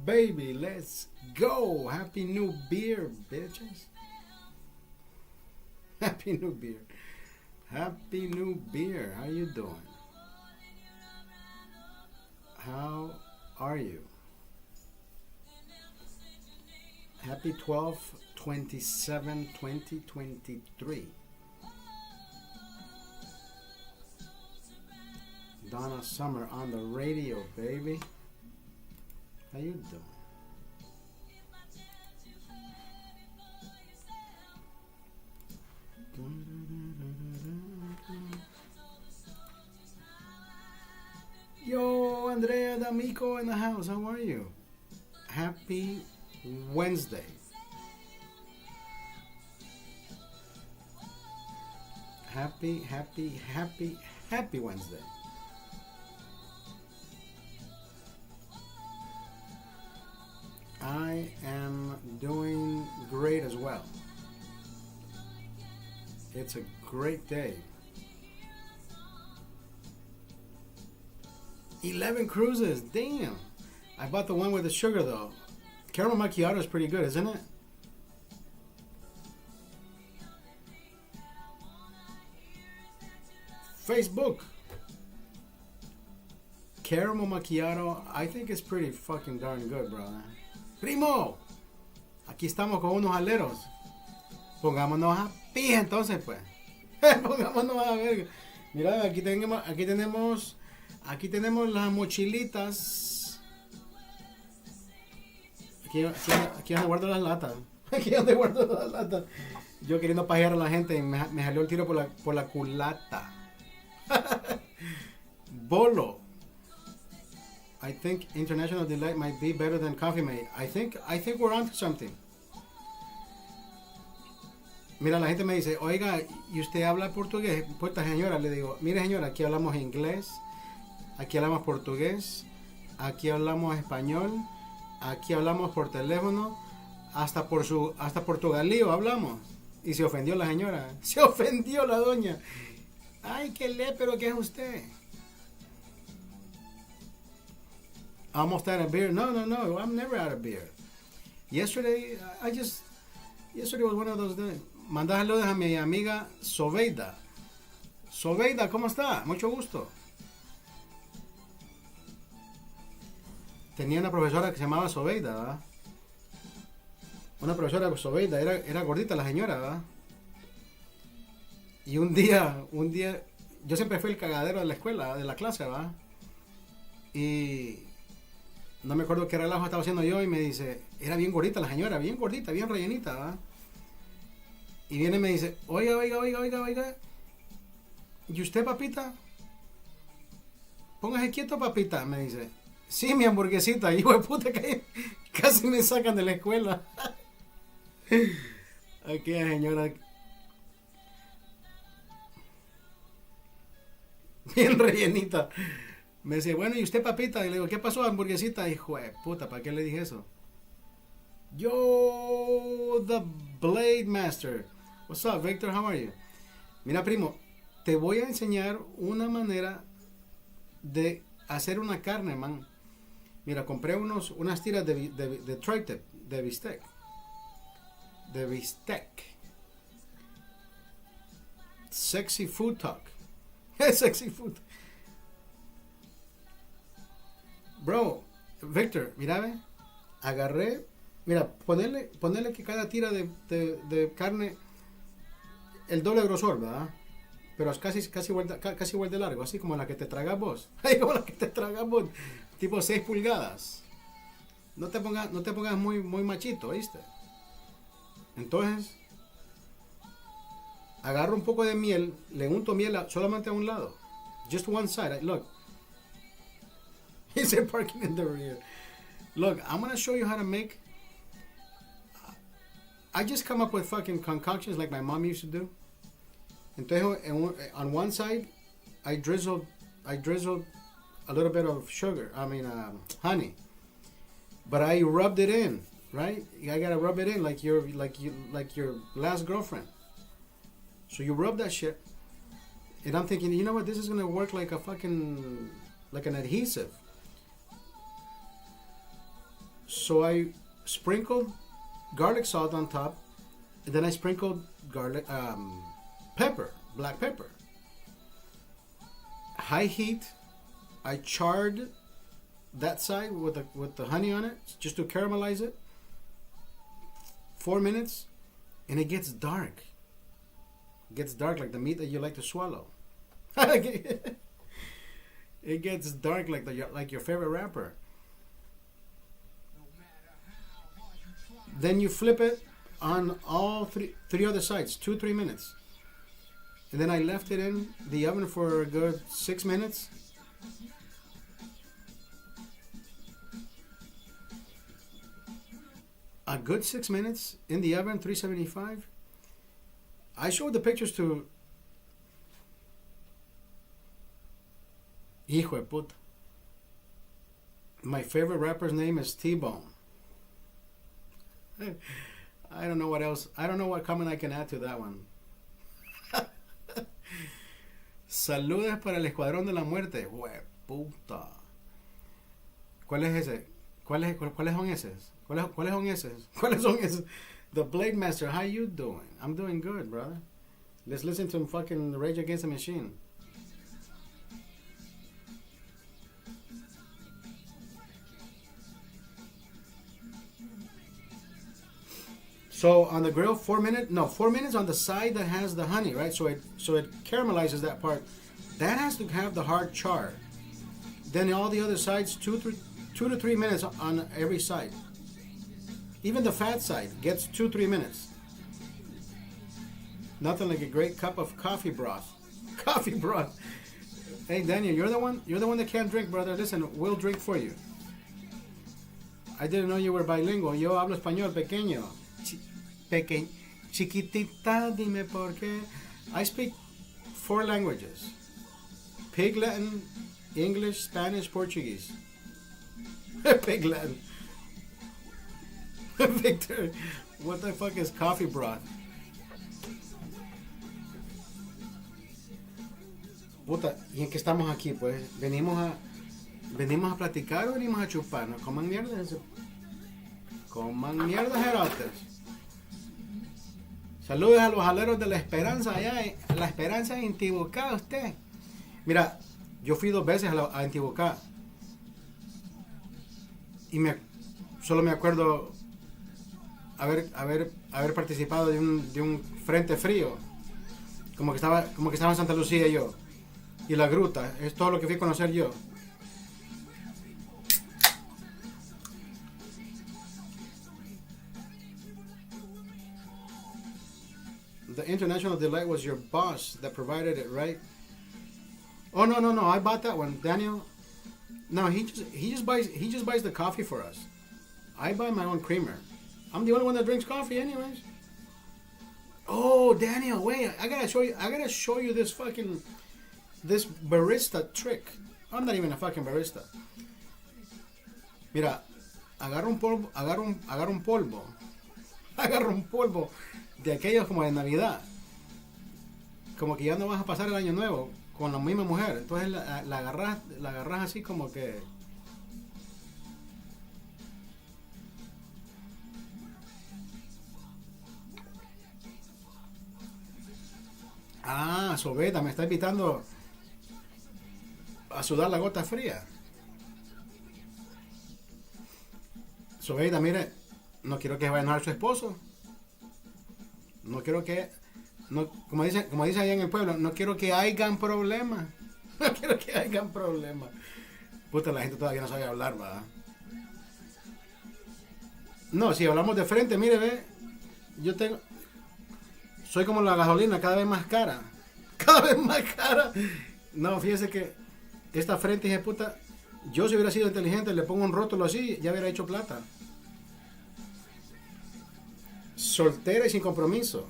baby. Let's go. Happy New Beer, bitches. Happy New Beer. Happy New Beer. How you doing? How are you? Happy 12/27/2023. Donna Summer on the radio, baby. How you doing? Yo, Andrea D'Amico in the house. How are you? Happy Wednesday. Happy Wednesday. I am doing great as well. It's a great day. 11 cruises, damn. I bought the one with the sugar though. Caramel macchiato is pretty good, isn't it? Facebook. Caramel macchiato, I think it's pretty fucking darn good, brother. Primo, aquí estamos con unos aleros. Pongámonos a pija entonces, pues. Pongámonos a verga. Mira, aquí tenemos las mochilitas. Aquí donde guardo las latas. Aquí donde guardo las latas. Yo queriendo pajear a la gente y me salió el tiro por la culata. Bolo. I think International Delight might be better than Coffee Mate. I think we're onto something. Mira, la gente me dice, oiga, ¿y usted habla portugués? Pues señora, le digo, mire señora, aquí hablamos inglés, aquí hablamos portugués, aquí hablamos español, aquí hablamos por teléfono, hasta portugalío hablamos. Y se ofendió la señora, se ofendió la doña. Ay, qué pero ¿qué es usted? Almost out of beer. No, I'm never out of beer. Yesterday was one of those days. Mandá saludos a mi amiga Sobeida. Sobeida, ¿cómo está? Mucho gusto. Tenía una profesora que se llamaba Sobeida, ¿verdad? Una profesora Sobeida, era gordita la señora, ¿verdad? Y un día, yo siempre fui el cagadero de la escuela, de la clase, ¿verdad? Y no me acuerdo qué relajo estaba haciendo yo y me dice, era bien gordita la señora, bien gordita, bien rellenita, ¿verdad? Y viene y me dice, oiga, ¿y usted, papita? Póngase quieto, papita, me dice. Sí, mi hamburguesita, hijo de puta, que casi me sacan de la escuela. Aquella señora bien rellenita. Me dice, bueno, ¿y usted, papita? Y le digo, ¿qué pasó, hamburguesita? Hijo de puta, ¿para qué le dije eso? Yo, the Blade Master. What's up, Victor? How are you? Mira, primo, te voy a enseñar una manera de hacer una carne, man. Mira, compré unas tiras de tri-tip, de bistec. De bistec. Sexy food talk. Sexy food. Bro, Victor, mira, ve. Agarré. Mira, ponerle que cada tira de carne el doble grosor, ¿verdad? Pero es casi igual de largo, así como la que te tragas vos. Como la que te tragas vos. Tipo 6 pulgadas. No te pongas muy machito, ¿viste? Entonces, agarro un poco de miel, le unto miel solamente a un lado. Just one side. Look. He said parking in the rear. Look, I'm going to show you how to make. I just come up with fucking concoctions like my mom used to do. Entonces, on one side, I drizzled a little bit of sugar. Honey. But I rubbed it in, right? I gotta rub it in like your last girlfriend. So you rub that shit, and I'm thinking, you know what? This is gonna work like an adhesive. So I sprinkled garlic salt on top, and then I sprinkled garlic pepper, black pepper. High heat. I charred that side with the honey on it just to caramelize it. 4 minutes, and it gets dark. It gets dark like the meat that you like to swallow. It gets dark like your favorite rapper. Then you flip it on all three other sides, 2-3 minutes. And then I left it in the oven for a good 6 minutes. A good 6 minutes in the oven, 375. I showed the pictures to... Hijo de puta. My favorite rapper's name is T-Bone. I don't know what else. I don't know what comment I can add to that one. Saludos para el Escuadrón de la Muerte. Hueputa. ¿Cuál es ese? ¿Cuáles son esos? ¿Cuáles son esos? ¿Cuáles son esos? The Blade Master, how you doing? I'm doing good, brother. Let's listen to fucking Rage Against the Machine. So on the grill, 4 minutes on the side that has the honey, right? So it caramelizes that part. That has to have the hard char. Then all the other sides, 2 to 3 minutes on every side. Even the fat side gets 2-3 minutes. Nothing like a great cup of coffee broth. Coffee broth. Hey Daniel, you're the one that can't drink, brother. Listen, we'll drink for you. I didn't know you were bilingual. Yo hablo español pequeño. Chiquitita, dime por qué. I speak 4 languages. Pig Latin, English, Spanish, Portuguese. Pig Latin. Victor, what the fuck is coffee broth? Puta, ¿y en qué estamos aquí, pues? ¿Venimos a platicar o venimos a chupar? ¿No? Coman mierdas. Coman mierdas, jerotes. Saludos a los aleros de la Esperanza allá, la Esperanza en Intibucá, usted. Mira, yo fui 2 veces a Intibucá. Y solo me acuerdo haber participado de un frente frío. Como que estaba en Santa Lucía yo. Y la gruta, es todo lo que fui a conocer yo. The International Delight was your boss that provided it, right? Oh no, I bought that one, Daniel. No, he just buys the coffee for us. I buy my own creamer. I'm the only one that drinks coffee, anyways. Oh, Daniel, wait! I gotta show you this barista trick. I'm not even a fucking barista. Mira, agarra un polvo de aquellos como de Navidad. Como que ya no vas a pasar el año nuevo con la misma mujer. Entonces la agarras así como que... Ah, Sobeta, me está invitando a sudar la gota fría. Sobeta, mire, no quiero que vaya a enojar su esposo. No quiero que... No, como dice allá en el pueblo, no quiero que hayan problemas. No quiero que hayan problemas. Puta, la gente todavía no sabe hablar, ¿verdad? No, si hablamos de frente, mire, ve. Soy como la gasolina, cada vez más cara. Cada vez más cara. No, fíjese que esta frente, hija de puta, yo si hubiera sido inteligente, le pongo un rótulo así, ya hubiera hecho plata. Soltera y sin compromiso.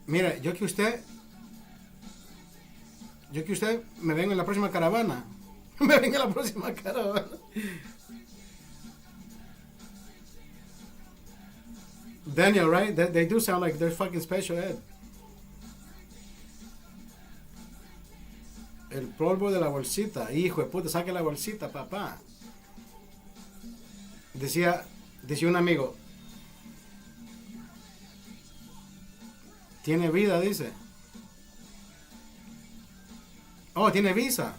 Mira, yo que usted me venga en la próxima caravana. Me venga en la próxima caravana. Daniel, right? They do sound like they're fucking special ed. El polvo de la bolsita. Hijo de puta, saque la bolsita, papá. decía un amigo, tiene vida, dice. Oh, tiene visa.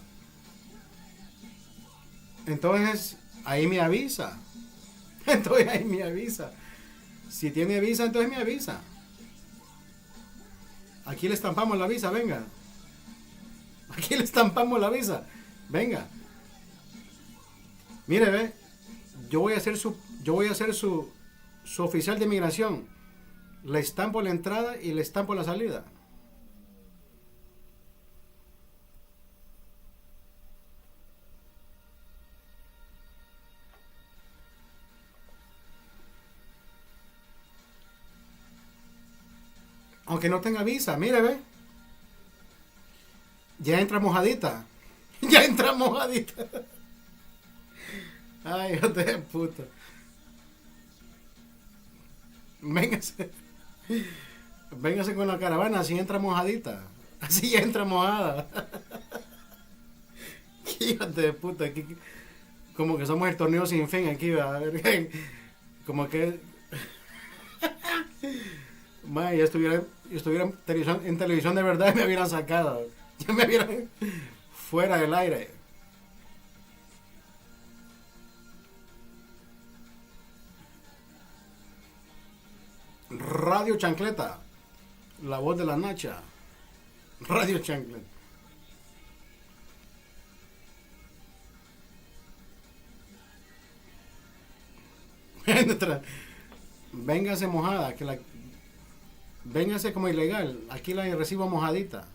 Entonces, ahí me avisa. Entonces, ahí me avisa. Si tiene visa, entonces me avisa. Aquí le estampamos la visa, venga. Aquí le estampamos la visa. Venga. Mire, ve. Yo voy a ser su oficial de inmigración. Le estampo la entrada y le estampo la salida. Aunque no tenga visa, mire, ve. Ya entra mojadita. Ya entra mojadita. Ay, hijo de puta. Véngase. Véngase con la caravana, así entra mojadita. Así ya entra mojada. Híjate de puta. Aquí, como que somos el torneo sin fin aquí, va a ver. Como que. Ma, ya estuviera en televisión de verdad y me hubieran sacado. Ya me hubieran fuera del aire. Radio Chancleta, la voz de la Nacha. Radio Chancleta. Véngase mojada, véngase como ilegal. Aquí la recibo mojadita.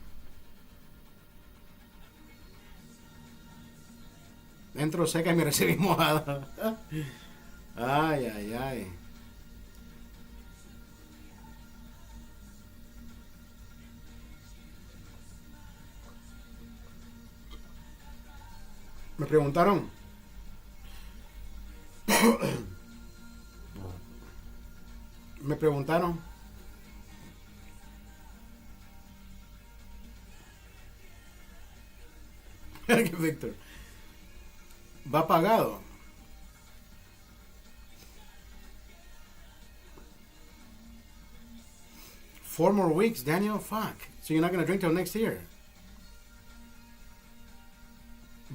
Entro seca y me recibí mojada. Ay, ay, ay. Me preguntaron. Me preguntaron. Víctor. Va pagado. Four more weeks, Daniel. Fuck. So you're not gonna drink till next year.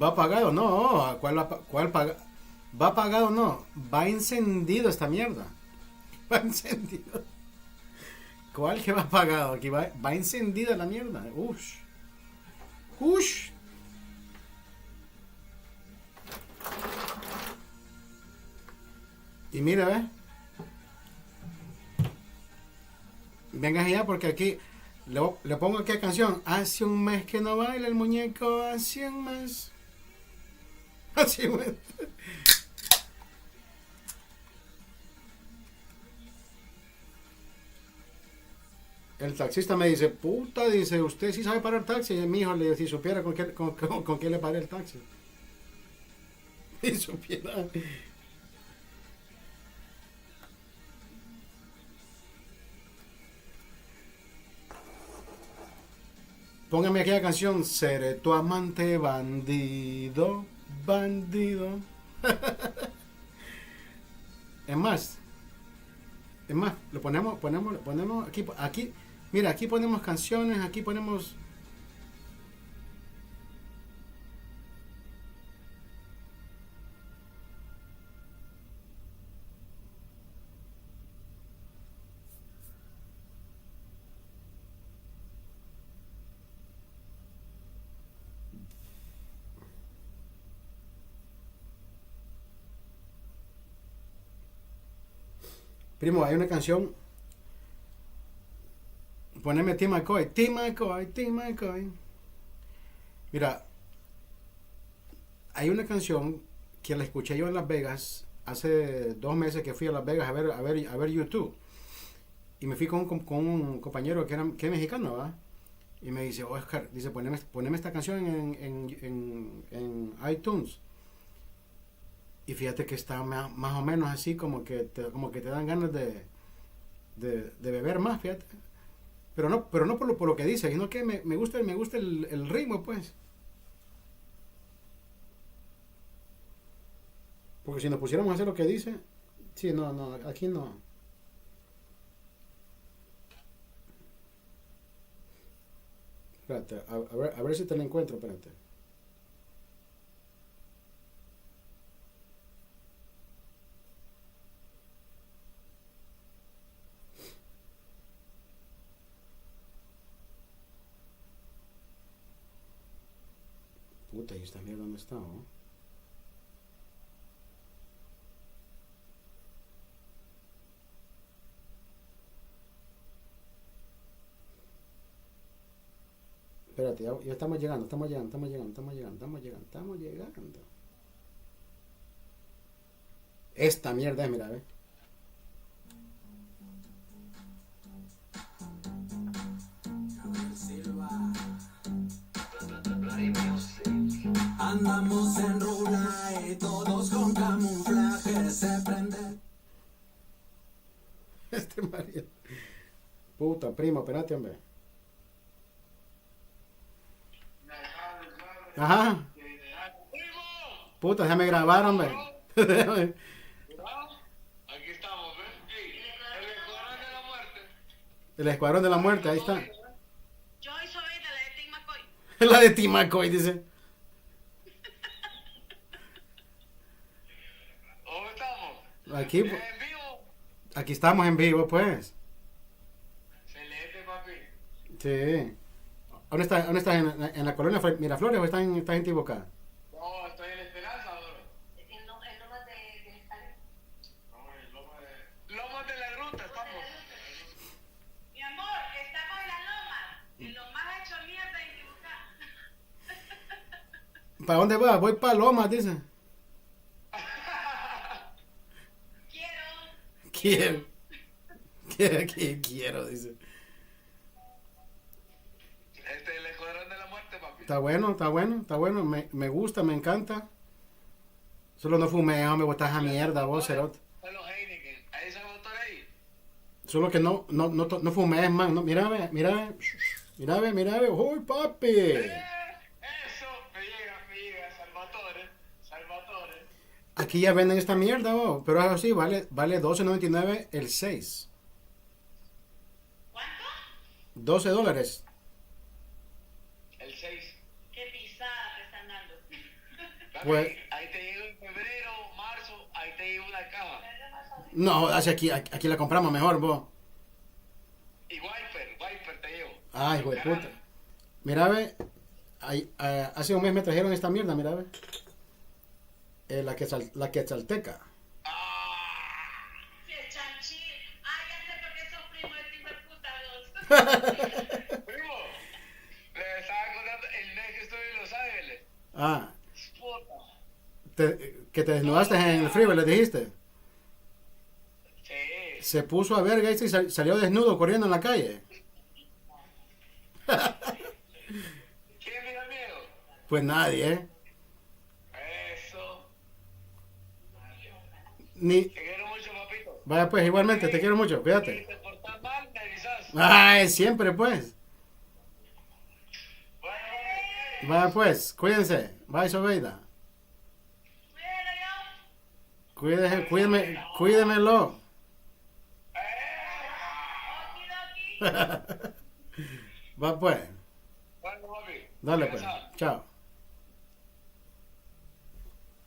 ¿Va pagado? No. ¿Cuál paga? ¿Va pagado? No. Va encendido esta mierda. Va encendido. ¿Cuál que va pagado? Aquí va encendida la mierda. Ush. Ush. Y mira, ¿ves? Venga allá porque aquí le pongo aquí la canción. Hace un mes que no baila el muñeco. Hace un mes. Hace un mes. El taxista me dice, puta, dice, usted sí sabe parar taxi. Y mi hijo le dice, si supiera con qué le paré el taxi. Si supiera. Póngame aquella canción, seré tu amante bandido, bandido. Es más, lo ponemos aquí, mira, aquí ponemos canciones, aquí ponemos. Primo, hay una canción. Poneme Tim McCoy. Tim McCoy, Tim McCoy. Mira, hay una canción que la escuché yo en Las Vegas hace 2 meses que fui a Las Vegas a ver YouTube. Y me fui con un compañero que es mexicano, ¿verdad? Y me dice, Oscar, dice, poneme esta canción en iTunes. Y fíjate que está más o menos así como que te dan ganas de beber más, fíjate. Pero no por lo que dice, sino que me gusta el ritmo, pues. Porque si nos pusiéramos a hacer lo que dice, sí, no, no, aquí no. Espérate, a ver si te lo encuentro, espérate. Puta, ¿y esta mierda dónde está, no? Espérate, ya estamos llegando, estamos llegando, estamos llegando, estamos llegando, estamos llegando, estamos llegando. Esta mierda es, mira, ve. Andamos en rula y todos con camuflaje se prende. Este marido. Puta, primo, espérate, hombre. Ajá. Puta, déjame grabar, hombre. Aquí estamos, ¿ves? El escuadrón de la muerte. El escuadrón de la muerte, ahí está. Yo soy de la de Tim McCoy. La de Timacoy, dice. ¿Dónde estamos? Aquí, ¿En vivo? aquí estamos en vivo, pues. Excelente, papi. Sí. ¿Dónde estás? ¿En la colonia Miraflores o estás en Tiboca? No, estoy en Esperanza, bro. El nombre de Escalera. No, en Lomas de la Gruta estamos. Mi amor, estamos en la loma. En lo más hecho mierda en Tibucá. ¿Para dónde vas? Voy para Lomas, dice. Quiero. Quiero, dice. Este es el escuadrón de la muerte, papi. Está bueno, está bueno, está bueno. Me gusta, me encanta. Solo no fumé, me gusta esa mierda, vos, cerote. Son los Heineken. ¿Ahí ese motor ahí? Solo que no fumé, man. No, mírame. ¡Uy, papi! Eso, me llega. Salvatore. Aquí ya venden esta mierda, vos. Pero eso sí, vale $12.99 el 6. ¿Cuánto? $12. El 6. Qué pisada te están dando. Papi, Pues- ahí te llega en febrero, marzo, ahí te llega una caja. No, aquí la compramos mejor, vos. Y Wiper te llevo. Ay, güey, puta. Mira, ve. Hace un mes me trajeron esta mierda, mira, ve. La quetzalteca. ¡Ah! Sí, es chanchín. Ay, ya sé por qué sos primo de Tim puta. Primo, le estaba contando el mes que estuve en Los Ángeles. Ah, Puta. que te desnudaste en el frío, le dijiste. Sí. Se puso a verga y salió desnudo corriendo en la calle. ¿Quién me da miedo? Pues nadie, ¿eh? Eso. Ni... Te quiero mucho, papito. Vaya pues, igualmente, te quiero mucho, Si cuídate. te portas mal, me avisas. Ay, siempre pues. Bueno, Vaya pues, cuídense. Bye, Sobeida. Cuídemelo. Va pues. bueno, papi. Dale pues. Descansa. Chao.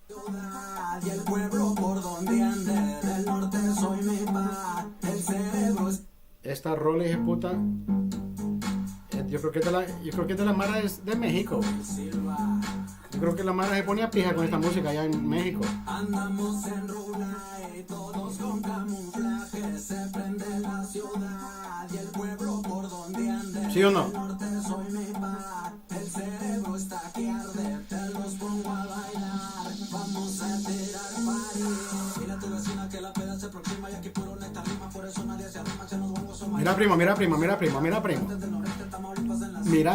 Ciudad y el pueblo por donde ande, del norte soy mi paz, el cerebro es... Esta rola, hija de puta. Yo creo que de la Mara es de México. Yo creo que la Mara se ponía pija con esta música allá en México. Andamos en rula y todos con camuflaje, se prende la ciudad y el pueblo por donde ande. ¿Sí o no? Del norte soy mi paz, el cerebro está que arde, te los pongo a bailar, vamos a tirar party. Mira tu vecina que la peda se aproxima y aquí puro neta rima, por eso nadie se arrima, se nos vamos a Mira primo. Mira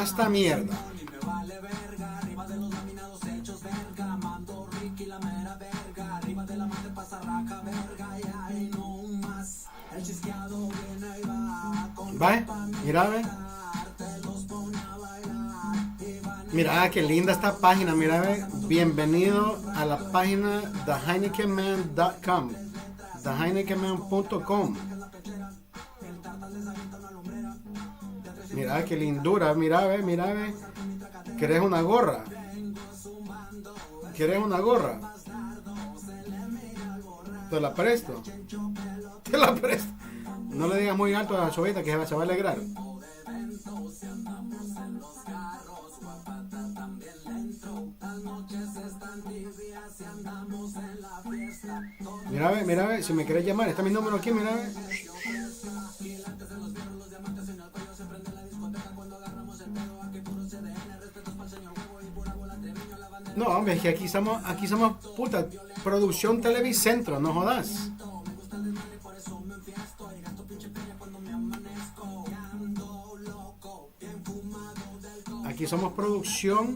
esta mierda. y me vale verga, arriba de los laminados hechos verga, mando Ricky la mera verga, arriba de la madre pasa raca verga, y ahí no más, el chisqueado viene y va, con Vaya, mira, ve. te los pone a bailar, y van Mira qué linda esta página, mira, ve. bienvenido a la página theheinekenman.com, theheinekenman.com. Mira qué lindura, mira, ve. ¿Querés una gorra? ¿Querés una gorra? Te la presto. Te la presto. No le digas muy alto a la chovita que se va a alegrar. Mira, ve, si me querés llamar, está mi número aquí, mira, ve. No, hombre, es que aquí somos puta, producción Televicentro, no jodas. Aquí somos producción.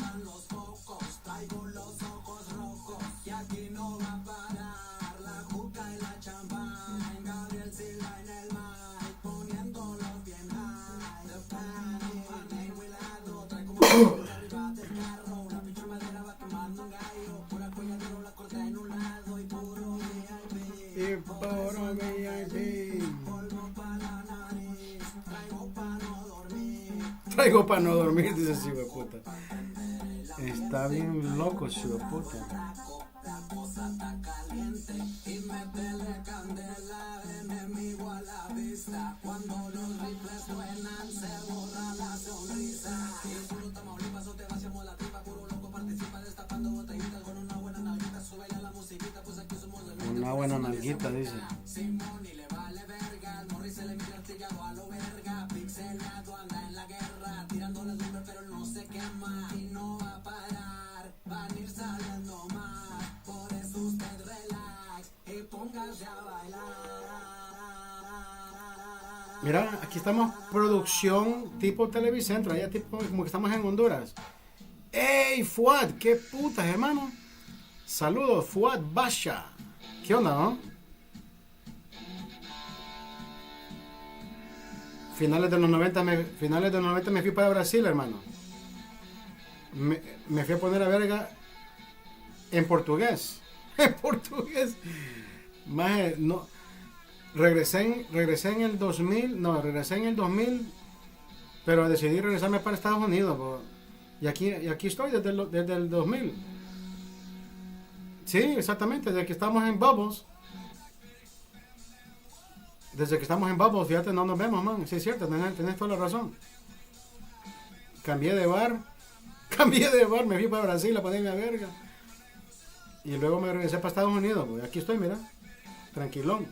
Traigo para no dormir, dice ese hijo de puta. Está bien loco ese hijo de puta. Una buena nalguita, dice. Mira, aquí estamos producción tipo Televicentro, allá tipo como que estamos en Honduras. ¡Ey, Fuad! ¡Qué putas, hermano! Saludos, Fuad Basha. ¿Qué onda, no? Finales de los 90 me fui para Brasil, hermano. Me fui a poner a verga en portugués. En portugués. Maje, no. Regresé en el 2000. No, regresé en el 2000. Pero decidí regresarme para Estados Unidos. Y aquí estoy desde el 2000. Sí, exactamente. Desde que estamos en Bubbles. Fíjate, no nos vemos, man. Sí, es cierto, tenés toda la razón. Cambié de bar, me fui para Brasil a ponerme a verga. Y luego me regresé para Estados Unidos, pues aquí estoy, mira, tranquilón.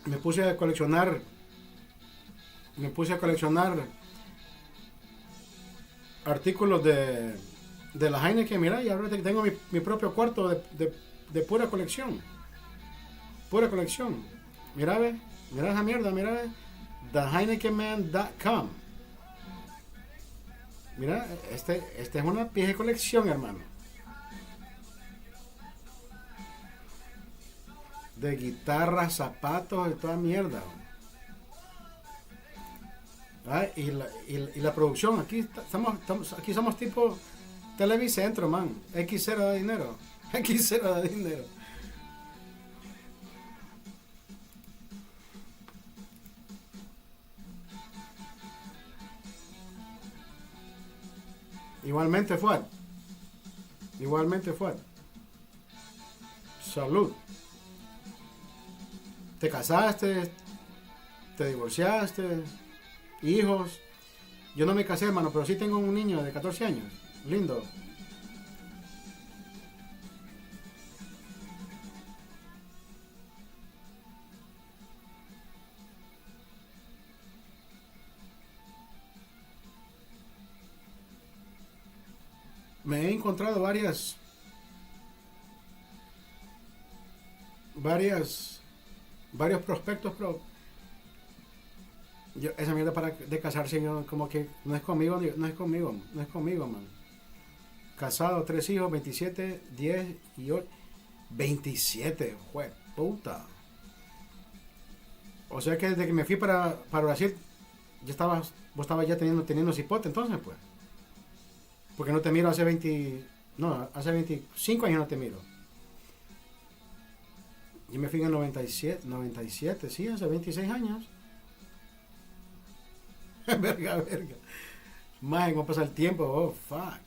Me puse a coleccionar artículos de la Heineken, mira, y ahora tengo mi propio cuarto de pura colección. Mira, ve, mira esa mierda, mira, ve. theheinekenman.com. Mira, este es una vieja colección, hermano. De guitarras, zapatos y toda mierda. Y la producción, aquí somos tipo Televicentro, man. X0 de dinero. X0 de dinero. Igualmente fue. Salud. Te casaste, te divorciaste, hijos. Yo no me casé, hermano, pero sí tengo un niño de 14 años. Lindo. Me he encontrado varios prospectos, pero esa mierda de casarse, como que no es conmigo, man. Casado, 3 hijos, 27, 10 y 8. 27, jue puta. O sea que desde que me fui para Brasil, vos estabas ya teniendo cipote entonces, pues. Porque no te miro hace 20, no, hace 25 años no te miro. Yo me fui en el 97, sí, hace 26 años. Verga. Más, ¿cómo pasa el tiempo? Oh, fuck.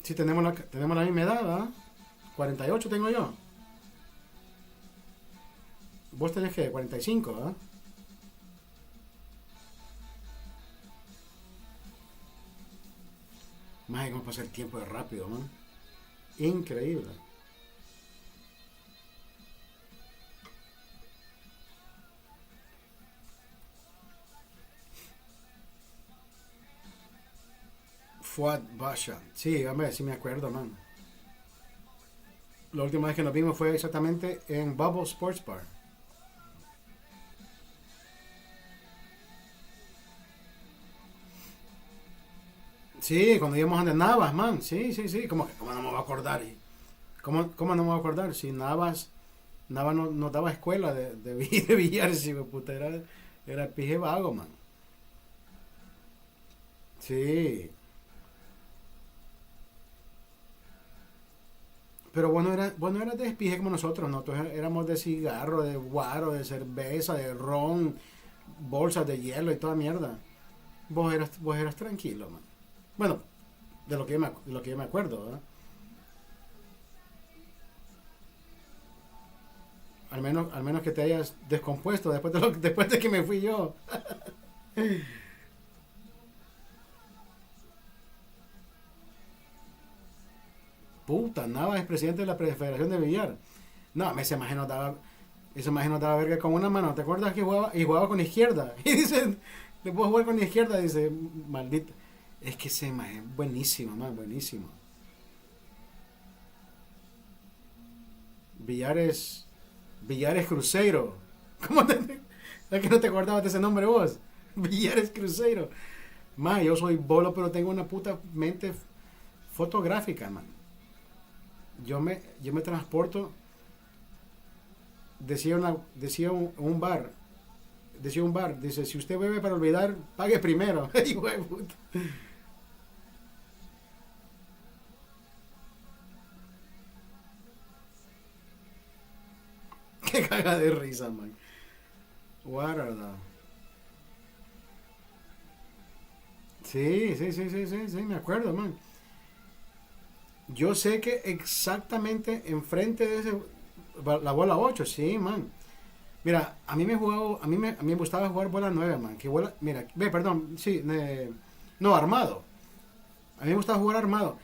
Sí, tenemos la misma edad, ¿verdad? 48 tengo yo. Vos tenés que 45, ¿verdad? Más, ¿cómo pasa el tiempo de rápido, man? Increíble. Fuad Basha. Sí, hombre, sí me acuerdo, man. La última vez que nos vimos fue exactamente en Bubble Sports Bar. Sí, cuando íbamos a Navas, man. Sí. ¿Cómo no me voy a acordar? ¿Cómo no me voy a acordar? Si Navas no, nos daba escuela de billar, sí, puta, era pije vago, man. Sí. Pero bueno era de espije como nosotros éramos de cigarro, de guaro, de cerveza, de ron, bolsas de hielo y toda mierda. Vos eras tranquilo, man. Bueno, de lo que yo me acuerdo, ¿verdad? Al menos que te hayas descompuesto después de que me fui yo. Puta, Nava es presidente de la Federación de Billar. No, ese maje nos daba verga con una mano. ¿Te acuerdas que jugaba con la izquierda? Y dice, le puedo jugar con la izquierda, dice, maldito. Es que ese maje es buenísimo, man, buenísimo. Villares, Villares Cruzeiro. ¿Cómo es que no te acordabas de ese nombre vos? Villares Cruzeiro. Man, yo soy bolo, pero tengo una puta mente fotográfica, man. Yo me transporto, decía un bar, dice, si usted bebe para olvidar, pague primero. Hijo de puta. Qué caga de risa, man. What are the... Sí, me acuerdo, man. Yo sé que exactamente enfrente de ese, la bola 8 sí, man. Mira, a mí me gustaba jugar bola 9 man. Mira, perdón, sí, no, armado. A mí me gustaba jugar armado.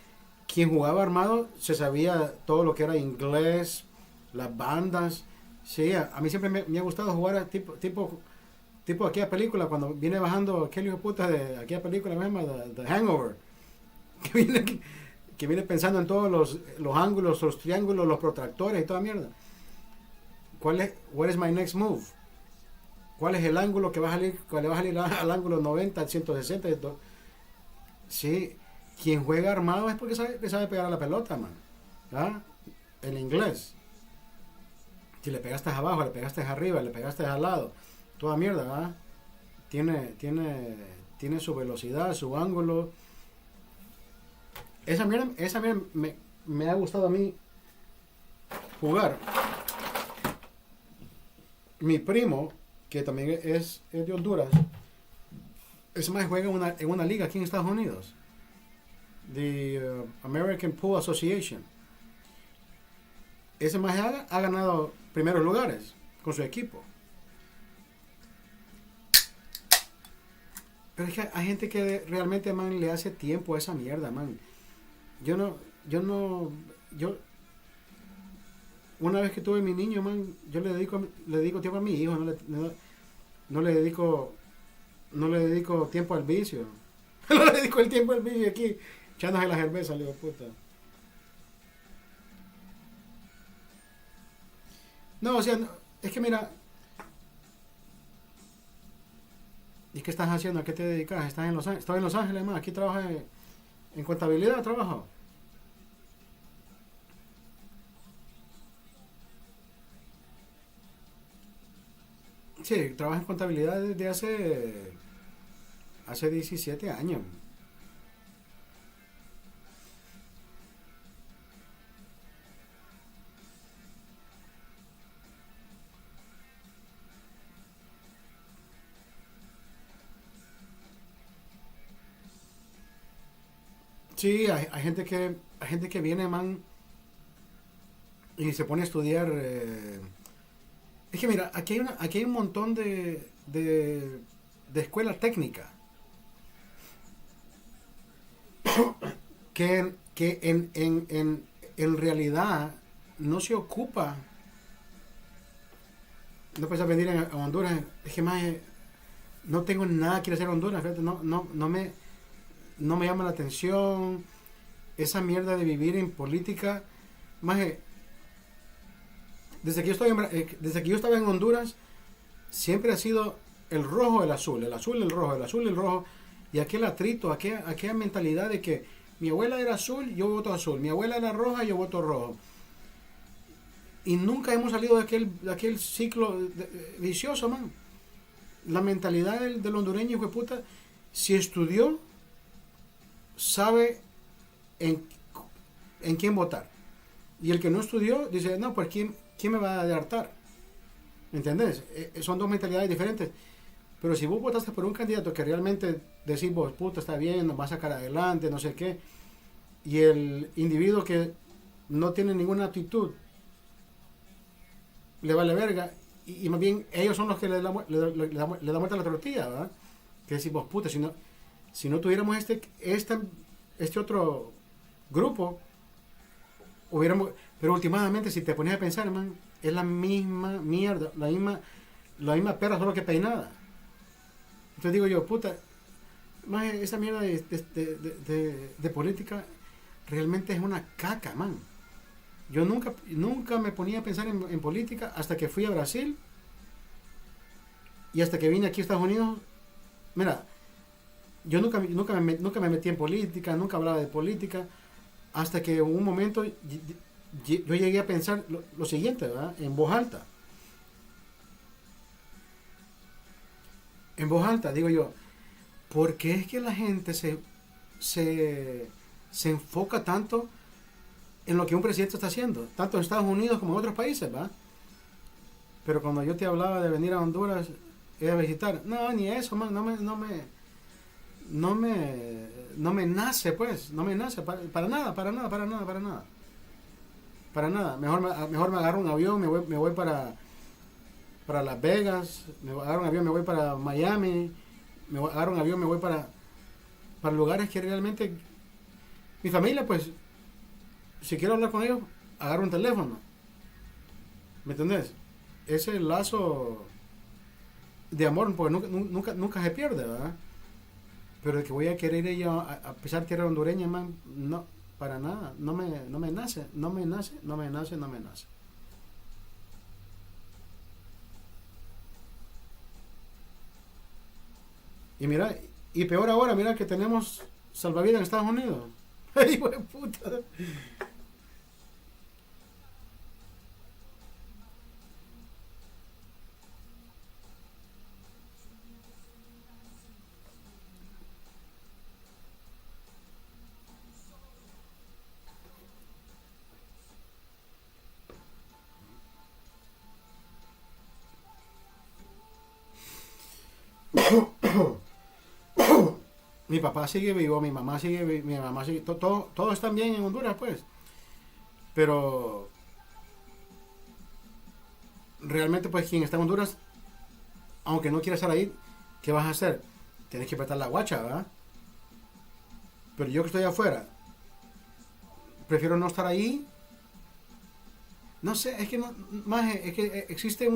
Quien jugaba armado se sabía todo lo que era inglés, las bandas. Sí, a mí siempre me ha gustado jugar tipo aquella película, cuando viene bajando aquel hijo de puta de aquella película misma, The Hangover. Que viene, que viene pensando en todos los ángulos, los triángulos, los protractores y toda mierda. What is my next move? ¿Cuál es el ángulo que va a salir? ¿Cuál le va a salir al ángulo 90, al 160? Sí, quien juega armado es porque sabe pegar a la pelota, man. ¿Ah? En inglés. Si le pegaste abajo, le pegaste arriba, le pegaste al lado, toda mierda, ¿ah? Tiene su velocidad, su ángulo. Esa mierda me ha gustado a mí jugar. Mi primo, que también es de Honduras, ese más juega en una liga aquí en Estados Unidos, the American Pool Association. Ese más ha ganado primeros lugares con su equipo. Pero es que hay gente que realmente, man, le hace tiempo a esa mierda, man. Yo una vez que tuve mi niño, man, yo le dedico tiempo a mi hijo, no le dedico tiempo al vicio. No le dedico el tiempo al vicio aquí, echándose la cerveza, le digo, puta. No, o sea, es que mira, ¿y qué estás haciendo? ¿A qué te dedicas? ¿Estás en Los Ángeles? Estoy en Los Ángeles, man, aquí trabajas en contabilidad, trabajo. Sí, trabajo en contabilidad desde hace 17 años. Sí, hay gente que viene, man, y se pone a estudiar. Es que mira, aquí hay un montón de escuela técnica que en realidad no se ocupa. No puedes venir a Honduras. Es que más no tengo nada que hacer en Honduras. Fíjate, no me llama la atención esa mierda de vivir en política. Más desde que yo estaba en Honduras, siempre ha sido el rojo, el azul, el azul, el rojo, el azul, el rojo, y aquel atrito, aquella mentalidad de que mi abuela era azul, yo voto azul, mi abuela era roja, yo voto rojo. Y nunca hemos salido de aquel ciclo vicioso, man. La mentalidad del hondureño, hijo de puta, si estudió, sabe en quién votar. Y el que no estudió, dice, no, pues ¿quién me va a hartar? ¿Me entendés? Son dos mentalidades diferentes. Pero si vos votaste por un candidato que realmente decís vos, puta, está bien, nos va a sacar adelante, no sé qué, y el individuo que no tiene ninguna actitud le vale verga, y más bien ellos son los que le dan vuelta a la tortilla, ¿verdad? Que decís vos, puta, si no tuviéramos este otro grupo, pero últimamente si te pones a pensar, man, es la misma mierda, la misma perra solo que peinada. Entonces digo yo, puta, más esa mierda de política realmente es una caca, man. Yo nunca me ponía a pensar en política hasta que fui a Brasil y hasta que vine aquí a Estados Unidos. Mira, yo nunca me metí en política, nunca hablaba de política, hasta que en un momento yo llegué a pensar lo siguiente, ¿verdad? En voz alta. En voz alta, digo yo, ¿por qué es que la gente se enfoca tanto en lo que un presidente está haciendo? Tanto en Estados Unidos como en otros países, ¿verdad? Pero cuando yo te hablaba de venir a Honduras y a visitar, no, ni eso, man, no me nace, pues, no me nace, para nada. Para nada, mejor me agarro un avión, me voy para Las Vegas, me agarro un avión, me voy para Miami, agarro un avión, me voy para lugares que realmente mi familia, pues, si quiero hablar con ellos, agarro un teléfono. ¿Me entendés? Ese lazo de amor, pues nunca se pierde, ¿verdad? Pero de que voy a querer ir a pisar tierra hondureña, man, no, para nada, no me nace. Y mira, y peor ahora, mira que tenemos salvavidas en Estados Unidos. ¡Hijo de puta! Mi papá sigue vivo, mi mamá sigue viva, mi mamá sigue, todos están bien en Honduras, pues. Pero realmente, pues, quien está en Honduras, aunque no quiera estar ahí, ¿qué vas a hacer? Tienes que apretar la guacha, ¿verdad? Pero yo que estoy afuera, prefiero no estar ahí. No sé, es que no, más es que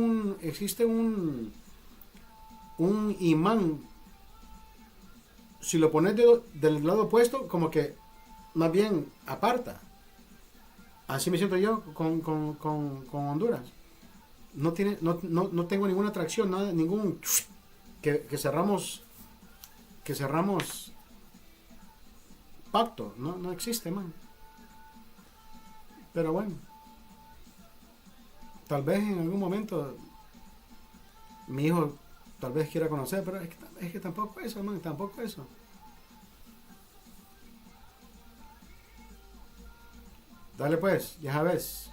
un imán. Si lo pones del lado opuesto, como que más bien aparta. Así me siento yo con Honduras. No tengo ninguna atracción, nada, ningún que cerramos pacto, no existe, man. Pero bueno, tal vez en algún momento mi hijo tal vez quiera conocer, pero es que tampoco eso, man, tampoco eso. Dale pues, ya sabes.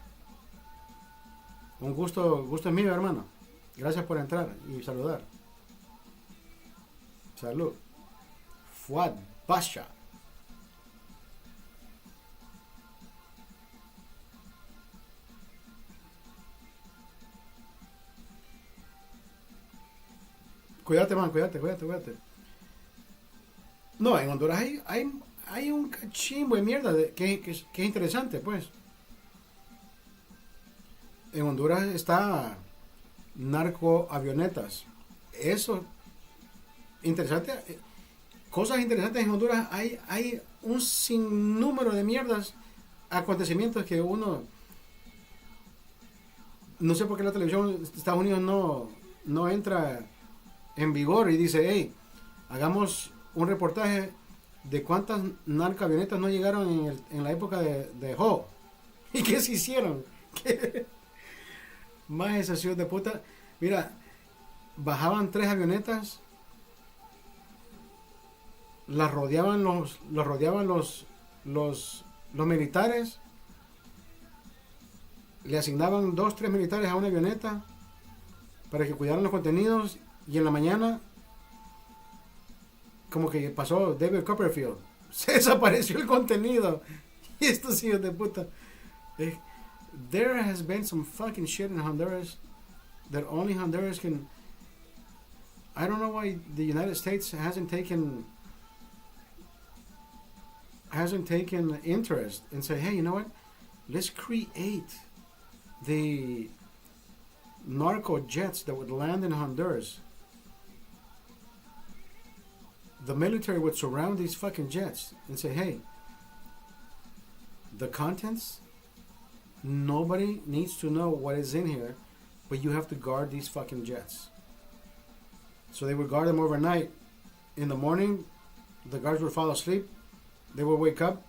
Un gusto es mío, hermano. Gracias por entrar y saludar. Salud. Fuad Basha. Cuídate, man, cuídate. No, en Honduras hay un cachimbo de mierda que es interesante, pues. En Honduras está narcoavionetas. Eso, interesante. Cosas interesantes en Honduras. Hay un sinnúmero de mierdas, acontecimientos que uno... No sé por qué la televisión de Estados Unidos no entra en vigor y dice, hey, hagamos un reportaje de cuántas narcoavionetas no llegaron en la época de Ho. ¿Y qué se hicieron? ¿Qué? Más esa ciudad de puta. Mira, bajaban 3 avionetas, las rodeaban los militares, le asignaban 2, 3 militares a una avioneta para que cuidaran los contenidos, y en la mañana como que pasó David Copperfield, se desapareció el contenido. Y estos hijos de puta. There has been some fucking shit in Honduras that only Honduras can. I don't know why the United States hasn't taken interest and say, hey, you know what? Let's create the narco jets that would land in Honduras. The military would surround these fucking jets and say, hey, the contents, nobody needs to know what is in here, but you have to guard these fucking jets. So they would guard them overnight. In the morning, the guards would fall asleep. They would wake up.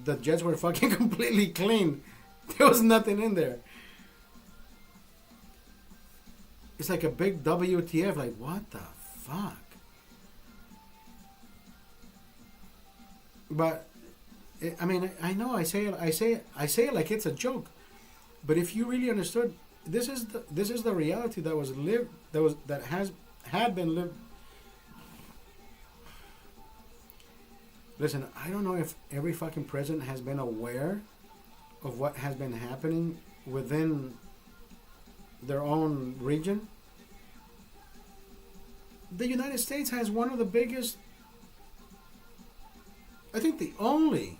The jets were fucking completely clean. There was nothing in there. It's like a big WTF. Like, what the fuck? But I mean, I know I say it like it's a joke, but if you really understood, this is the reality that was lived, had been lived. Listen, I don't know if every fucking president has been aware of what has been happening within their own region. The United States has one of the biggest, I think the only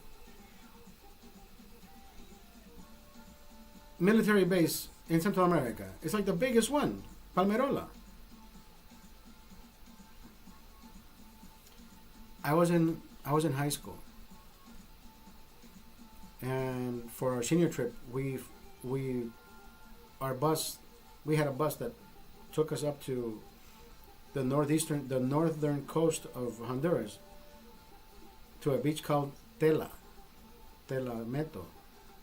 military base in Central America. It's like the biggest one, Palmerola. I was in high school, and for our senior trip, we had a bus that took us up to the northern coast of Honduras, to a beach called Tela Meto,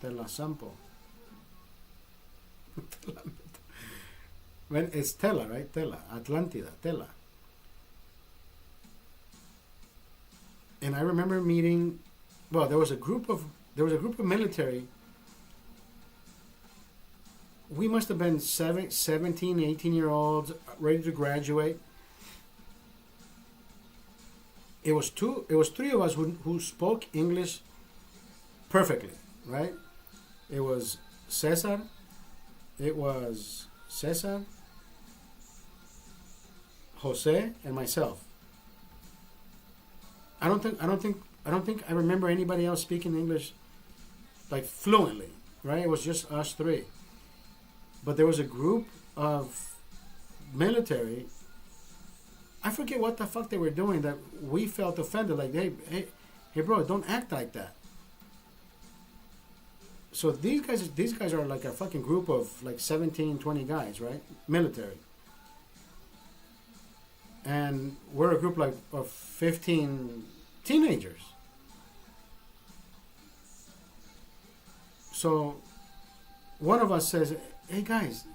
Tela Sampo. When it's Tela, right? Tela, Atlantida, Tela. And I remember meeting. Well, there was a group of military. We must have been 17, 18-year-olds ready to graduate. It was 3 of us who spoke English perfectly, right? It was Cesar, Jose, and myself. I don't think I remember anybody else speaking English like fluently, right? It was just us 3. But there was a group of military. I forget what the fuck they were doing that we felt offended. Like, hey, bro, don't act like that. So these guys are like a fucking group of like 17, 20 guys, right? Military. And we're a group like of 15 teenagers. So one of us says, hey guys,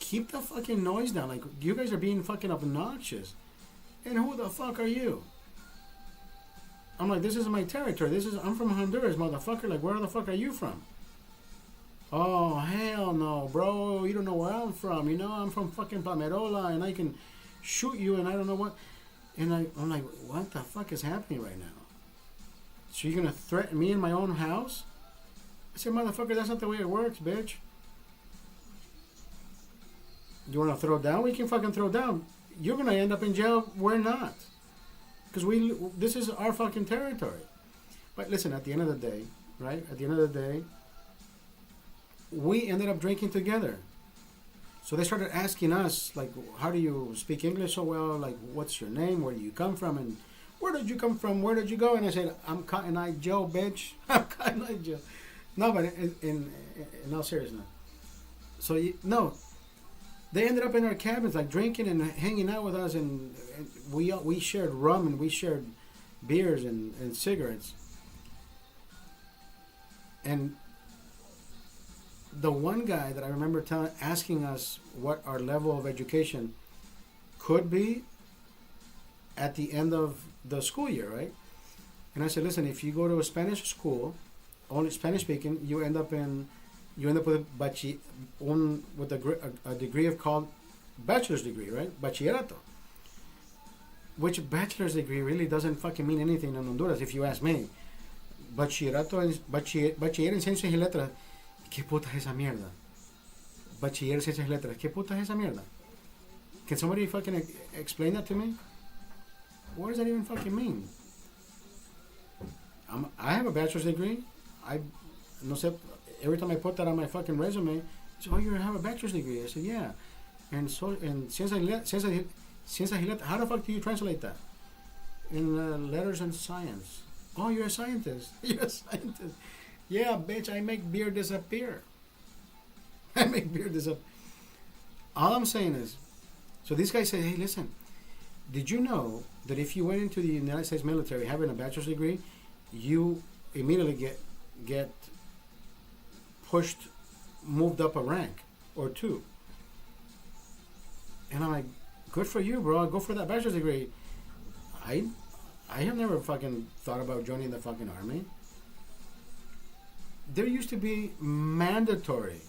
keep the fucking noise down. Like, you guys are being fucking obnoxious. And who the fuck are you? I'm like, this is my territory. I'm from Honduras, motherfucker. Like, where the fuck are you from? Oh, hell no, bro. You don't know where I'm from. You know, I'm from fucking Palmerola, and I can shoot you, and I don't know what. And I'm like, what the fuck is happening right now? So you're going to threaten me in my own house? I said, motherfucker, that's not the way it works, bitch. You want to throw down? We can fucking throw down. You're going to end up in jail. We're not. Because this is our fucking territory. But listen, at the end of the day, right? At the end of the day, we ended up drinking together. So they started asking us, like, how do you speak English so well? Like, what's your name? Where do you come from? And where did you come from? Where did you go? And I said, I'm Cotton Eye Joe, bitch. I'm Cotton Eye Joe. No, but in all seriousness. So, no. They ended up in our cabins, like, drinking and hanging out with us. And we shared rum and we shared beers and cigarettes. And the one guy that I remember asking us what our level of education could be at the end of the school year, right? And I said, listen, if you go to a Spanish school, only Spanish speaking, you end up with a degree of called bachelor's degree, right? Bachillerato. Which bachelor's degree really doesn't fucking mean anything in Honduras, if you ask me. Bachillerato, bachiller en ciencias y letras. ¿Qué puta es esa mierda? Bachiller en ciencias y letras. ¿Qué puta es esa mierda? Can somebody fucking explain that to me? What does that even fucking mean? I have a bachelor's degree. No sé, every time I put that on my fucking resume, it's, oh, you have a bachelor's degree. I said, yeah. And ciencias y letras, how the fuck do you translate that? In letters and science. Oh, you're a scientist. You're a scientist. Yeah, bitch, I make beer disappear. I make beer disappear. All I'm saying is, so this guy said, hey, listen, did you know that if you went into the United States military having a bachelor's degree, you immediately get moved up a rank or two? And I'm like, good for you, bro. Go for that bachelor's degree. I have never fucking thought about joining the fucking army. There used to be mandatory.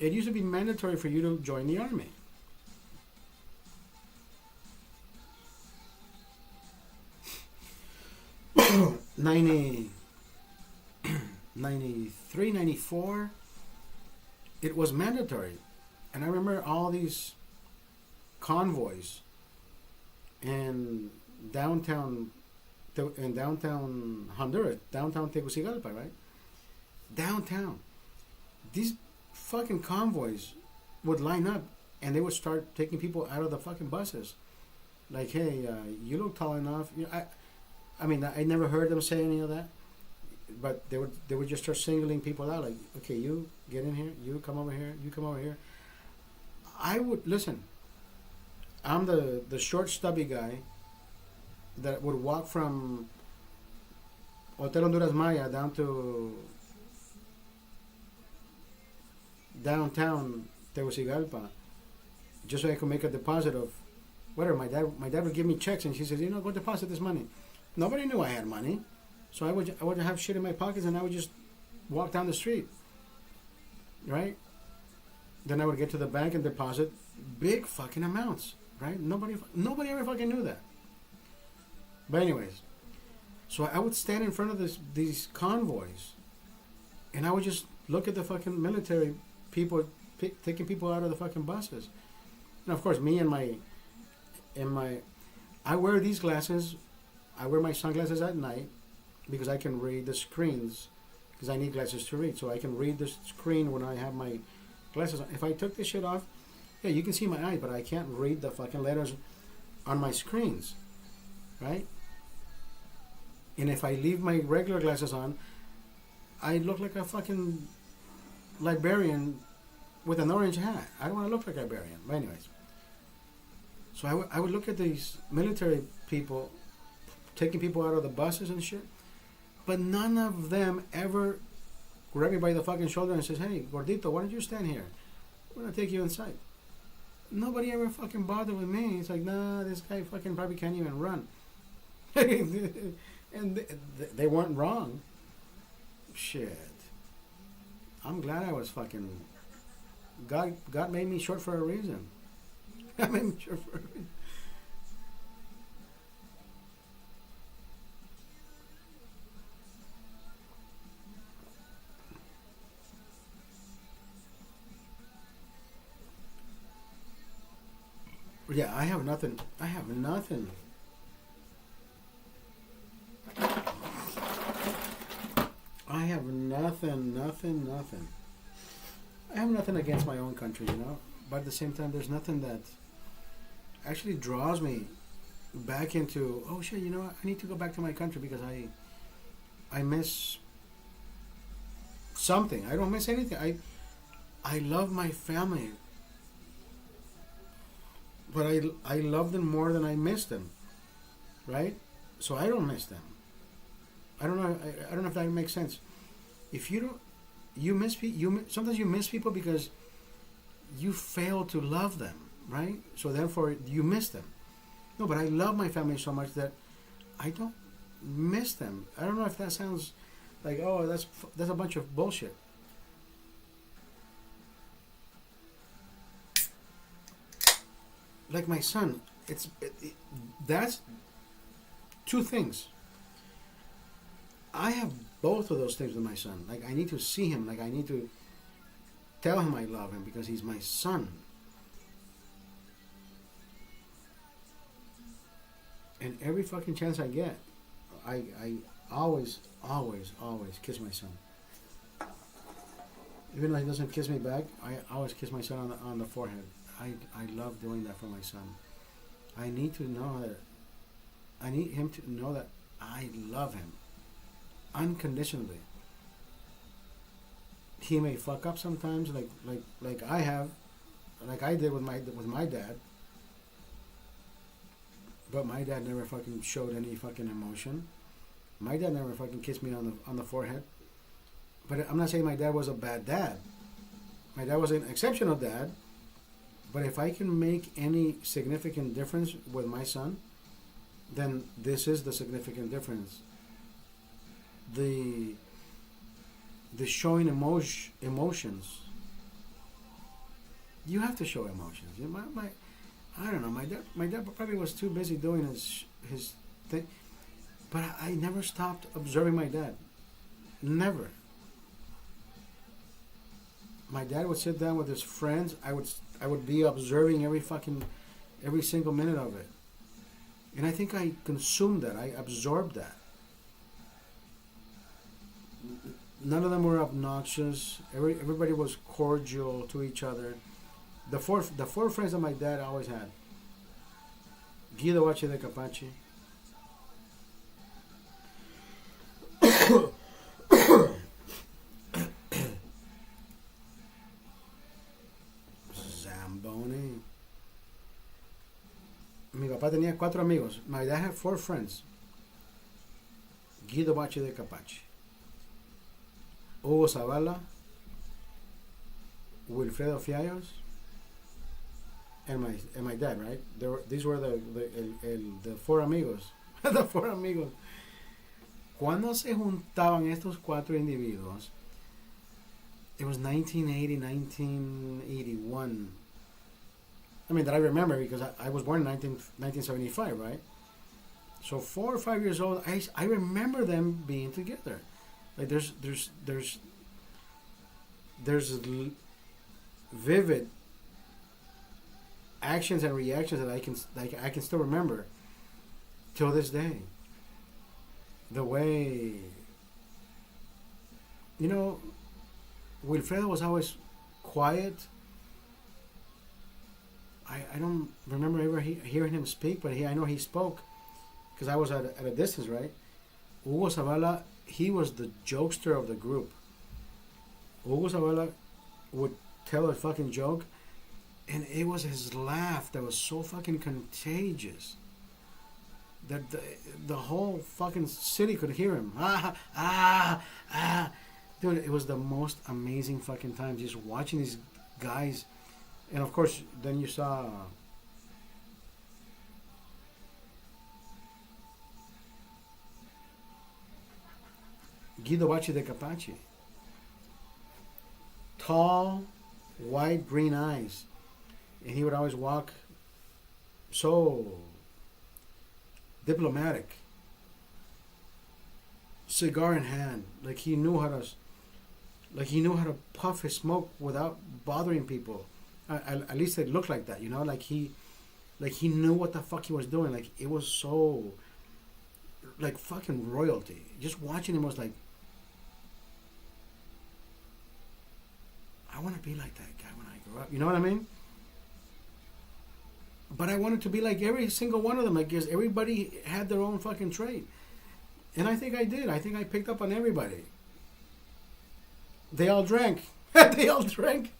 It used to be mandatory for you to join the army. '93, '94, it was mandatory. And I remember all these convoys in downtown Honduras, downtown Tegucigalpa, right? Downtown. These fucking convoys would line up and they would start taking people out of the fucking buses. Like, hey, you look tall enough. You know, I mean, I never heard them say any of that, but they would just start singling people out. Like, okay, you get in here, you come over here, you come over here. I would listen. I'm the short, stubby guy that would walk from Hotel Honduras Maya down to downtown Tegucigalpa just so I could make a deposit of whatever. My dad would give me checks and she says, go deposit this money. Nobody knew I had money, so I would have shit in my pockets and I would just walk down the street, right? Then I would get to the bank and deposit big fucking amounts, right? Nobody ever fucking knew that. But anyways, so I would stand in front of these convoys, and I would just look at the fucking military people taking people out of the fucking buses. And of course, me and I wear these glasses. I wear my sunglasses at night because I can read the screens because I need glasses to read. So I can read the screen when I have my glasses on. If I took this shit off, yeah, you can see my eyes, but I can't read the fucking letters on my screens, right? And if I leave my regular glasses on, I look like a fucking librarian with an orange hat. I don't want to look like a librarian. But anyways, so I would look at these military people taking people out of the buses and shit, but none of them ever grab me by the fucking shoulder and says, "Hey, gordito, why don't you stand here? We're gonna take you inside." Nobody ever fucking bothered with me. It's like, nah, this guy fucking probably can't even run. And they weren't wrong. Shit. I'm glad I was fucking... God made me short for a reason. God made me short for a reason. Yeah, I have nothing. I have nothing. I have nothing. I have nothing against my own country, you know. But at the same time, there's nothing that actually draws me back into, oh shit, you know what? I need to go back to my country because I miss something. I don't miss anything. I love my family. But I love them more than I miss them, right? So I don't miss them. I don't know. I don't know if that makes sense. If you don't, you miss people. Sometimes you miss people because you fail to love them, right? So therefore you miss them. No, but I love my family so much that I don't miss them. I don't know if that sounds like, oh, that's a bunch of bullshit. Like my son, that's two things. I have both of those things with my son. Like, I need to see him. Like, I need to tell him I love him because he's my son. And every fucking chance I get, I always kiss my son. Even though he doesn't kiss me back, I always kiss my son on the forehead. I love doing that for my son. I need to know that. I need him to know that I love him unconditionally. He may fuck up sometimes, like I have, like I did with my dad. But my dad never fucking showed any fucking emotion. My dad never fucking kissed me on the forehead. But I'm not saying my dad was a bad dad. My dad was an exceptional dad. But if I can make any significant difference with my son, then this is the significant difference. The showing emotions. You have to show emotions. I don't know. My dad probably was too busy doing his thing, but I never stopped observing my dad. Never. My dad would sit down with his friends. I would be observing every single minute of it. And I think I consumed that. I absorbed that. None of them were obnoxious. Everybody was cordial to each other. The four friends that my dad always had. Guido Bache de Capaci. Zamboni. Mi papá tenía 4 amigos. My dad had 4 friends. Guido Bache de Capaci, Hugo Zavala, Wilfredo Fiallos, and my dad, right? These were the 4 amigos. The 4 amigos. Cuando se juntaban estos 4 individuos, it was 1980, 1981. I mean, that I remember because I was born in 1975, right? So 4 or 5 years old, I remember them being together. Like there's vivid actions and reactions that I can still remember till this day. The way, you know, Wilfredo was always quiet. I don't remember ever hearing him speak, but I know he spoke because I was at a distance, right? Hugo Zavala, he was the jokester of the group. Hugo Zavala would tell a fucking joke, and it was his laugh that was so fucking contagious that the whole fucking city could hear him. Dude, it was the most amazing fucking time just watching these guys. And of course, then you saw Guido Bacci de Capaci. Tall, white, green eyes. And he would always walk so diplomatic. Cigar in hand. Like he knew how to puff his smoke without bothering people. At least it looked like that, you know? Like he knew what the fuck he was doing. Like it was so like fucking royalty. Just watching him was like, I want to be like that guy when I grow up. You know what I mean? But I wanted to be like every single one of them. I guess everybody had their own fucking trait. And I think I did. I think I picked up on everybody. They all drank. They all drank.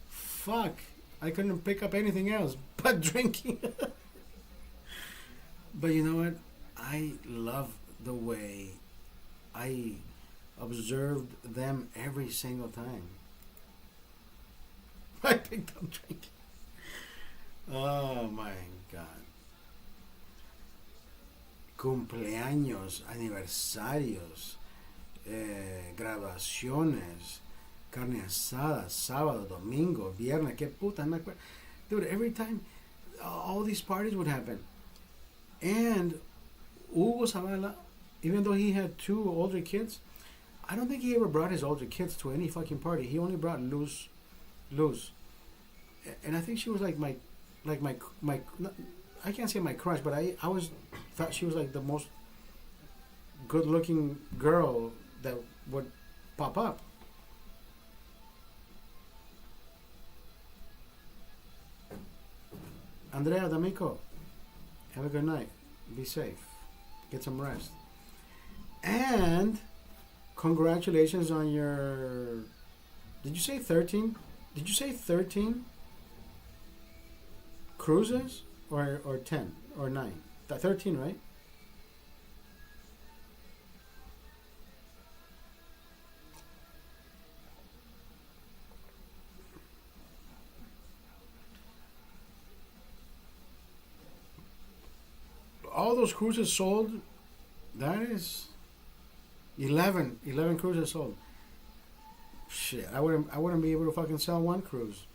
Fuck. I couldn't pick up anything else but drinking. But you know what? I love the way I observed them every single time. I picked up drinking. Oh my God. Cumpleaños, aniversarios, graduaciones, carne asada, sábado, domingo, viernes, qué puta, me acuerdo. Dude, every time, all these parties would happen. And Hugo Zavala, even though he had 2 older kids, I don't think he ever brought his older kids to any fucking party. He only brought Luz. And I think she was like my, I can't say my crush, but I always thought she was like the most good-looking girl that would pop up. Andrea D'Amico, have a good night. Be safe. Get some rest. And congratulations on your... Did you say 13? Did you say 13 cruises? Or 10 or 9? 13, right? All those cruises sold. That is 11 cruises sold. Shit, I wouldn't be able to fucking sell one cruise.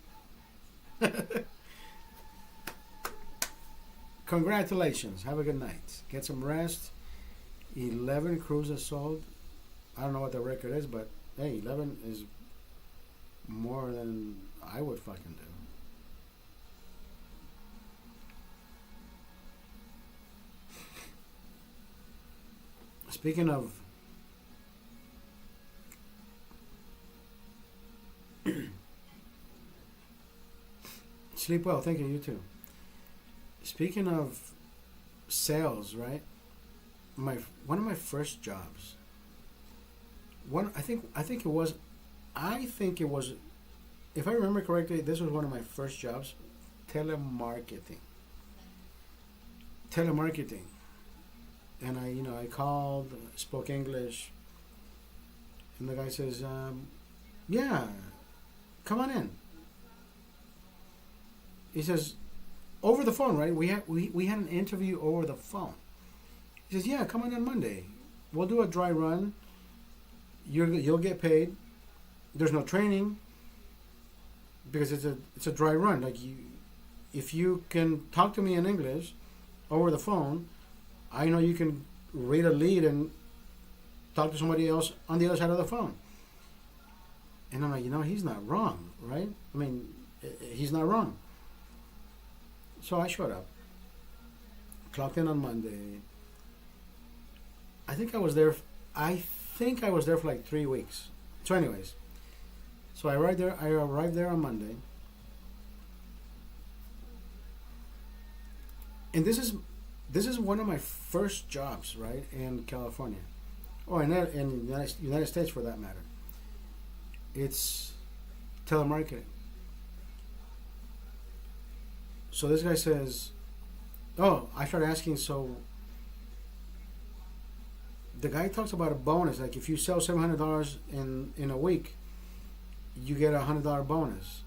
Congratulations. Have a good night. Get some rest. 11 cruises sold. I don't know what the record is, but hey, 11 is more than I would fucking do. Speaking of sleep well, thank you, you too. Speaking of sales, right? One of my first jobs. I think it was, if I remember correctly, this was one of my first jobs, telemarketing. And I called, spoke English, and the guy says, yeah, come on in. He says, over the phone, right? We had an interview over the phone. He says, yeah, come on Monday. We'll do a dry run. You'll get paid. There's no training because it's a dry run. Like if you can talk to me in English over the phone, I know you can read a lead and talk to somebody else on the other side of the phone. And I'm like, he's not wrong, right? I mean, he's not wrong. So I showed up, clocked in on Monday. I think I was there for like 3 weeks. So anyways, so I arrived there on Monday. And this is one of my first jobs, right, in California. Or in the United States for that matter. It's telemarketing. So this guy says, I started asking, so the guy talks about a bonus. Like if you sell $700 in a week, you get $100 bonus.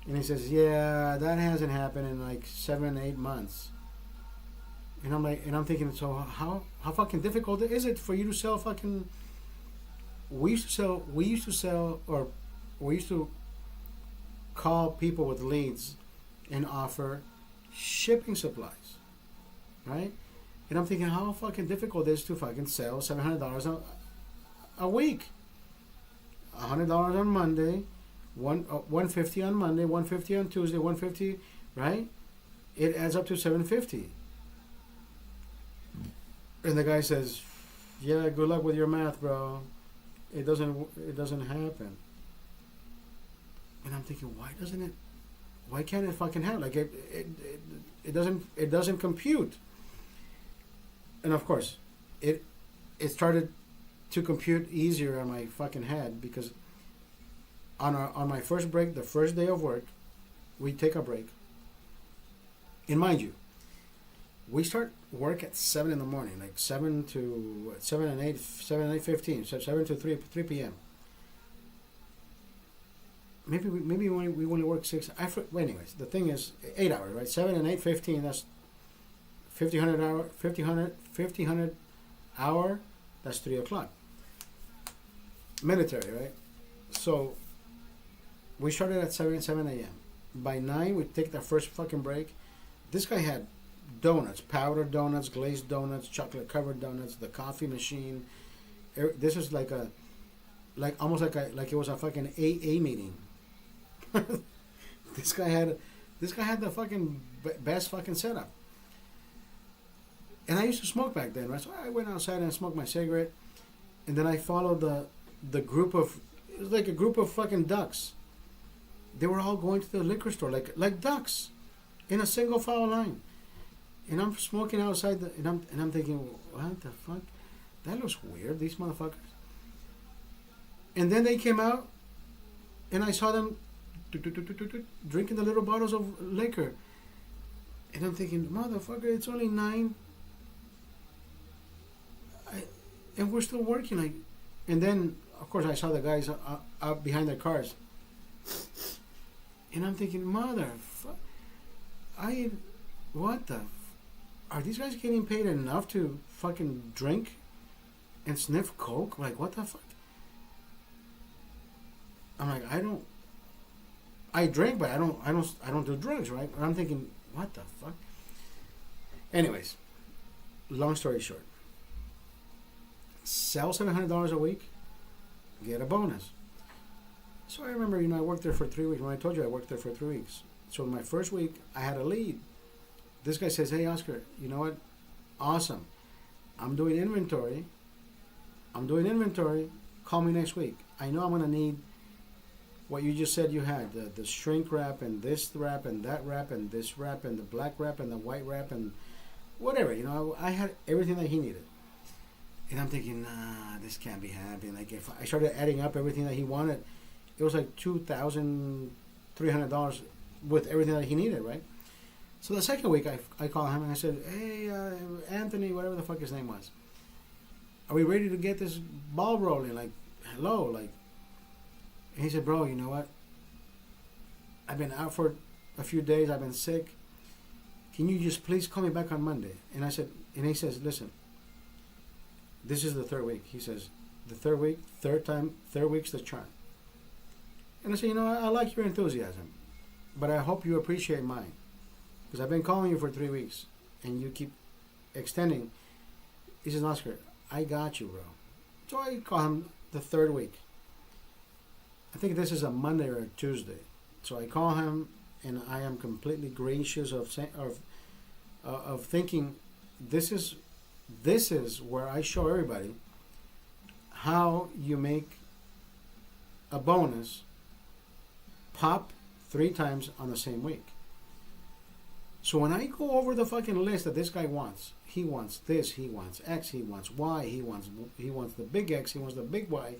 And he says, yeah, that hasn't happened in like 7-8 months. And I'm thinking, so how fucking difficult is it for you to sell fucking? We used to call people with leads and offer shipping supplies, right? And I'm thinking, how fucking difficult it is to fucking sell $700 a week. $100 on Monday, $150 on Monday, $150 on Tuesday, $150, right? It adds up to $750. And the guy says, "Yeah, good luck with your math, bro. It doesn't happen." And I'm thinking, why can't it fucking happen? Like it doesn't compute. And of course, it started to compute easier on my fucking head, because on my first break, the first day of work, we take a break. And mind you, we start work at 7 in the morning, like 7 and 8:15, so 7 to 3 p.m. Maybe we only work 6. Anyways, the thing is 8 hours, right? 7 and 8:15. That's 1,500 hour. 1,500 hour. That's 3 o'clock. Military, right? So we started at 7 a.m. By 9, we take the first fucking break. This guy had donuts, powdered donuts, glazed donuts, chocolate covered donuts, the coffee machine. This is like almost like it was a fucking AA meeting. This guy had the fucking best fucking setup. And I used to smoke back then, right? So I went outside and smoked my cigarette, and then I followed the group of, it was like a group of fucking ducks. They were all going to the liquor store like ducks, in a single file line. And I'm smoking outside, and I'm thinking, what the fuck? That looks weird, these motherfuckers. And then they came out, and I saw them drinking the little bottles of liquor. And I'm thinking, motherfucker, it's only 9. And we're still working. Like, and then, of course, I saw the guys out behind their cars. And I'm thinking, motherfucker, what the... Are these guys getting paid enough to fucking drink and sniff coke? Like, what the fuck? I'm like, I drink, but I don't do drugs, right? And I'm thinking, what the fuck? Anyways, long story short, sell $700 a week, get a bonus. So I remember, I worked there for 3 weeks. When I told you I worked there for 3 weeks. So in my first week, I had a lead. This guy says, "Hey, Oscar, you know what? Awesome. I'm doing inventory. Call me next week. I know I'm going to need what you just said you had, the shrink wrap and this wrap and that wrap and this wrap and the black wrap and the white wrap and whatever. I had everything that he needed." And I'm thinking, nah, this can't be happening. Like, if I started adding up everything that he wanted, it was like $2,300 with everything that he needed, right? So the second week, I called him and I said, "Hey, Anthony, whatever the fuck his name was, are we ready to get this ball rolling? Like, hello, like." And he said, "Bro, you know what? I've been out for a few days. I've been sick. Can you just please call me back on Monday?" And he says, "Listen, this is the 3rd week." He says, "The 3rd week, third week's the charm." And I said, "I like your enthusiasm, but I hope you appreciate mine. Because I've been calling you for 3 weeks, and you keep extending." He says, "Oscar, I got you, bro." So I call him the 3rd week. I think this is a Monday or a Tuesday. So I call him, and I am completely gracious of thinking, this is where I show everybody how you make a bonus pop 3 times on the same week. So when I go over the fucking list that this guy wants, he wants this, he wants X, he wants Y, he wants the big X, he wants the big Y,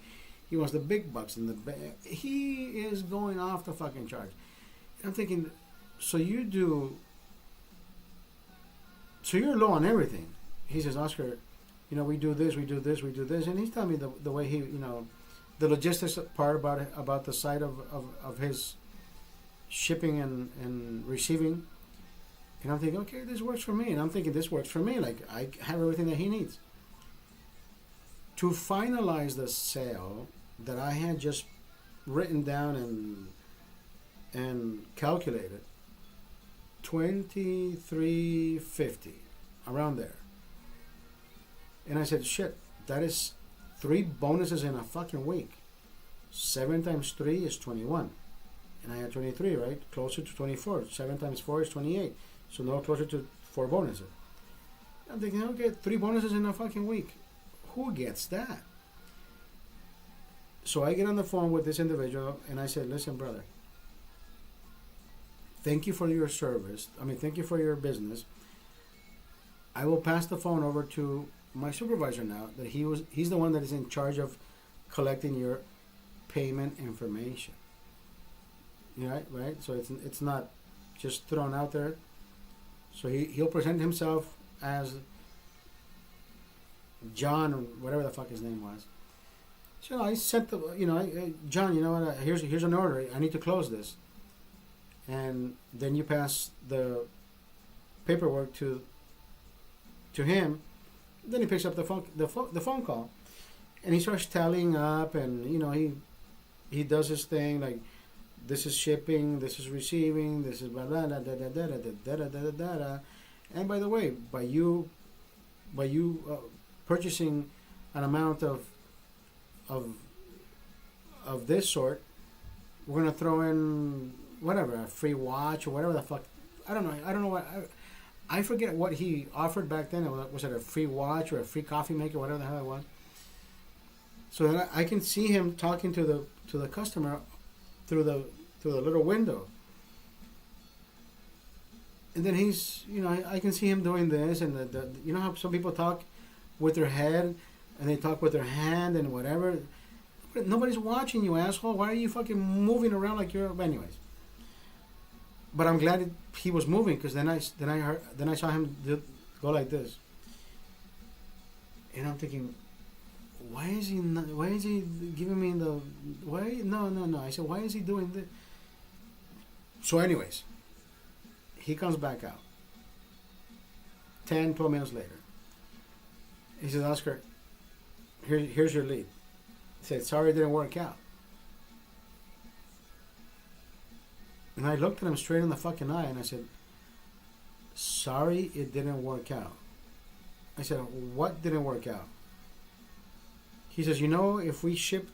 he wants the big bucks, and he is going off the fucking charts. And I'm thinking, so you're low on everything. He says, "Oscar, we do this, we do this, we do this, and he's telling me the way he, the logistics part about it, about the side of his shipping and receiving. And I'm thinking, okay, this works for me. And I'm thinking, this works for me. Like, I have everything that he needs. To finalize the sale that I had just written down and calculated, $23.50, around there. And I said, shit, that is 3 bonuses in a fucking week. 7 times 3 is 21. And I had 23, right? Closer to 24. 7 times 4 is 28. So now closer to 4 bonuses. I'm thinking, okay, 3 bonuses in a fucking week. Who gets that? So I get on the phone with this individual and I said, listen, brother, thank you for your service. Thank you for your business. I will pass the phone over to my supervisor now that he's the one that is in charge of collecting your payment information. Right? So it's not just thrown out there. So he'll present himself as John or whatever the fuck his name was. So I sent John, you know what? Here's an order. I need to close this. And then you pass the paperwork to him. Then he picks up the phone call, and he starts tallying up, and he does his thing like, this is shipping, this is receiving, this is blah blah da da da da da da da da da da. And by the way, by you purchasing an amount of this sort, we're gonna throw in whatever, a free watch or whatever the fuck. I don't know what. I forget what he offered back then. Was it a free watch or a free coffee maker, whatever the hell it was? So then I can see him talking to the customer through the little window, and then he's I can see him doing this, and the how some people talk with their head and they talk with their hand and whatever. But nobody's watching you, asshole. Why are you fucking moving around like you're? Anyways. But I'm glad he was moving, because then I saw him go like this, and I'm thinking, why is he giving me no? I said, why is he doing this? So anyways, he comes back out 10, 12 minutes later. He says, Oscar, here's your lead. He said, sorry it didn't work out. And I looked at him straight in the fucking eye and I said, sorry it didn't work out. I said, what didn't work out? He says, if we ship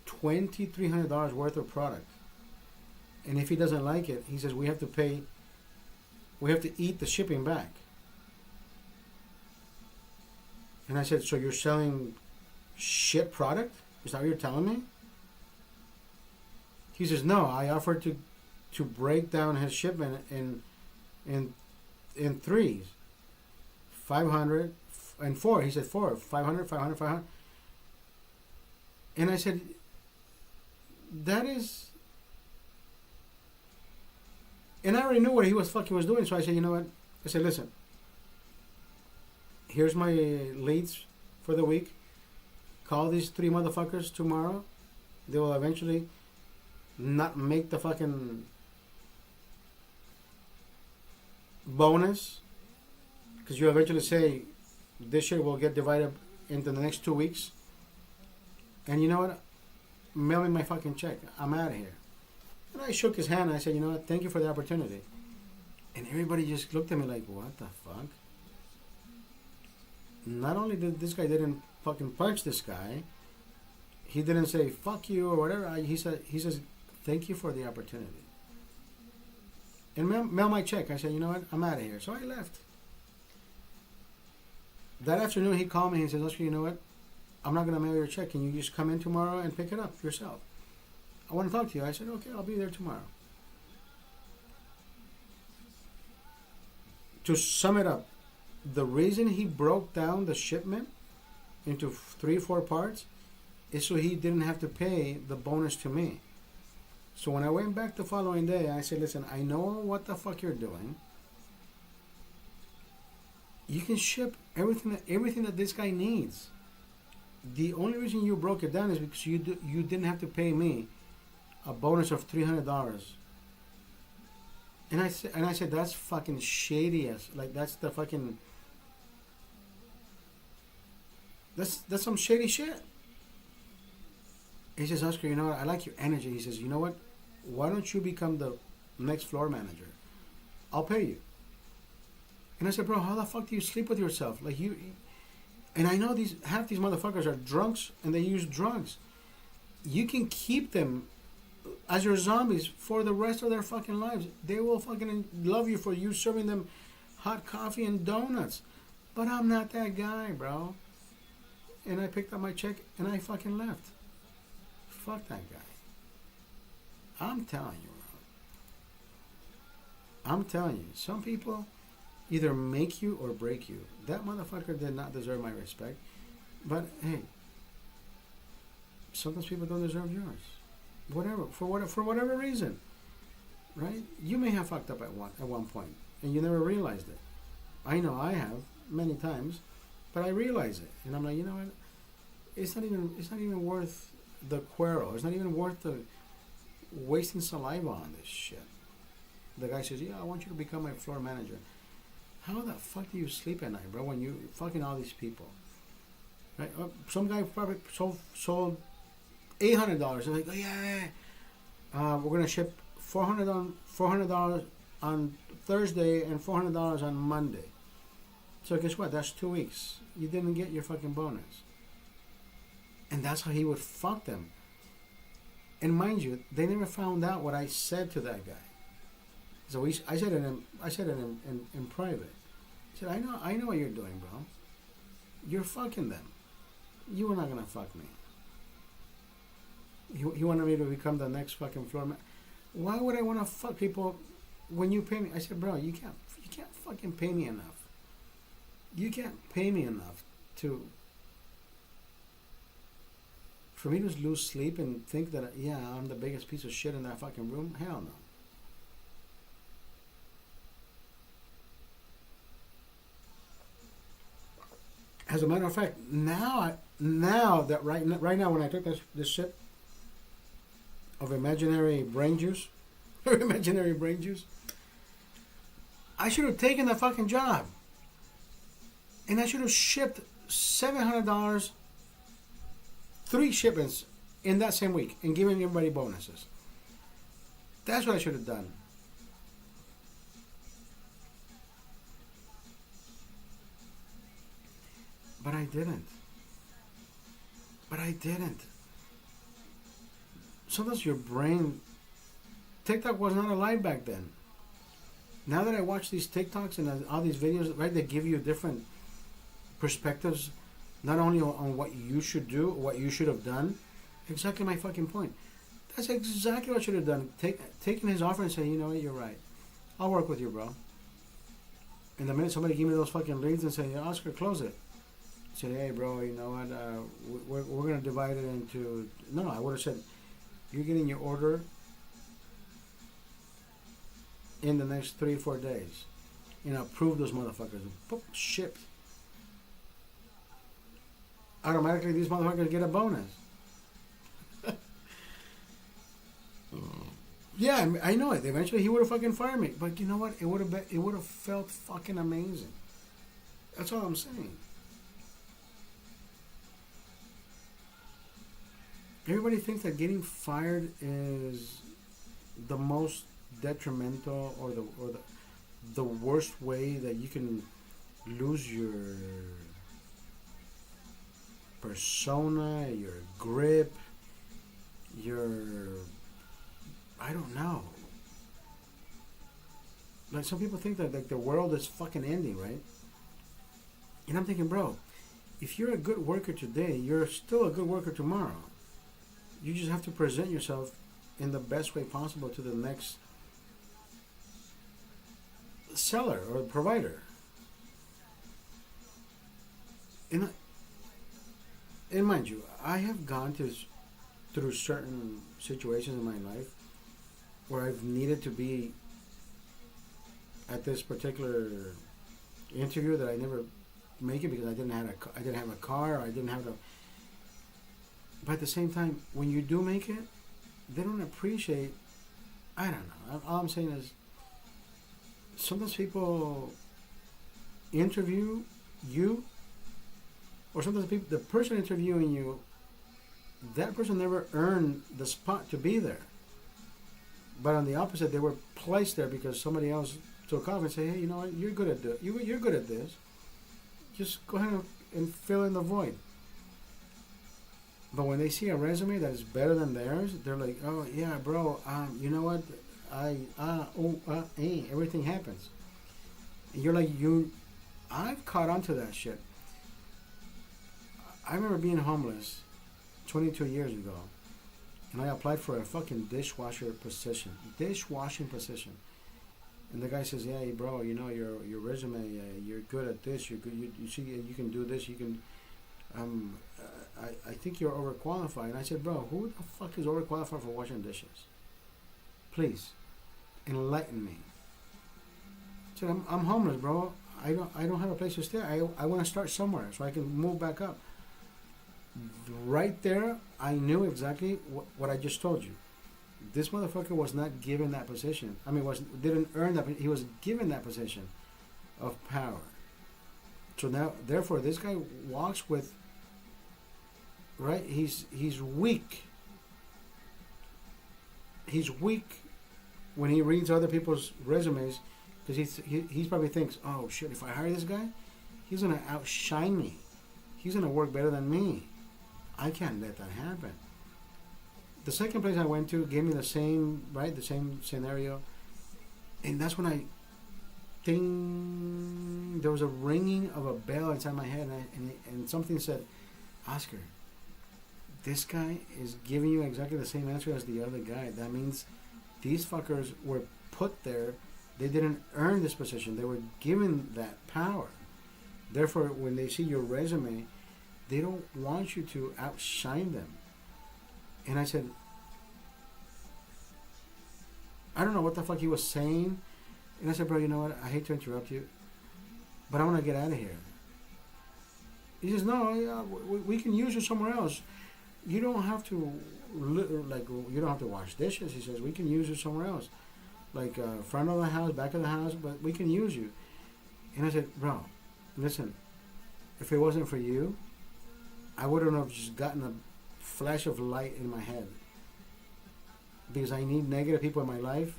$2,300 worth of product, and if he doesn't like it, he says, we have to eat the shipping back. And I said, so you're selling shit product? Is that what you're telling me? He says, no, I offered to break down his shipment in threes. 500 and 4. He said 4. 500, 500, 500. And I said, that is... And I already knew what he was doing, so I said, you know what? I said, listen, here's my leads for the week. Call these 3 motherfuckers tomorrow. They will eventually not make the fucking bonus, because you eventually say this shit will get divided into the next 2 weeks. And you know what? Mail me my fucking check. I'm out of here. And I shook his hand and I said, you know what? Thank you for the opportunity. And everybody just looked at me like, what the fuck? Not only did this guy didn't fucking punch this guy, he didn't say fuck you or whatever. He says, thank you for the opportunity. And mail my check. I said, you know what? I'm out of here. So I left. That afternoon, he called me and he said, Oscar, you know what? I'm not going to mail your check. Can you just come in tomorrow and pick it up yourself? I want to talk to you. I said, okay, I'll be there tomorrow. To sum it up, the reason he broke down the shipment into 3-4 parts is so he didn't have to pay the bonus to me. So when I went back the following day, I said, listen, I know what the fuck you're doing. You can ship everything that this guy needs. The only reason you broke it down is because you didn't have to pay me a bonus of $300. And I said that's fucking shady as, like, that's the fucking, that's some shady shit. He says, Oscar, you know what? I like your energy. He says, you know what? Why don't you become the next floor manager? I'll pay you. And I said, bro, how the fuck do you sleep with yourself? Like, you, and I know half these motherfuckers are drunks and they use drugs. You can keep them as your zombies for the rest of their fucking lives. They will fucking love you for you serving them hot coffee and donuts. But I'm not that guy, bro. And I picked up my check and I fucking left. Fuck that guy. I'm telling you, bro. I'm telling you, some people either make you or break you. That motherfucker did not deserve my respect. But hey, sometimes people don't deserve yours. Whatever, for whatever reason, right? You may have fucked up at one point, and you never realized it. I know I have many times, but I realize it, and I'm like, you know what? It's not even worth the quarrel. It's not even worth the wasting saliva on this shit. The guy says, yeah, I want you to become my floor manager. How the fuck do you sleep at night, bro, when you fucking all these people? Right? Some guy probably sold $800. They're like, oh yeah, we're gonna ship $400 on Thursday and $400 on Monday. So guess what? That's 2 weeks. You didn't get your fucking bonus. And that's how he would fuck them. And mind you, they never found out what I said to that guy. So I said it in private. I said, I know what you're doing, bro. You're fucking them. You were not gonna fuck me. You wanted me to become the next fucking floor man. Why would I want to fuck people when you pay me? I said, bro, you can't fucking pay me enough. You can't pay me enough for me to lose sleep and think that, yeah, I'm the biggest piece of shit in that fucking room. Hell no. As a matter of fact, now that right now when I took this shit of imaginary brain juice, I should have taken the fucking job, and I should have shipped $700, 3 shipments in that same week, and given everybody bonuses. That's what I should have done. But I didn't. Sometimes your brain... TikTok was not alive back then. Now that I watch these TikToks and all these videos, right, they give you different perspectives, not only on what you should do, what you should have done. Exactly my fucking point. That's exactly what I should have done. Taking his offer and saying, you know what, you're right. I'll work with you, bro. And the minute somebody gave me those fucking leads and say, Oscar, close it. I said, hey, bro, you know what, we're going to divide it into... No, I would have said, you're getting your order in the next 3 or 4 days. And approve those motherfuckers. Boop, shipped. Automatically, these motherfuckers get a bonus. Yeah, I know it. Eventually, he would have fucking fired me. But you know what? It would have felt fucking amazing. That's all I'm saying. Everybody thinks that getting fired is the most detrimental or the worst way that you can lose your persona, your grip, I don't know. Like, some people think that, like, the world is fucking ending, right? And I'm thinking, bro, if you're a good worker today, you're still a good worker tomorrow. You just have to present yourself in the best way possible to the next seller or provider. And mind you, I have gone through certain situations in my life where I've needed to be at this particular interview that I never make it because I didn't have a car, or I didn't have the. But at the same time, when you do make it, they don't appreciate. I don't know. All I'm saying is, sometimes people interview you, or sometimes the person interviewing you, that person never earned the spot to be there. But on the opposite, they were placed there because somebody else took off and said, "Hey, you know what? You're good at you're good at this. Just go ahead and fill in the void." But when they see a resume that is better than theirs, they're like, "Oh yeah, bro. You know what? Everything happens." And you're like, I've caught on to that shit. I remember being homeless 22 years ago, and I applied for a fucking dishwashing position. And the guy says, "Yeah, bro, you know your resume. You're good at this. You're good. You see, you can do this. You can." I think you're overqualified. And I said, "Bro, who the fuck is overqualified for washing dishes? Please, enlighten me." I said, "I'm homeless, bro. I don't have a place to stay. I want to start somewhere so I can move back up." Right there, I knew exactly what I just told you. This motherfucker was not given that position. I mean, didn't earn that. He was given that position of power. So now, therefore, this guy walks with. Right, he's weak. He's weak when he reads other people's resumes, because he probably thinks, "Oh shit, if I hire this guy, he's gonna outshine me. He's gonna work better than me. I can't let that happen." The second place I went to gave me the same scenario, and that's when there was a ringing of a bell inside my head, and something said, "Oscar, this guy is giving you exactly the same answer as the other guy. That means these fuckers were put there. They didn't earn this position. They were given that power. Therefore, when they see your resume, they don't want you to outshine them." And I said, I don't know what the fuck he was saying. And I said, "Bro, you know what? I hate to interrupt you, but I want to get out of here." He says, "No, yeah, we can use you somewhere else. You don't have to you don't have to wash dishes." He says, "We can use you somewhere else, like front of the house, back of the house, but we can use you." And I said, "Bro, listen, if it wasn't for you, I wouldn't have just gotten a flash of light in my head, because I need negative people in my life,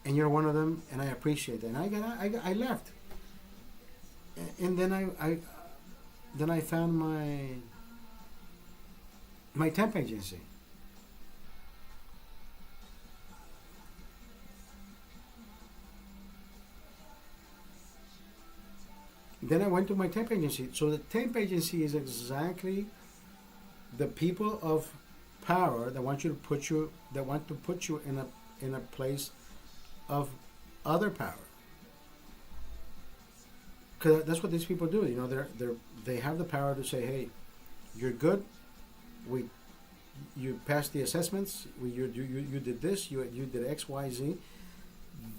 and you're one of them, and I appreciate that." And I left, and then I found my temp agency. Then I went to my temp agency. So the temp agency is exactly the people of power that want to put you in a place of other power. Because that's what these people do. You know, they have the power to say, "Hey, you're good. You passed the assessments. You did this. You did X, Y, Z."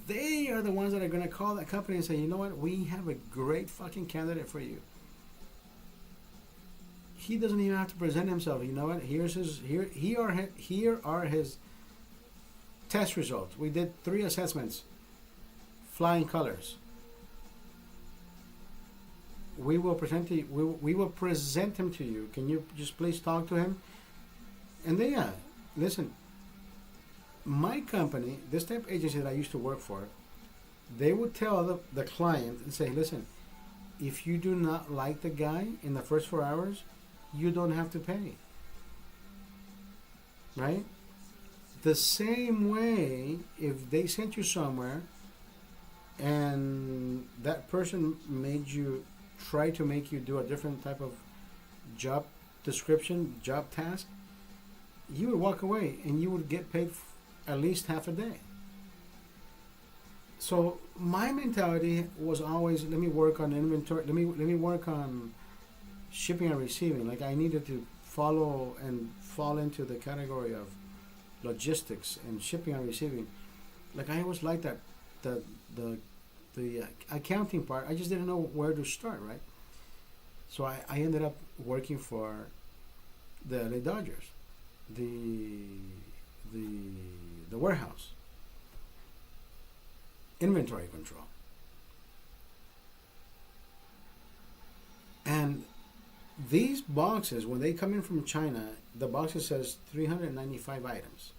They are the ones that are going to call that company and say, "You know what? We have a great fucking candidate for you." He doesn't even have to present himself. You know what? Here are his test results. We did 3 assessments. Flying colors. We will present him to you. Can you just please talk to him? And they listen. My company, this type of agency that I used to work for, they would tell the client and say, "Listen, if you do not like the guy in the first 4 hours, you don't have to pay." Right? The same way, if they sent you somewhere and that person try to make you do a different type of job description, job task, you would walk away and you would get paid at least half a day. So my mentality was always, let me work on inventory, let me work on shipping and receiving. Like, I needed to follow and fall into the category of logistics and shipping and receiving. Like, I always liked that the accounting part. I just didn't know where to start, right? So I ended up working for the LA Dodgers, the the warehouse, inventory control, and these boxes, when they come in from China, the boxes says 395 items.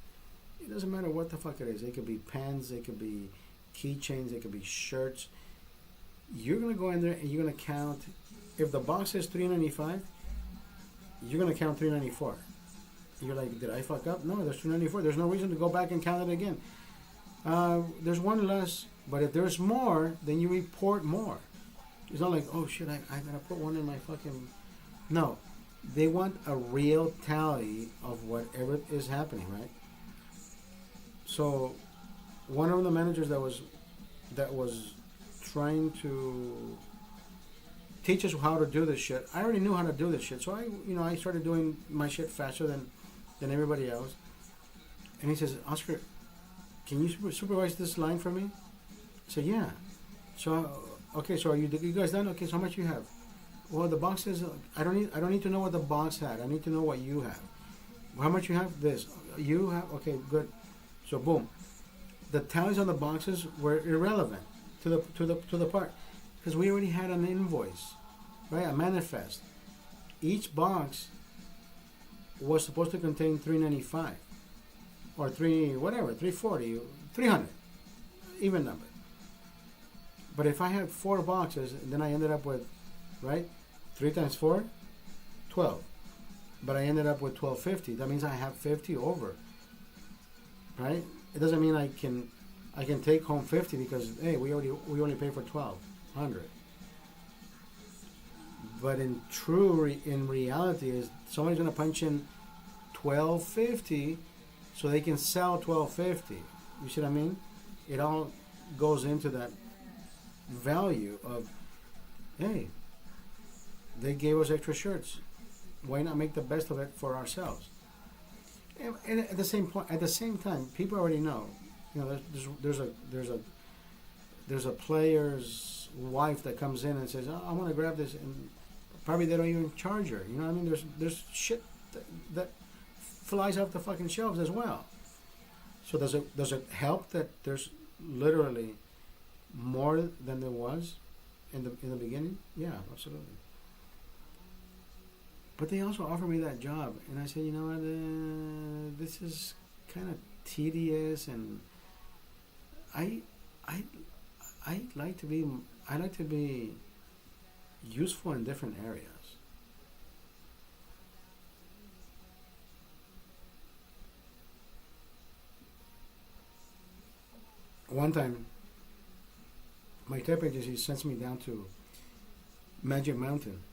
It doesn't matter what the fuck it is. They could be pens, they could be keychains, they could be shirts. You're gonna go in there and you're gonna count. If the box says 395, you're gonna count 394. You're like, did I fuck up? No, there's 394. There's no reason to go back and count it again. There's one less, but if there's more, then you report more. It's not like, oh shit, I gotta put one in my fucking. No, they want a real tally of whatever is happening, right? So, one of the managers that was trying to teach us how to do this shit. I already knew how to do this shit, so I started doing my shit faster than everybody else. And he says, Oscar, can you supervise this line for me? I said, yeah. So, okay, so are you guys done? Okay, so how much you have? Well, the box says I don't need to know what the box had. I need to know what you have. How much you have? This. You have. Okay, good. So boom, the tallies on the boxes were irrelevant to the part because we already had an invoice, right? A manifest. Each box was supposed to contain 395 or 340, 300, even number. But if I had 4 boxes, then I ended up with, right? 3 times 4, 12. But I ended up with 1250. That means I have 50 over. Right? It doesn't mean I can take home 50 because hey, we only pay for 1200. But in reality is somebody's gonna punch in 1250 so they can sell 1250. You see what I mean? It all goes into that value of hey, they gave us extra shirts. Why not make the best of it for ourselves? And at the same time, people already know. You know, there's a player's wife that comes in and says, "Oh, I want to grab this," and probably they don't even charge her. You know what I mean? There's shit that flies off the fucking shelves as well. So does it help that there's literally more than there was in the beginning? Yeah, absolutely. But they also offered me that job, and I said, you know what, this is kind of tedious, and I like to be useful in different areas. One time, my temp agency sends me down to Magic Mountain.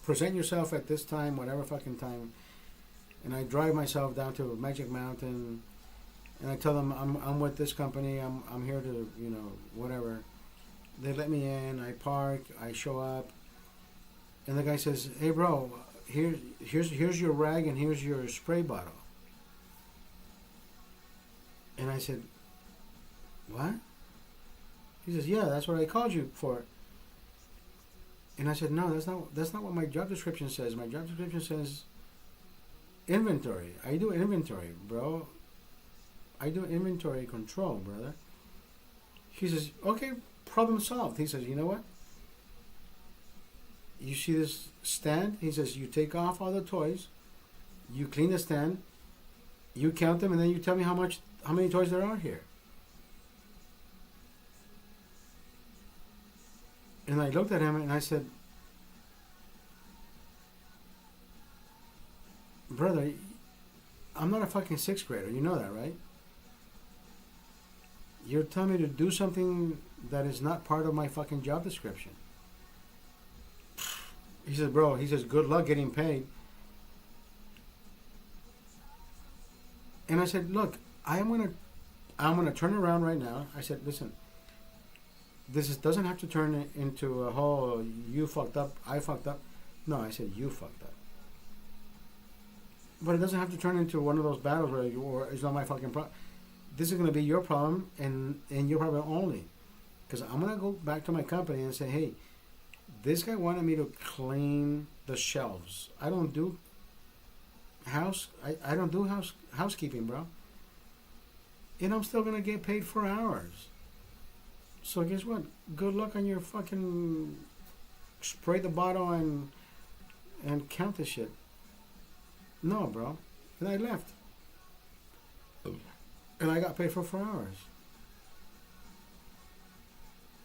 Present yourself at this time, whatever fucking time. And I drive myself down to Magic Mountain, and I tell them I'm with this company. I'm here to, you know, whatever. They let me in. I park. I show up, and the guy says, "Hey, bro, here's your rag and here's your spray bottle." And I said, "What?" He says, "Yeah, that's what I called you for." And I said, "No, that's not what my job description says. My job description says inventory. I do inventory, bro. I do inventory control, brother." He says, "Okay, problem solved." He says, "You know what? You see this stand?" He says, "You take off all the toys, you clean the stand, you count them, and then you tell me how many toys there are here." And I looked at him and I said, "Brother, I'm not a fucking 6th grader. You know that, right? You're telling me to do something that is not part of my fucking job description." He says, "Bro," he says, "good luck getting paid." And I said, "Look, I'm gonna turn around right now." I said, "Listen, doesn't have to turn into a whole you fucked up, I fucked up." No, I said, "You fucked up." But it doesn't have to turn into one of those battles where or it's not my fucking problem. This is going to be your problem and your problem only. Because I'm going to go back to my company and say, hey, this guy wanted me to clean the shelves. I don't do housekeeping, bro. And I'm still going to get paid for hours. So guess what? Good luck on your fucking spray the bottle and count the shit. No, bro. And I left. And I got paid for 4 hours.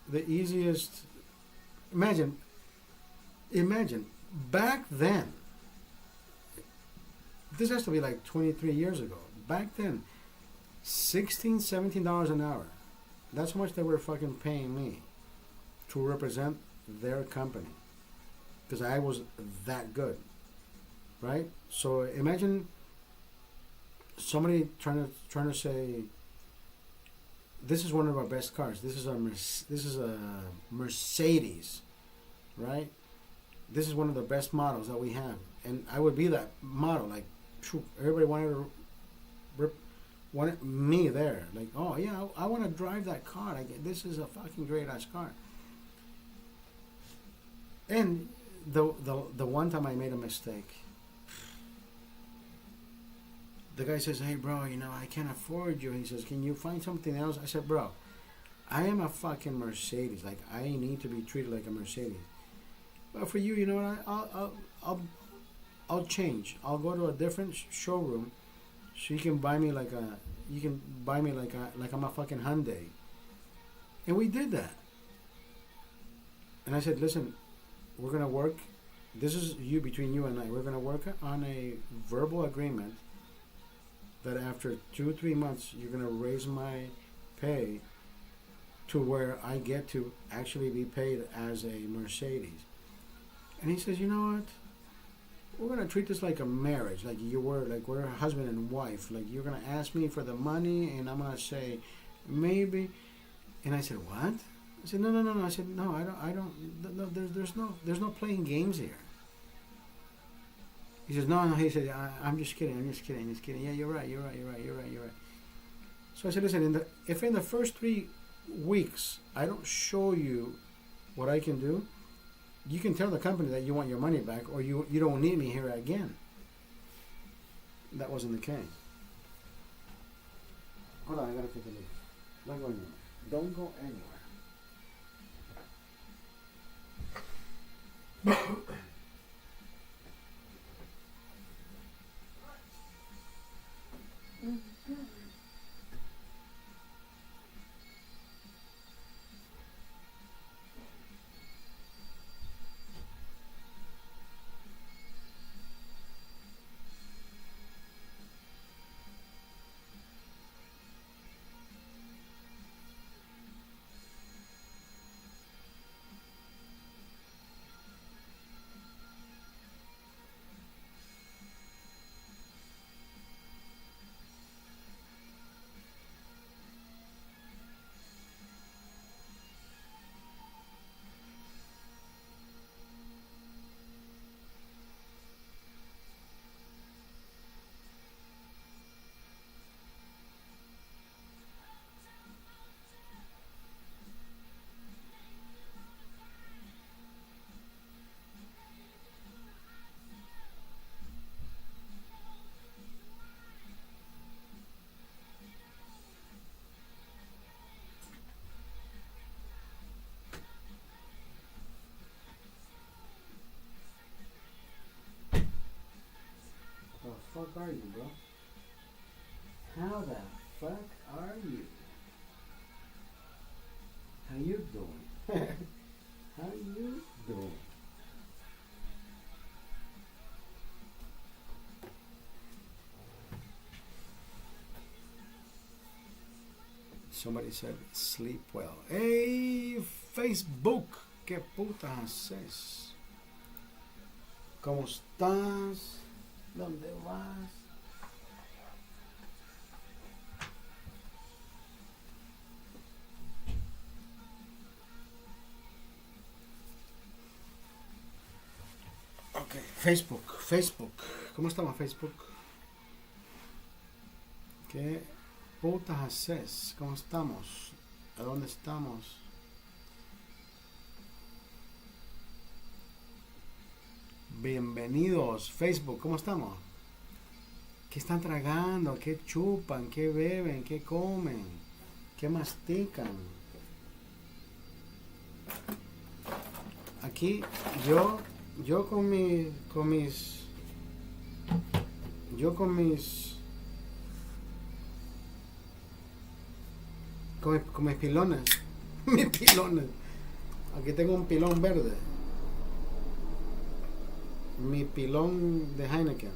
The easiest. Imagine, back then, this has to be like 23 years ago. Back then, $16, $17 an hour. That's how much they were fucking paying me to represent their company. Because I was that good. Right? So imagine somebody trying to say, this is one of our best cars. This is a Mercedes, right? This is one of the best models that we have, and I would be that model. Like, everybody wanted me there. Like, oh yeah, I want to drive that car. Like, this is a fucking great ass car. And the one time I made a mistake. The guy says, hey, bro, I can't afford you. He says, can you find something else? I said, bro, I am a fucking Mercedes. Like, I need to be treated like a Mercedes. But for you, you know what? I'll change. I'll go to a different showroom so you can buy me like I'm a fucking Hyundai. And we did that. And I said, listen, we're going to work. This is between you and I. We're going to work on a verbal agreement that after 2-3 months you're gonna raise my pay to where I get to actually be paid as a Mercedes. And he says, you know what? We're gonna treat this like a marriage, like we're a husband and wife. Like, you're gonna ask me for the money, and I'm gonna say maybe. And I said, what? I said, no. I said, no, I don't. No, there's no playing games here. He says, no. He said, I'm just kidding. Yeah, you're right. So I said, listen, if in the first 3 weeks I don't show you what I can do, you can tell the company that you want your money back, or you don't need me here again. That wasn't the case. Hold on, I gotta take a leak. Don't go anywhere. Don't go anywhere. How the fuck are you, bro? How the fuck are you? How you doing? How you doing? Somebody said, sleep well. Hey, Facebook, ¿qué puta haces? ¿Cómo estás? ¿Dónde vas? Ok, Facebook. ¿Cómo estamos, Facebook? ¿Qué putas haces? ¿Cómo estamos? ¿A dónde estamos? Bienvenidos, Facebook, ¿cómo estamos? ¿Qué están tragando? ¿Qué chupan? ¿Qué beben? ¿Qué comen? ¿Qué mastican? Aquí yo con mis con mis pilones. Mis pilones. Aquí tengo un pilón verde. Mi pilón de Heineken.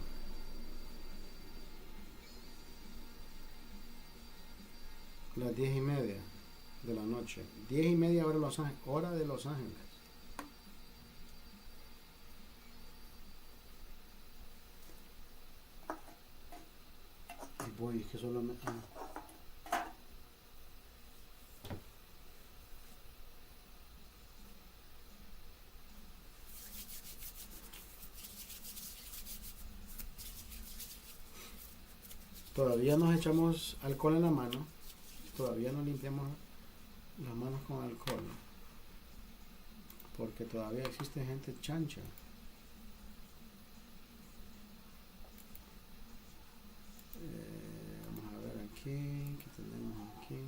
Las 10:30 de la noche. 10:30 hora de Los Ángeles. Hora de Los Ángeles. Y voy, es que solo me... Todavía nos echamos alcohol en la mano. Todavía no limpiamos las manos con alcohol. Porque todavía existe gente chancha. Vamos a ver aquí. ¿Qué tenemos aquí?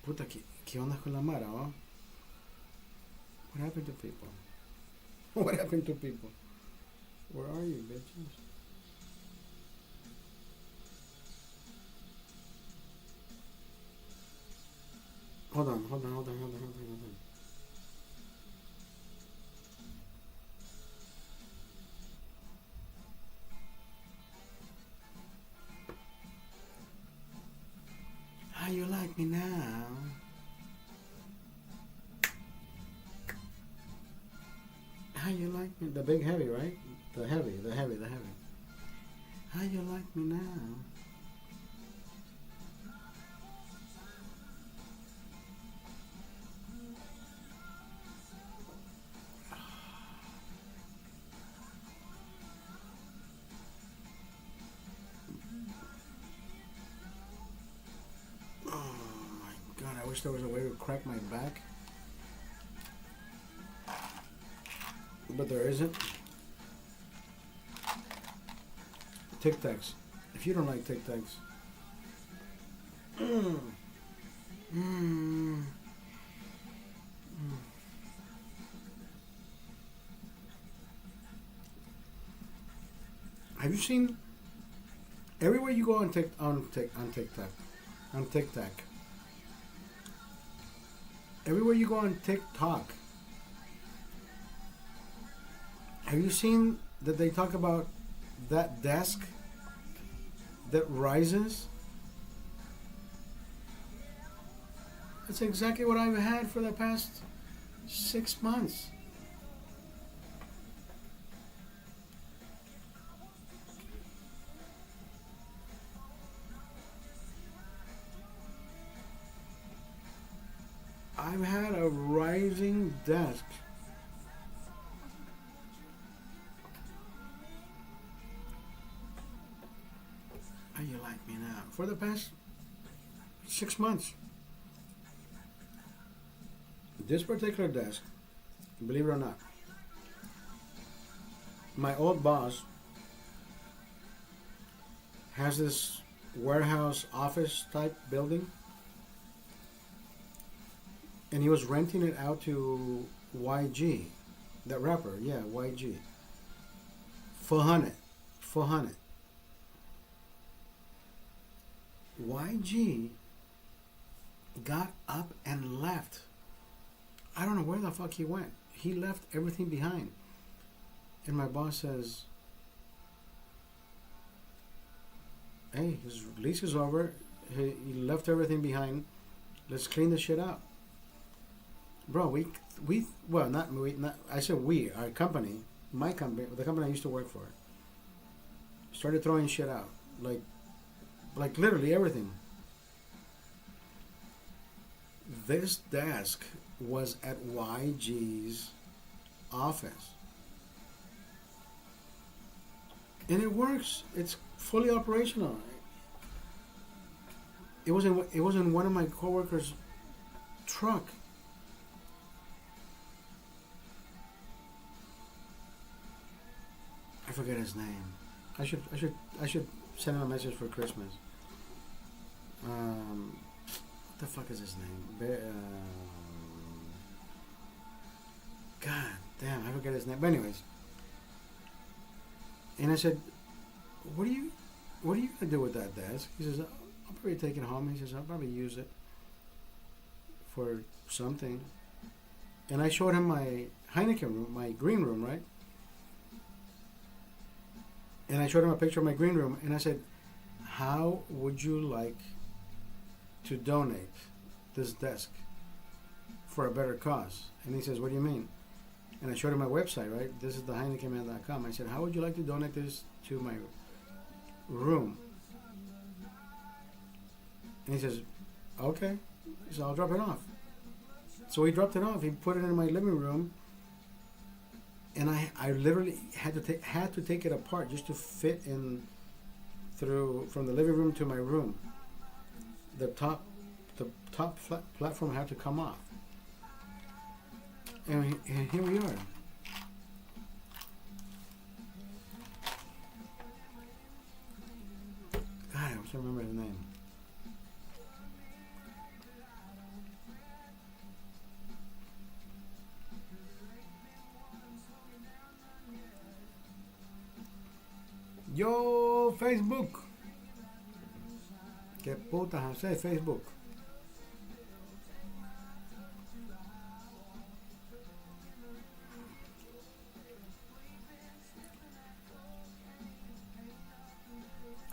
Puta, ¿qué onda con la Mara, va? What happened to people? What happened to people? Where are you, bitches? Hold on. How you like me now? How you like me? The big heavy, right? The heavy. How you like me now? I wish there was a way to crack my back, but there isn't. Tic Tacs. If you don't like Tic Tacs, have you seen? Everywhere you go on TikTok. Everywhere you go on TikTok, have you seen that they talk about that desk that rises? That's exactly what I've had for the past 6 months. I've had a rising desk. How you like me now? For the past 6 months. This particular desk, believe it or not, my old boss has this warehouse office type building. And he was renting it out to YG, that rapper, yeah, YG. 400. YG got up and left. I don't know where the fuck he went. He left everything behind. And my boss says, hey, his lease is over. He left everything behind. Let's clean the shit out. Bro, well, not we, not I said we, our company, my company, the company I used to work for, started throwing shit out, like literally everything. This desk was at YG's office, and it works. It's fully operational. It was in one of my coworkers' truck. I forget his name. I should send him a message for Christmas. What the fuck is his name? God damn, I forget his name. But anyways, and I said, what are you gonna do with that desk? He says, I'll probably take it home. He says, I'll probably use it for something. And I showed him my Heineken room, my green room, right? And I showed him a picture of my green room, and I said, how would you like to donate this desk for a better cause? And he says, what do you mean? And I showed him my website, right? This is the HeinekenMan.com. I said, how would you like to donate this to my room? And he says, okay. He said, I'll drop it off. So he dropped it off. He put it in my living room. And I literally had to take it apart just to fit in through from the living room to my room. The top platform had to come off, and here we are. God, I can't remember his name. Yo, Facebook. ¿Qué putas hace Facebook?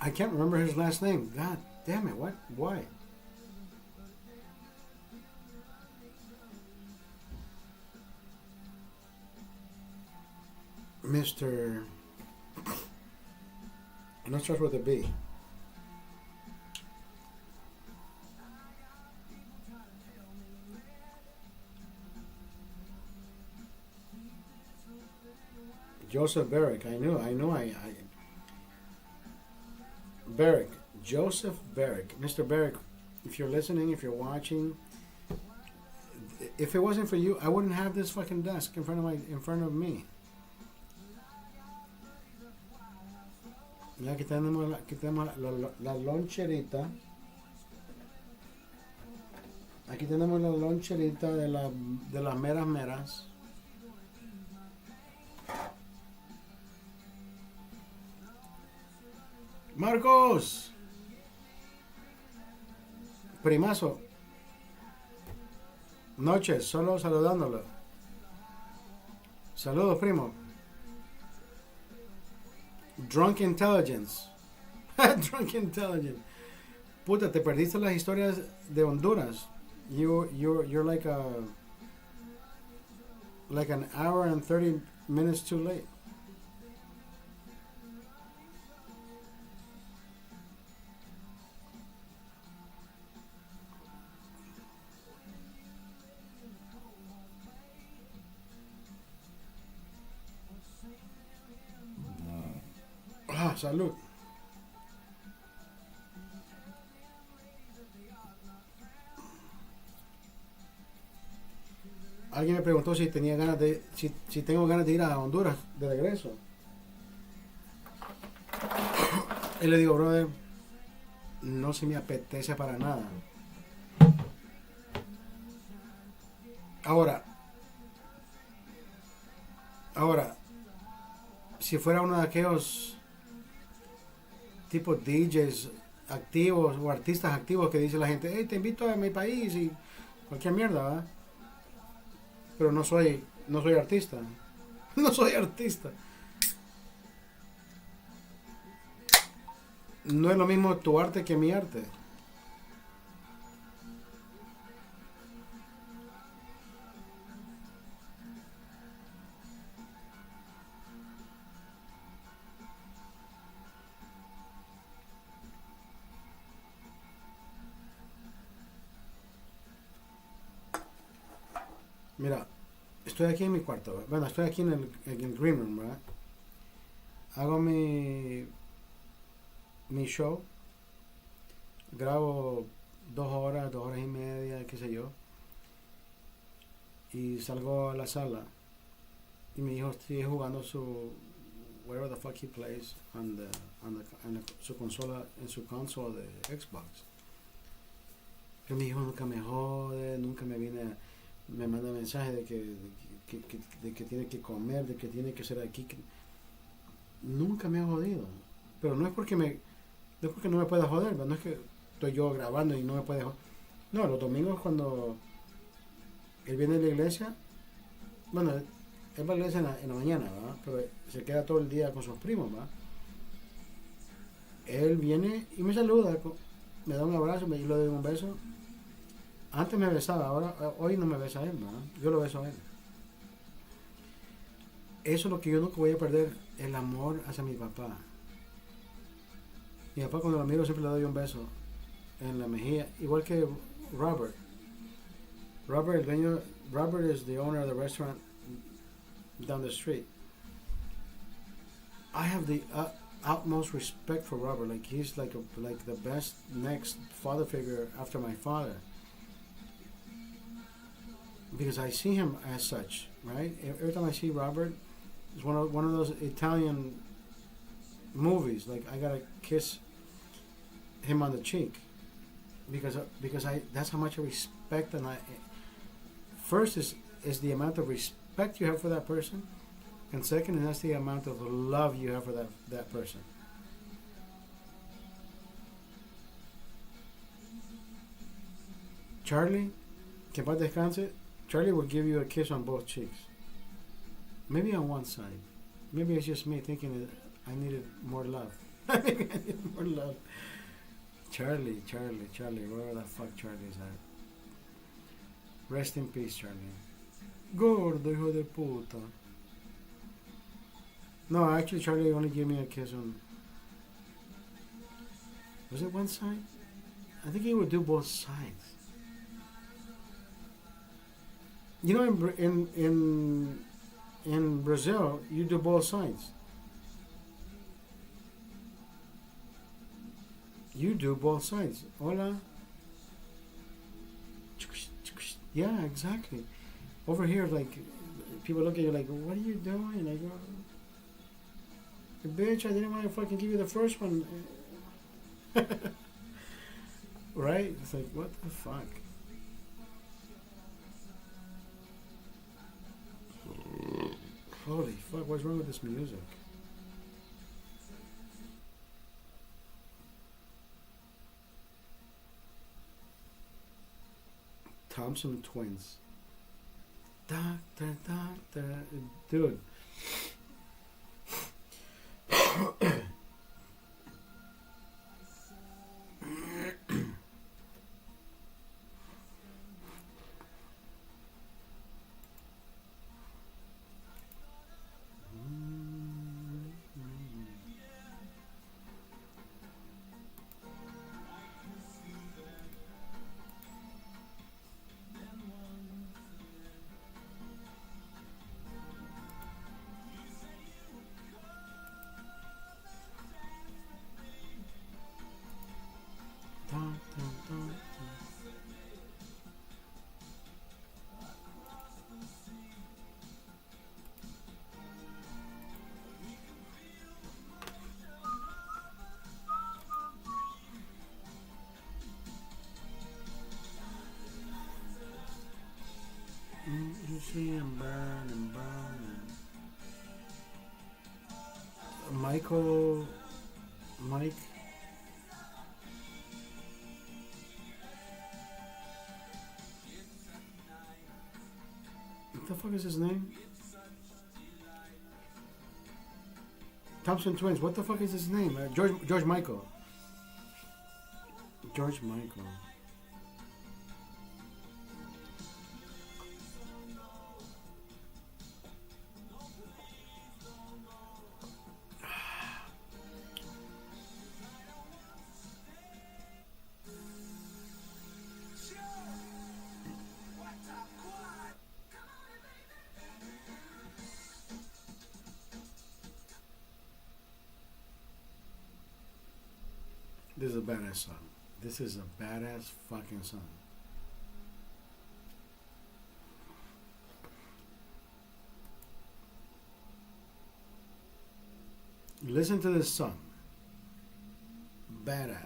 I can't remember his last name. God damn it, what? Why? Mr. I'm not sure what it be. Joseph Barrick. I know. Barrick. Joseph Barrick. Mr. Barrick, if you're listening, if you're watching, if it wasn't for you, I wouldn't have this fucking desk in front of me. Ya aquí tenemos la loncherita. Aquí tenemos la loncherita de las meras meras. Marcos, primazo, noches, solo saludándolo. Saludos, primo. Drunk Intelligence. Drunk Intelligence. Puta, te perdiste las historias de Honduras. You're like an hour and 30 minutes too late. Salud. Alguien me preguntó si tenía ganas si tengo ganas de ir a Honduras de regreso. Y le digo, brother, no se me apetece para nada. Ahora, si fuera uno de aquellos tipo DJs activos o artistas activos que dice la gente, hey, te invito a mi país y cualquier mierda, ¿verdad? Pero no soy artista. No soy artista. No es lo mismo tu arte que mi arte. Mira, estoy aquí en mi cuarto, ¿verdad? Bueno, estoy aquí en el green room, ¿verdad? Hago mi show, grabo 2 horas, 2 horas y media, qué sé yo, y salgo a la sala y mi hijo sigue jugando su whatever the fuck he plays su consola, en su consola de Xbox. Pero mi hijo nunca me jode, nunca me manda mensajes de que tiene que comer, de que tiene que ser aquí. Nunca me ha jodido. Pero no es porque no me pueda joder, ¿verdad? No es que estoy yo grabando y no me puede joder. No, los domingos cuando él viene de la iglesia, bueno, él va a la iglesia en la mañana, ¿verdad? Pero se queda todo el día con sus primos, ¿verdad? Él viene y me saluda, me da un abrazo y le doy un beso. Antes me besaba, hoy no me besa él, ¿verdad? Yo lo beso a él. Eso es lo que yo nunca voy a perder, el amor hacia mi papá. Mi papá cuando lo miro siempre le doy un beso en la mejilla, igual que Robert. Robert is the owner of the restaurant down the street. I have the utmost respect for Robert. Like he's like the best next father figure after my father. Because I see him as such, right? Every time I see Robert, it's one of those Italian movies. Like I gotta kiss him on the cheek, because that's how much I respect, and first is the amount of respect you have for that person, and second, and that's the amount of love you have for that person. Charlie, que paz descanse. Charlie will give you a kiss on both cheeks. Maybe on one side. Maybe it's just me thinking that I needed more love. I needed more love. Charlie, wherever the fuck Charlie is at. Rest in peace, Charlie. Gordo, hijo de puta. No, actually, Charlie only gave me a kiss on. Was it one side? I think he would do both sides. You know, in Brazil, you do both sides. You do both sides. Hola. Yeah, exactly. Over here, like, people look at you like, what are you doing? Like, bitch, I didn't want to fucking give you the first one. Right? It's like, what the fuck? Holy fuck, what's wrong with this music? Thompson Twins. Doctor, dude. You see him burn and burn. Mike. What the fuck is his name? Thompson Twins. What the fuck is his name? George Michael. George Michael. This is a badass song. This is a badass fucking song. Listen to this song. Badass.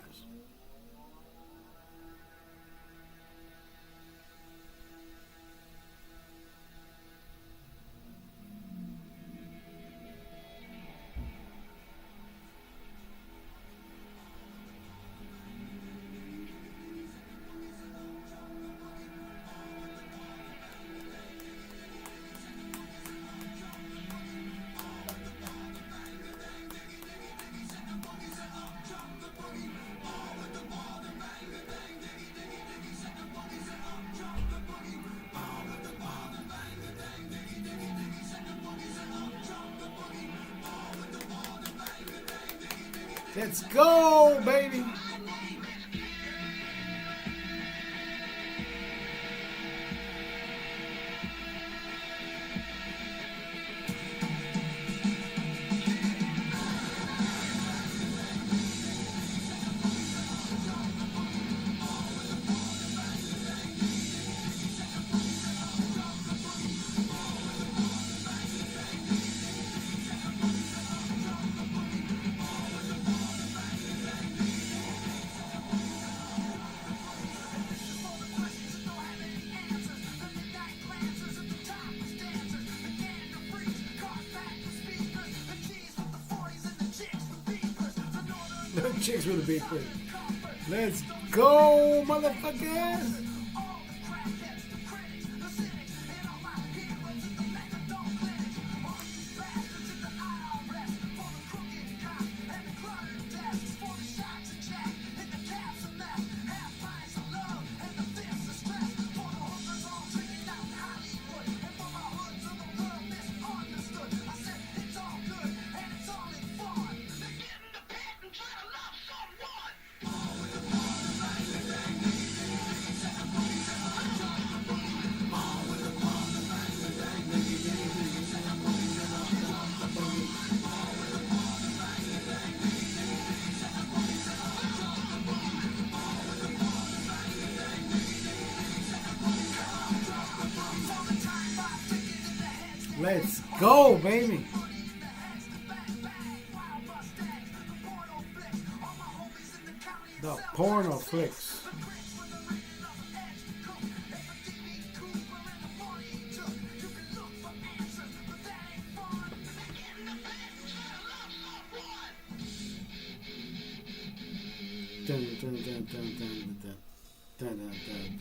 Let's go, baby. Chicks with a big thing. Let's go, motherfuckers! Let's go, baby. The porno flicks. Dun, dun, dun, dun, dun, dun, dun. Dun, dun, dun, dun, dun, dun, dun, dun, dun.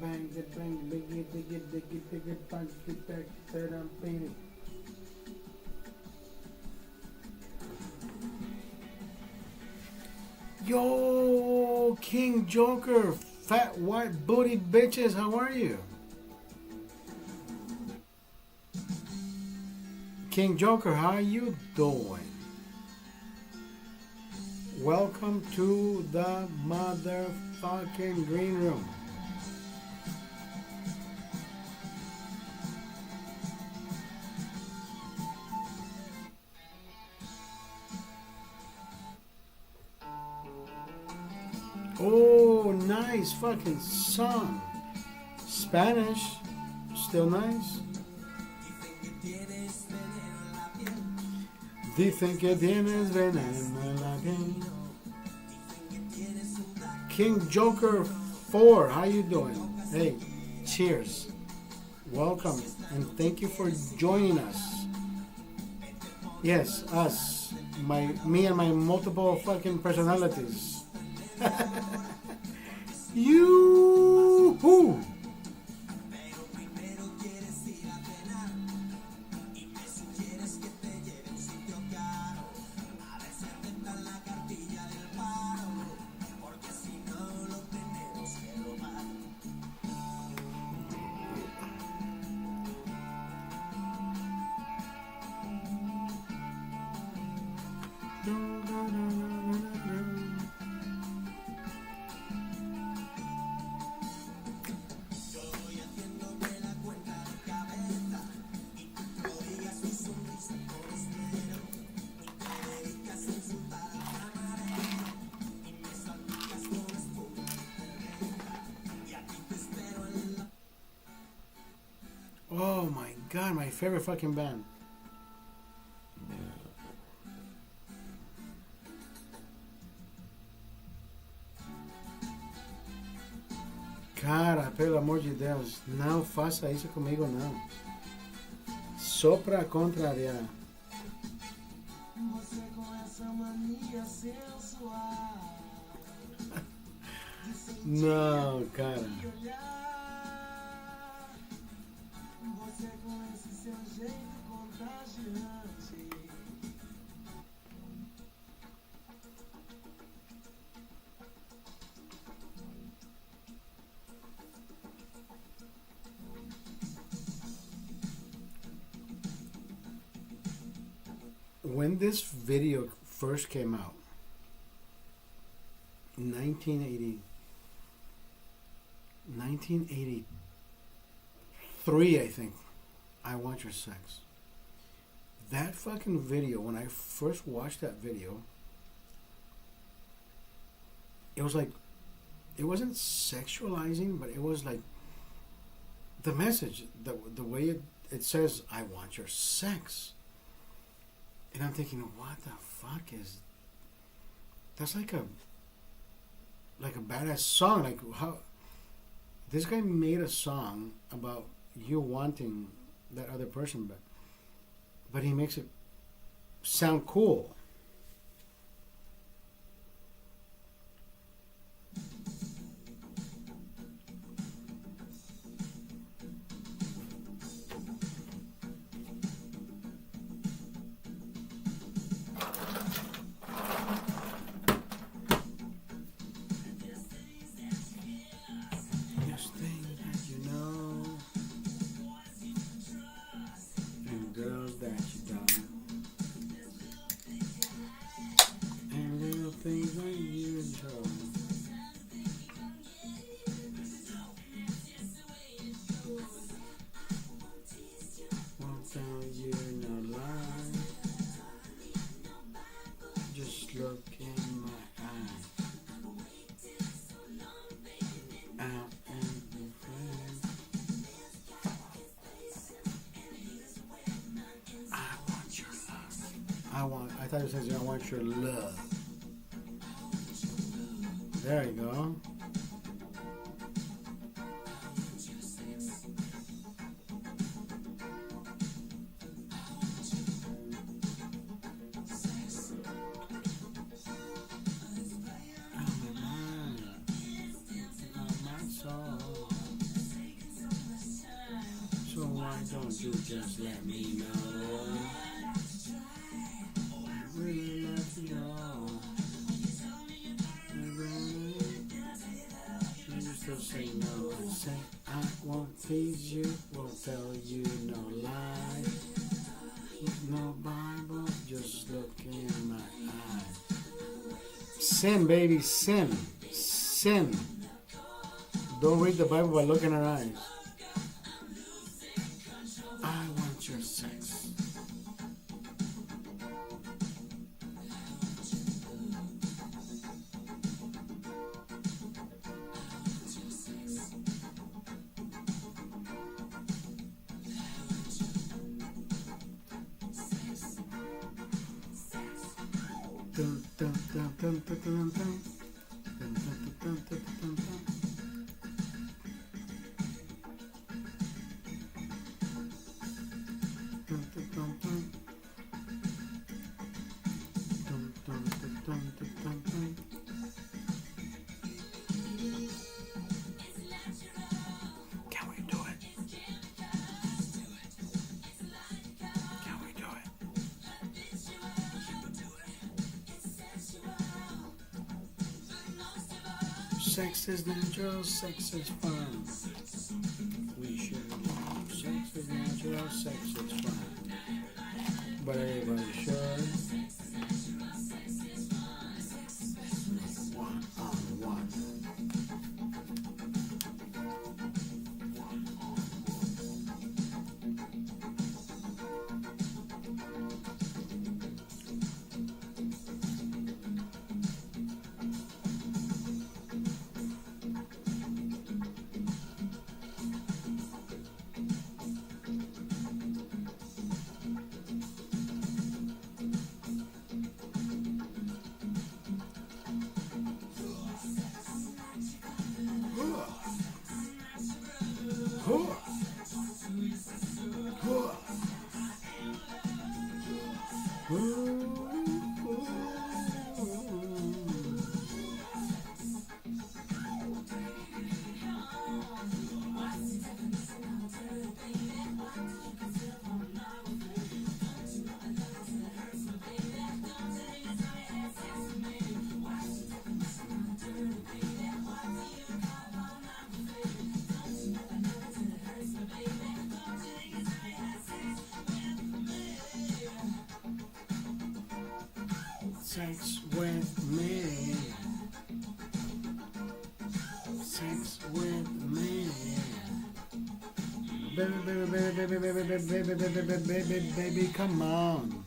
Bang, get bang, big it, bang, get back, said I'm painted. Yo, King Joker, fat white booty bitches, how are you? King Joker, how are you doing? Welcome to the motherfucking green room. Oh, nice fucking song. Spanish, still nice. Dicen que tienes veneno en la piel. King Joker 4, how you doing? Hey, cheers. Welcome and thank you for joining us. Yes, us. Me and my multiple fucking personalities. You-hoo! Oh my god, my favorite fucking band. Cara, pelo amor de Deus, não faça isso comigo não. Só pra contrariar. Você com essa mania sensual. Não, cara. Você com esse seu jeito contagiante. When this video first came out, 1983, I think, I Want Your Sex. That fucking video, when I first watched that video, it was like, it wasn't sexualizing, but it was like, the message, the way it says, I want your sex. And I'm thinking, what the fuck is... That's like a badass song. Like, how... This guy made a song about you wanting that other person, but he makes it sound cool. I thought it says I want your love. There you go. So why don't you just let me know? Really let me know. to say no. Say I won't tease you, won't tell you no lie. No Bible, just look in my eye. Sin, baby, sin. Sin. Don't read the Bible by looking in her eyes. I want your sex. Dun, dun, dun, dun, dun, dun, dun. Dun, dun, dun, dun, dun, dun. Dun, dun, dun, dun. Dun, dun, dun, dun, dun, dun, dun. Can we do it? Can we do it? Sex is natural, sex is fun. We should love. Sex is natural, sex is fun. But everybody should. One on one. Sex with me. Sex with me. Baby, baby, baby, baby, baby, baby, baby, baby, baby, baby, baby, come on.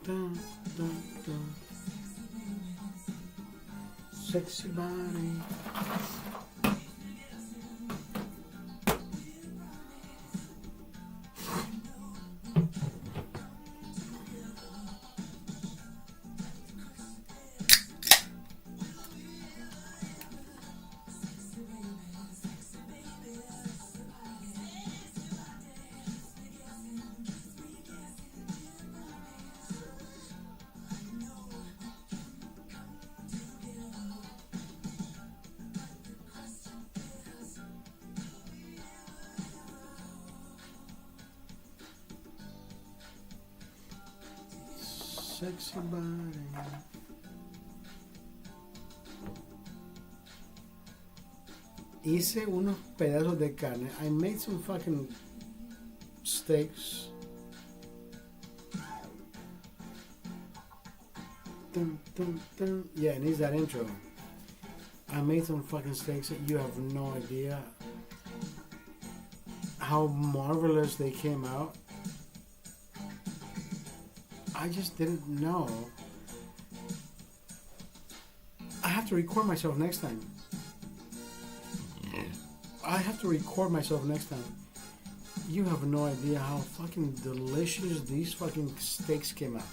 Dun, dun, dun. Sexy body. Sexy body. Hice unos pedazos de carne. I made some fucking steaks. Dun, dun, dun. Yeah, it needs that intro. I made some fucking steaks that you have no idea how marvelous they came out. I just didn't know. I have to record myself next time. I have to record myself next time. You have no idea how fucking delicious these fucking steaks came out.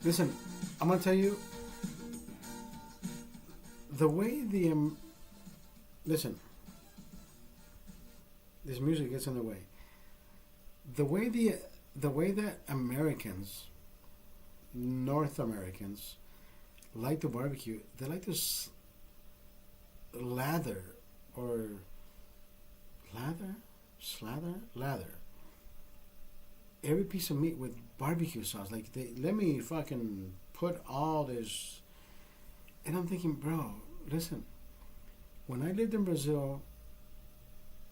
Listen, I'm gonna tell you the way listen. This music gets in the way. The way that Americans, North Americans, like to barbecue, they like to lather every piece of meat with barbecue sauce. Like, let me fucking put all this. And I'm thinking, bro, listen, when I lived in Brazil,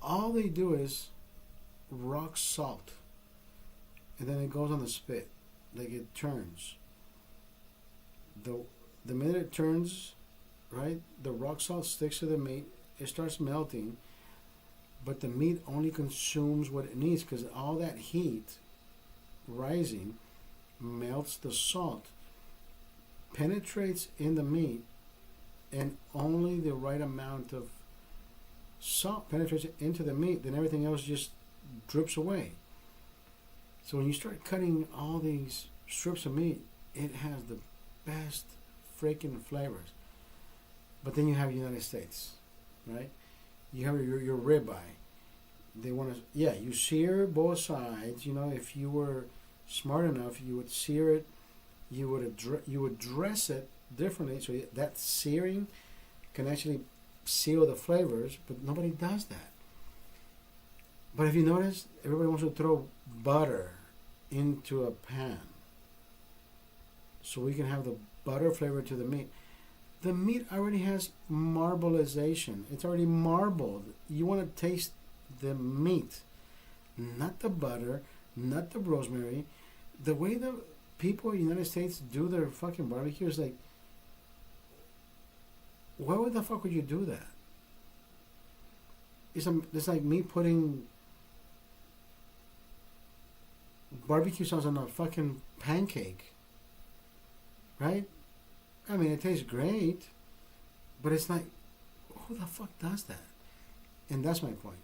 all they do is rock salt, and then it goes on the spit, like it turns. The minute it turns, right, the rock salt sticks to the meat. It starts melting, but the meat only consumes what it needs because all that heat rising melts the salt, penetrates in the meat, and only the right amount of salt penetrates into the meat, then everything else just drips away. So when you start cutting all these strips of meat, it has the best freaking flavors. But then you have United States, right? You have your ribeye. They want to, yeah, you sear both sides. You know, if you were smart enough, you would sear it. You would dress it differently, so that searing can actually seal the flavors. But nobody does that. But if you notice, everybody wants to throw butter into a pan, so we can have the butter flavor to the meat. The meat already has marbleization. It's already marbled. You want to taste the meat, not the butter, not the rosemary. The way the people in the United States do their fucking barbecue is like, why the fuck would you do that? It's like me putting barbecue sauce on a fucking pancake, right? I mean, it tastes great, but it's like, who the fuck does that? And that's my point.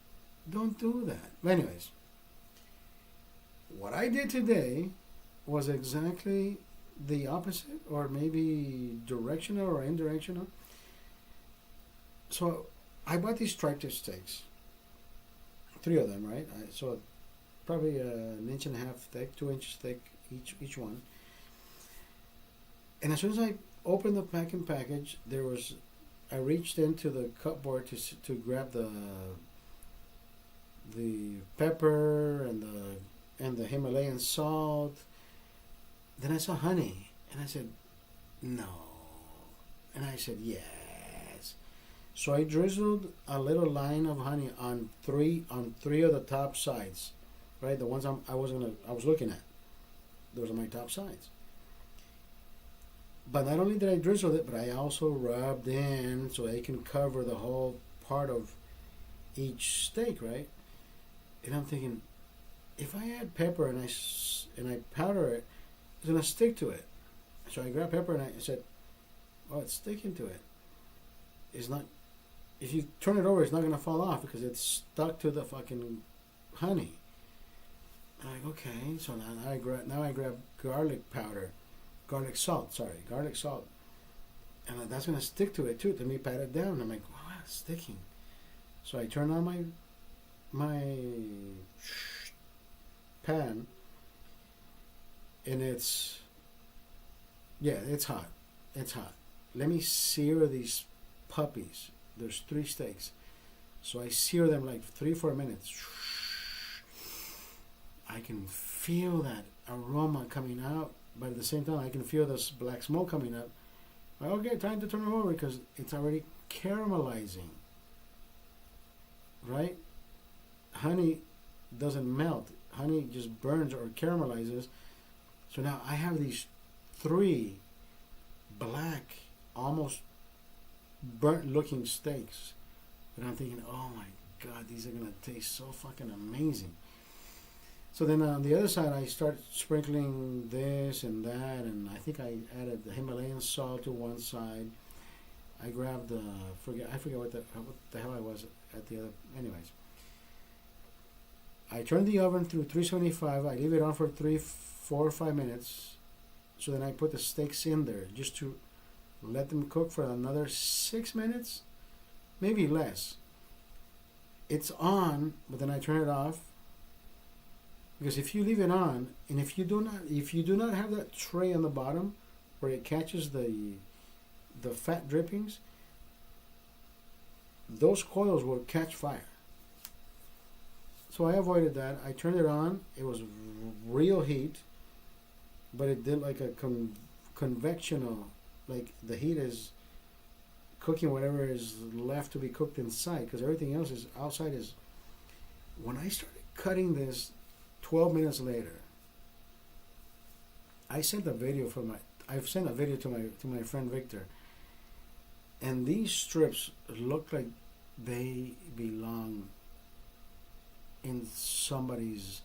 Don't do that. But anyways, what I did today was exactly the opposite, or maybe directional or indirectional. So I bought these tri-tip steaks, 3 of them, right? So probably an inch and a half thick, 2 inches thick each one. And as soon as I opened the packing package, I reached into the cupboard to grab the pepper and the Himalayan salt. Then I saw honey, and I said, no. And I said, yes. So I drizzled a little line of honey on three of the top sides, right? The ones I was looking at. Those are my top sides. But not only did I drizzle it, but I also rubbed in so it can cover the whole part of each steak, right? And I'm thinking, if I add pepper and I powder it, it's gonna stick to it. So I grabbed pepper and I said, "Oh, it's sticking to it. It's not. If you turn it over, it's not gonna fall off because it's stuck to the fucking honey." I'm like, okay. So now I grab garlic powder, garlic salt. And that's gonna stick to it too. Let me pat it down. I'm like, wow, it's sticking. So I turn on my pan, and it's hot. It's hot. Let me sear these puppies. There's 3 steaks, so I sear them like 3-4 minutes. I can feel that aroma coming out, but at the same time I can feel this black smoke coming up. Okay, time to turn it over because it's already caramelizing. Right? Honey doesn't melt. Honey just burns or caramelizes. So now I have these 3 black, almost burnt looking steaks. And I'm thinking, oh my God, these are going to taste so fucking amazing. So then on the other side, I start sprinkling this and that, and I think I added the Himalayan salt to one side. I grabbed I forget what the hell I was at the other. Anyways, I turned the oven through 375. I leave it on for 3, 4, or 5 minutes. So then I put the steaks in there just to let them cook for another 6 minutes, maybe less. It's on, but then I turn it off. Because if you leave it on, and if you do not have that tray on the bottom where it catches the fat drippings, those coils will catch fire. So I avoided that. I turned it on. It was real heat, but it did like a convectional, like the heat is cooking whatever is left to be cooked inside, because everything else is outside. When I started cutting this 12 minutes later, I've sent a video to my friend Victor, and these strips look like they belong in somebody's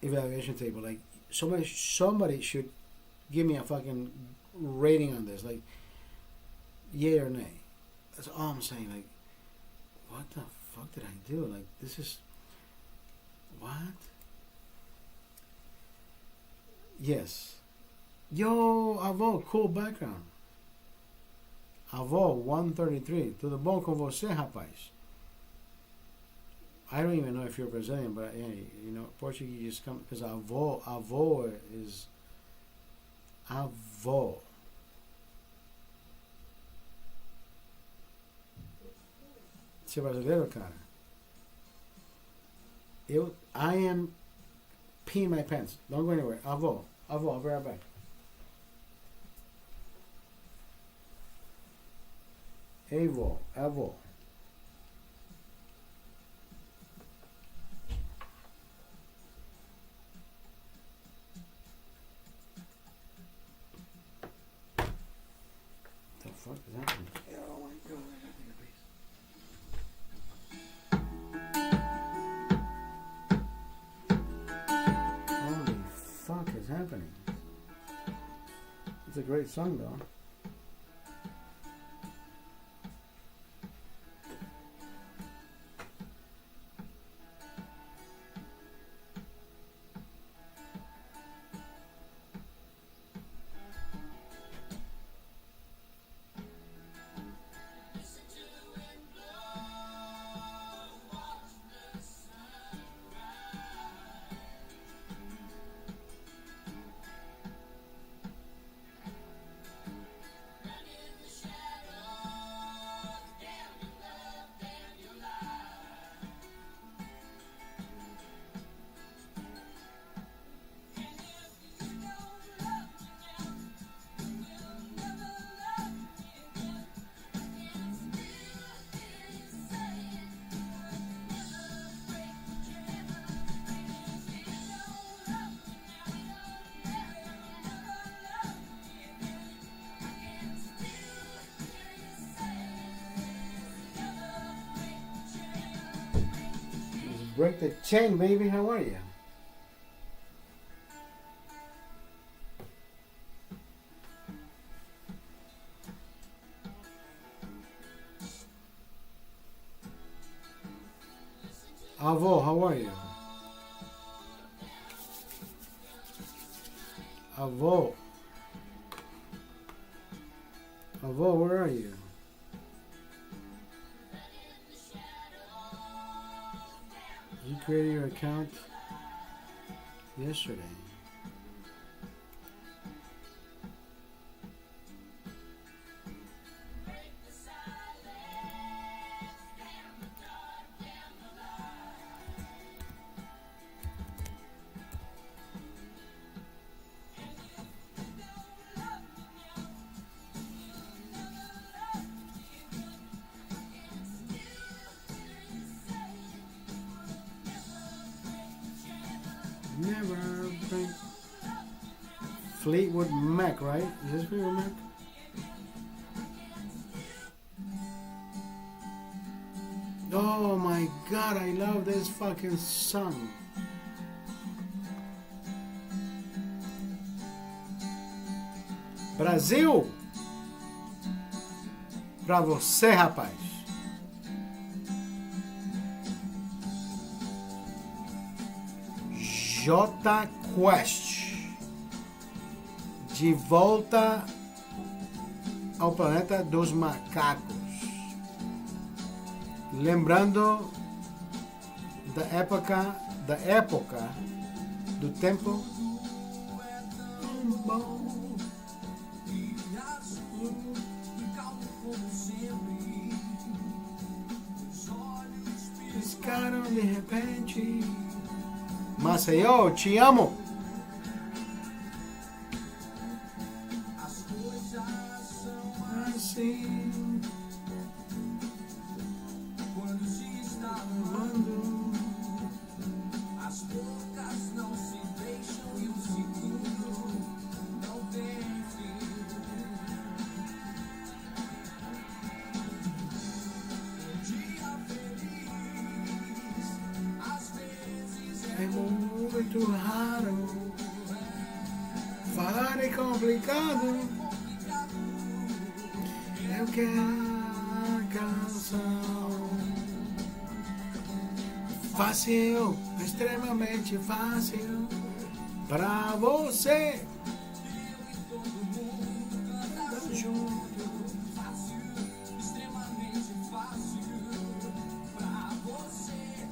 evaluation table. Like somebody should give me a fucking rating on this, like yay or nay. That's all I'm saying. Like, what the fuck did I do? Like, this is what? Yes. Yo, avô, cool background. Avô 133. Tudo bom com você, rapaz? I don't even know if you're Brazilian, but hey, you know, Portuguese come because avô is avô. Você é brasileiro, cara? I am peeing my pants. Don't go anywhere. Avô, I'll be right back. Avô. The fuck is happening? Oh my God, I gotta take a piece. Holy fuck is happening? It's a great song though. Break the chain, baby. How are you? Avo, how are you? Avo. Avo, where are you? You created your account yesterday. Never break. Fleetwood Mac, right? Is this Fleetwood Mac? Oh my god, I love this fucking song. Brasil! Pra você, rapaz. J Quest. De volta ao planeta dos macacos. Lembrando da época do tempo piscaram de repente. Maceió, te amo. Assim, quando se está amando, as bocas não se deixam e o segundo não tem fim. Um dia feliz, às vezes é muito raro. Falar é complicado. Eu quero a canção fácil, extremamente fácil pra você. Canta junto, fácil, extremamente fácil pra você.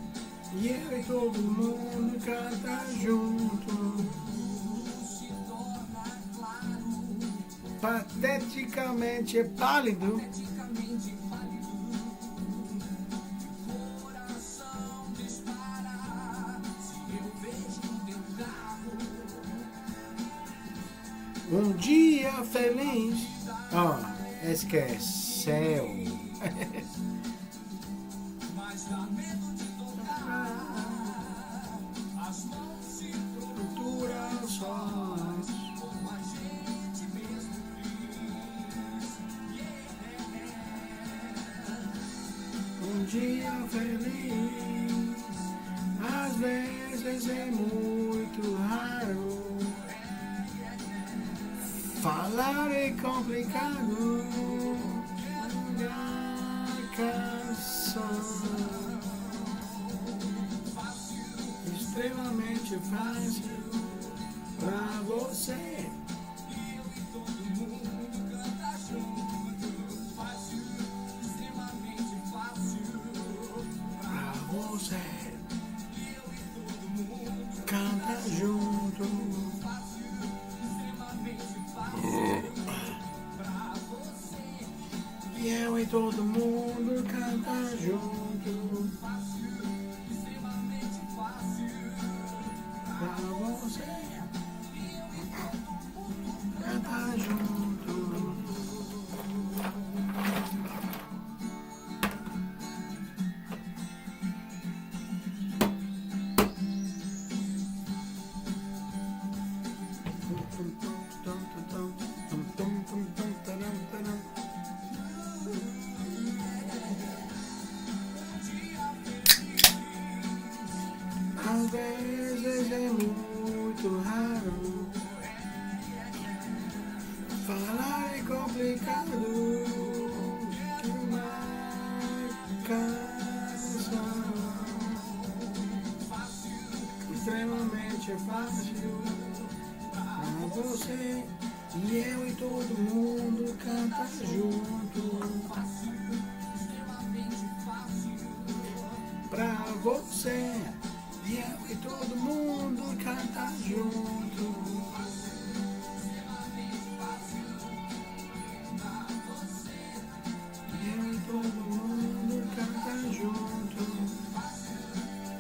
E eu e todo mundo canta junto. Pateticamente pálido. Coração dispara se eu vejo teu carro. Um dia feliz. Esqueceu. Mas dá medo de tocar. As mãos se procuram sós. Como a gente mesmo. Um dia feliz, às vezes é muito raro. Falar é complicado. A canção extremamente fácil pra você. Você canta junto. E eu e todo mundo canta junto. Pra você canta junto. vezes é muito raro. Falar é complicado. Que uma canção extremamente fácil pra você e eu e todo mundo canta junto. Pra você e eu e todo mundo canta junto. Eu e todo mundo canta junto.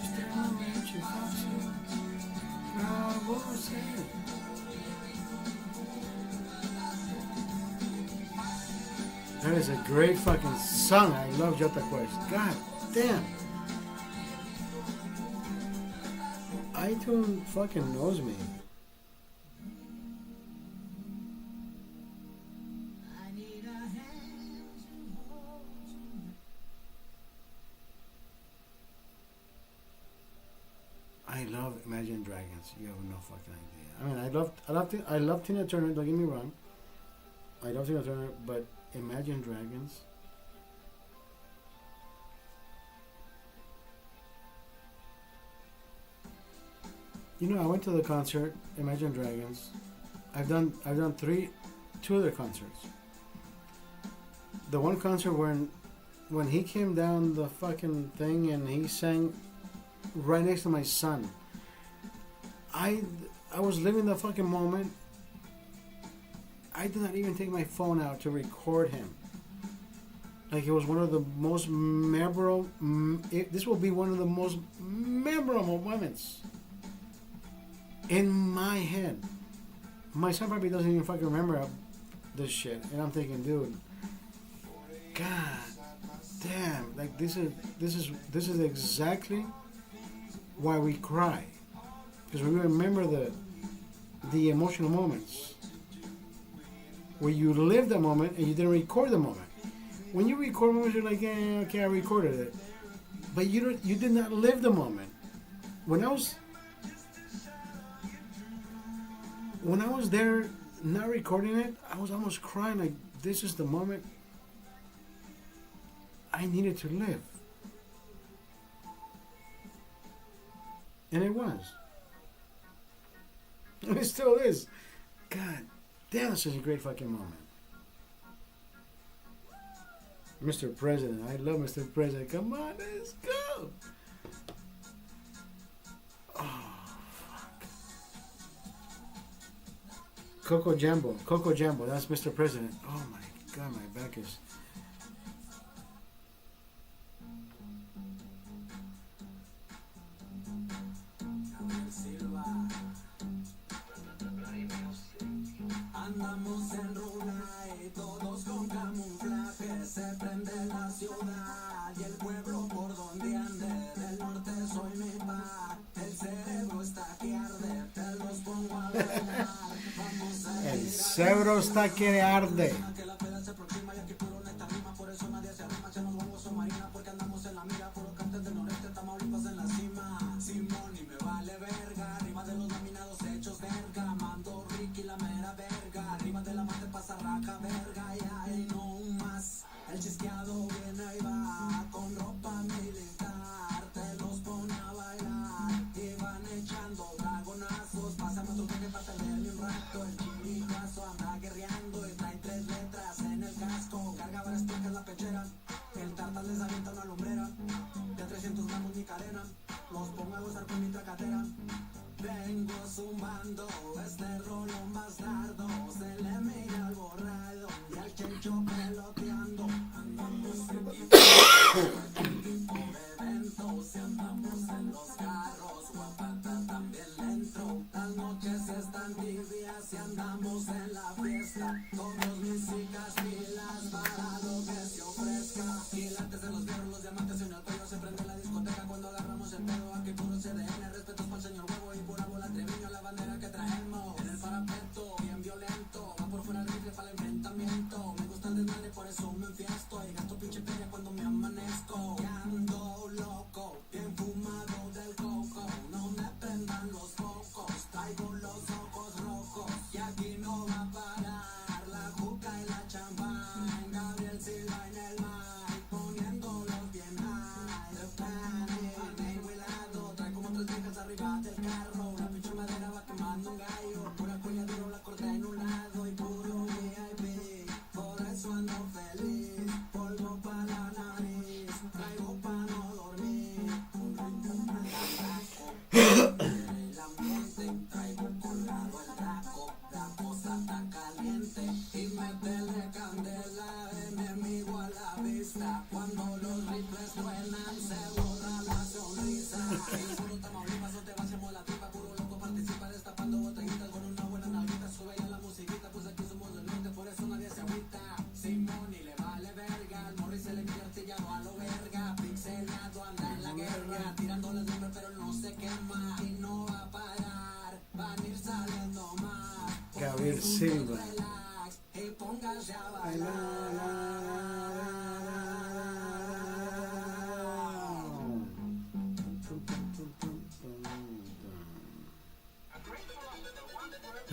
Extremamente fácil pra você. That is a great fucking song. I love Jota Quest. God damn. iTunes fucking knows me. I love Imagine Dragons. You have no fucking idea. I mean, I love Tina Turner. Don't get me wrong. I love Tina Turner, but Imagine Dragons. You know, I went to the concert, Imagine Dragons. I've done two other concerts. The one concert when he came down the fucking thing and he sang right next to my son. I was living the fucking moment. I did not even take my phone out to record him. Like, it was one of the most memorable. This will be one of the most memorable moments in my head. My son probably doesn't even fucking remember this shit, and I'm thinking, dude, God damn, like this is exactly why we cry, because we remember the emotional moments where you live the moment and you didn't record the moment. When you record moments, you're like, yeah, okay, I recorded it, but you did not live the moment. When I was there, not recording it, I was almost crying. Like, this is the moment I needed to live, and it was. And it still is. God damn, that's such a great fucking moment. Mr. President, I love Mr. President. Come on, let's go. Oh, fuck. Coco Jambo, that's Mr. President. Oh my God, my back is... Andamos en runa y todos con camuflaje. Se prende la ciudad y el pueblo por donde ande. Del norte soy mi par. El cerebro está que arde. Te los pongo a bailar. Vamos a El cerebro está que arde. que la peda se aproxima y aquí puro neta rima. Por eso nadie se arrima. Se nos vamos a marina porque andamos en la mira. Puro cantes del noreste, Tamaulipas en la cima. Simón y me vale verga. Arriba de los laminados hechos verga. Mando Ricky la mera verga. Arriba de la mate pasa raca verga. Y ahí no más. El chisqueado viene y va. Con ropa militar. Te los pone a bailar. Y van echando dragonazos. Pásame otro que para perderme un rato. El chiricazo anda guerreando. Y trae 3 letras en el casco. Carga varias placas la pechera. El tartas les avienta una lumbrera. De 300 gramos mi cadena. Los pongo a gozar con mi tracatera. Vengo zumbando este rolón bastardo. Se le mira al borrado y al chencho peloteando. Andamos en tipo de eventos. Y andamos en los carros. Guapata también dentro. Las noches están tibias y andamos en la fiesta. Todos mis chicas pilas para lo que se ofrezca. Gigantes en los fierros, los diamantes en el cuello. Se prende la discoteca cuando agarramos el pedo. Aquí puro CDN, respetos para el señor huevo y pura bola Treviño, la bandera que traemos. En el parapeto, bien violento. Va por fuera el rifle para el enfrentamiento. Me gusta el desmadre, por eso me enfiesto. Y gasto pinche feria cuando me amanezco. está tirándole duro pero no se quema y no va a parar, van a ir saliendo más. Gabriel Silva. Relax y póngase a bailar.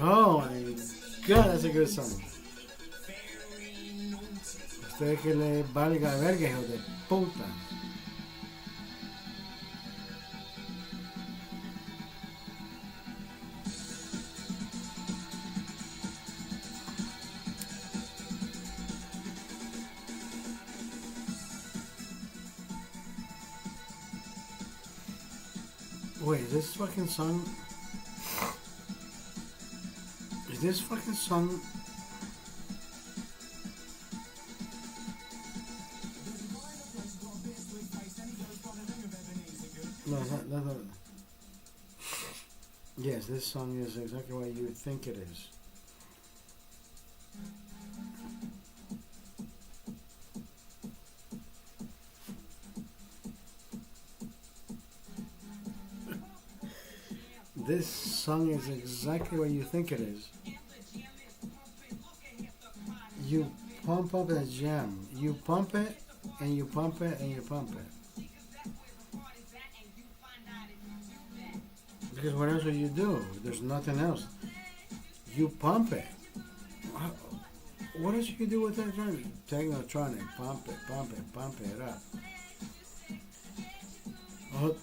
Oh my god, that's a good song. Ustedes que le valga verga, hijo de puta. Wait, this fucking song. Is this fucking song? No, it's not, no. Yes, this song is exactly what you think it is. This song is exactly what you think it is. You pump up a jam. You pump it, and you pump it, and you pump it. Because what else would you do? There's nothing else. You pump it. What else you do with that drum? Technotronic. Pump it up.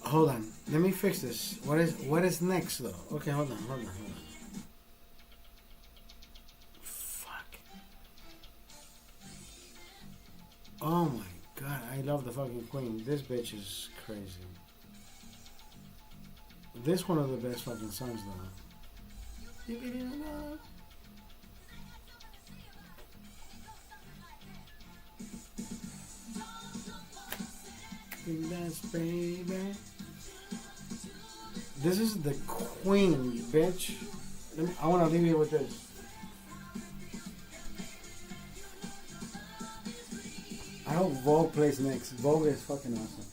Hold on. Let me fix this. What is next though? Okay, hold on. Fuck. Oh my god, I love the fucking Queen. This bitch is crazy. This one of the best fucking songs though. That's baby. This is the Queen, bitch. I want to leave you with this. I hope Vogue plays next. Vogue is fucking awesome.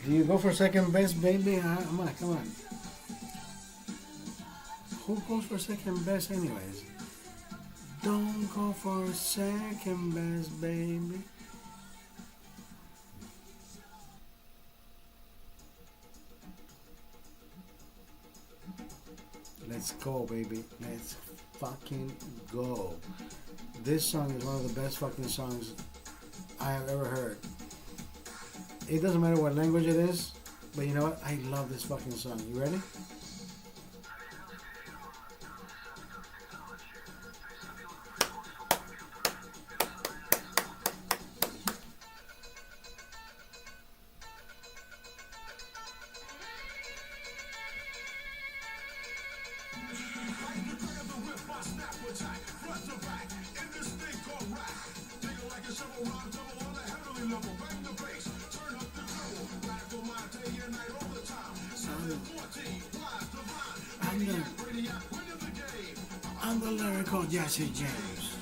Do you go for second best, baby? Come on. Who goes for second best anyways? Don't go for second best, baby. Let's go, baby. Let's fucking go. This song is one of the best fucking songs I have ever heard. It doesn't matter what language it is, but you know what? I love this fucking song. You ready? Jesse James.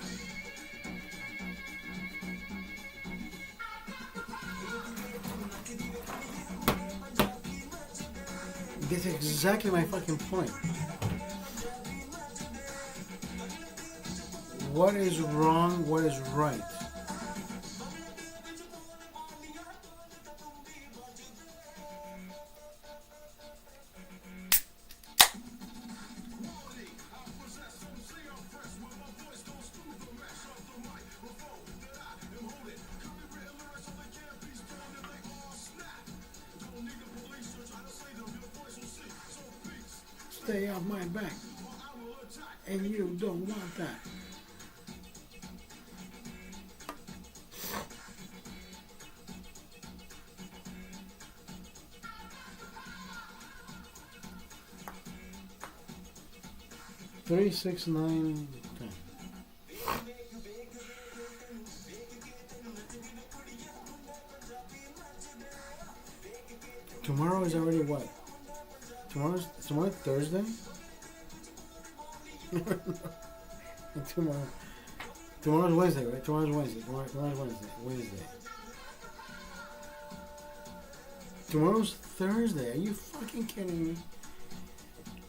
That's exactly my fucking point. What is wrong? What is right? Stay off my back. And you don't want that. Three, 6, 9, 10. Tomorrow is already what? Tomorrow Thursday? Tomorrow's Wednesday, right? Tomorrow's Wednesday. Wednesday. Tomorrow's Thursday. Are you fucking kidding me?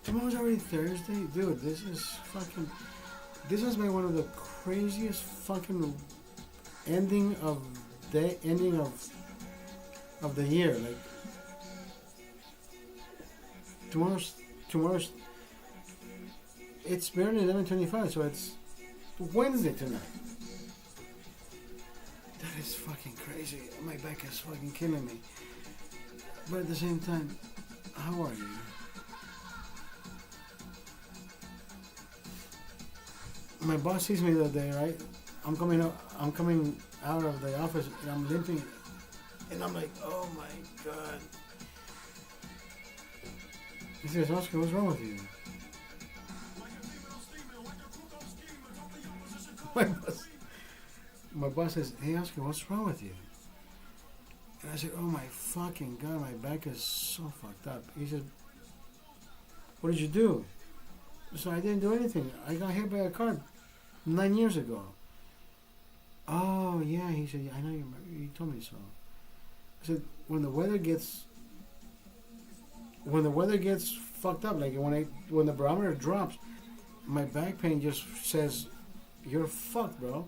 Tomorrow's already Thursday? Dude, this has been one of the craziest fucking ending of the year. Like, tomorrow's it's barely 11:25, so it's Wednesday tonight. That is fucking crazy. My back is fucking killing me. But at the same time, how are you? My boss sees me the other day, right? I'm coming out of the office and I'm limping, and I'm like, oh my god. He says, Oscar, what's wrong with you? My boss says, hey Oscar, what's wrong with you? And I said, oh my fucking god, my back is so fucked up. He said, what did you do? So I didn't do anything. I got hit by a car 9 years ago. Oh yeah, he said, yeah, I know you told me so. I said, when the weather gets fucked up, like when the barometer drops, my back pain just says, you're fucked, bro.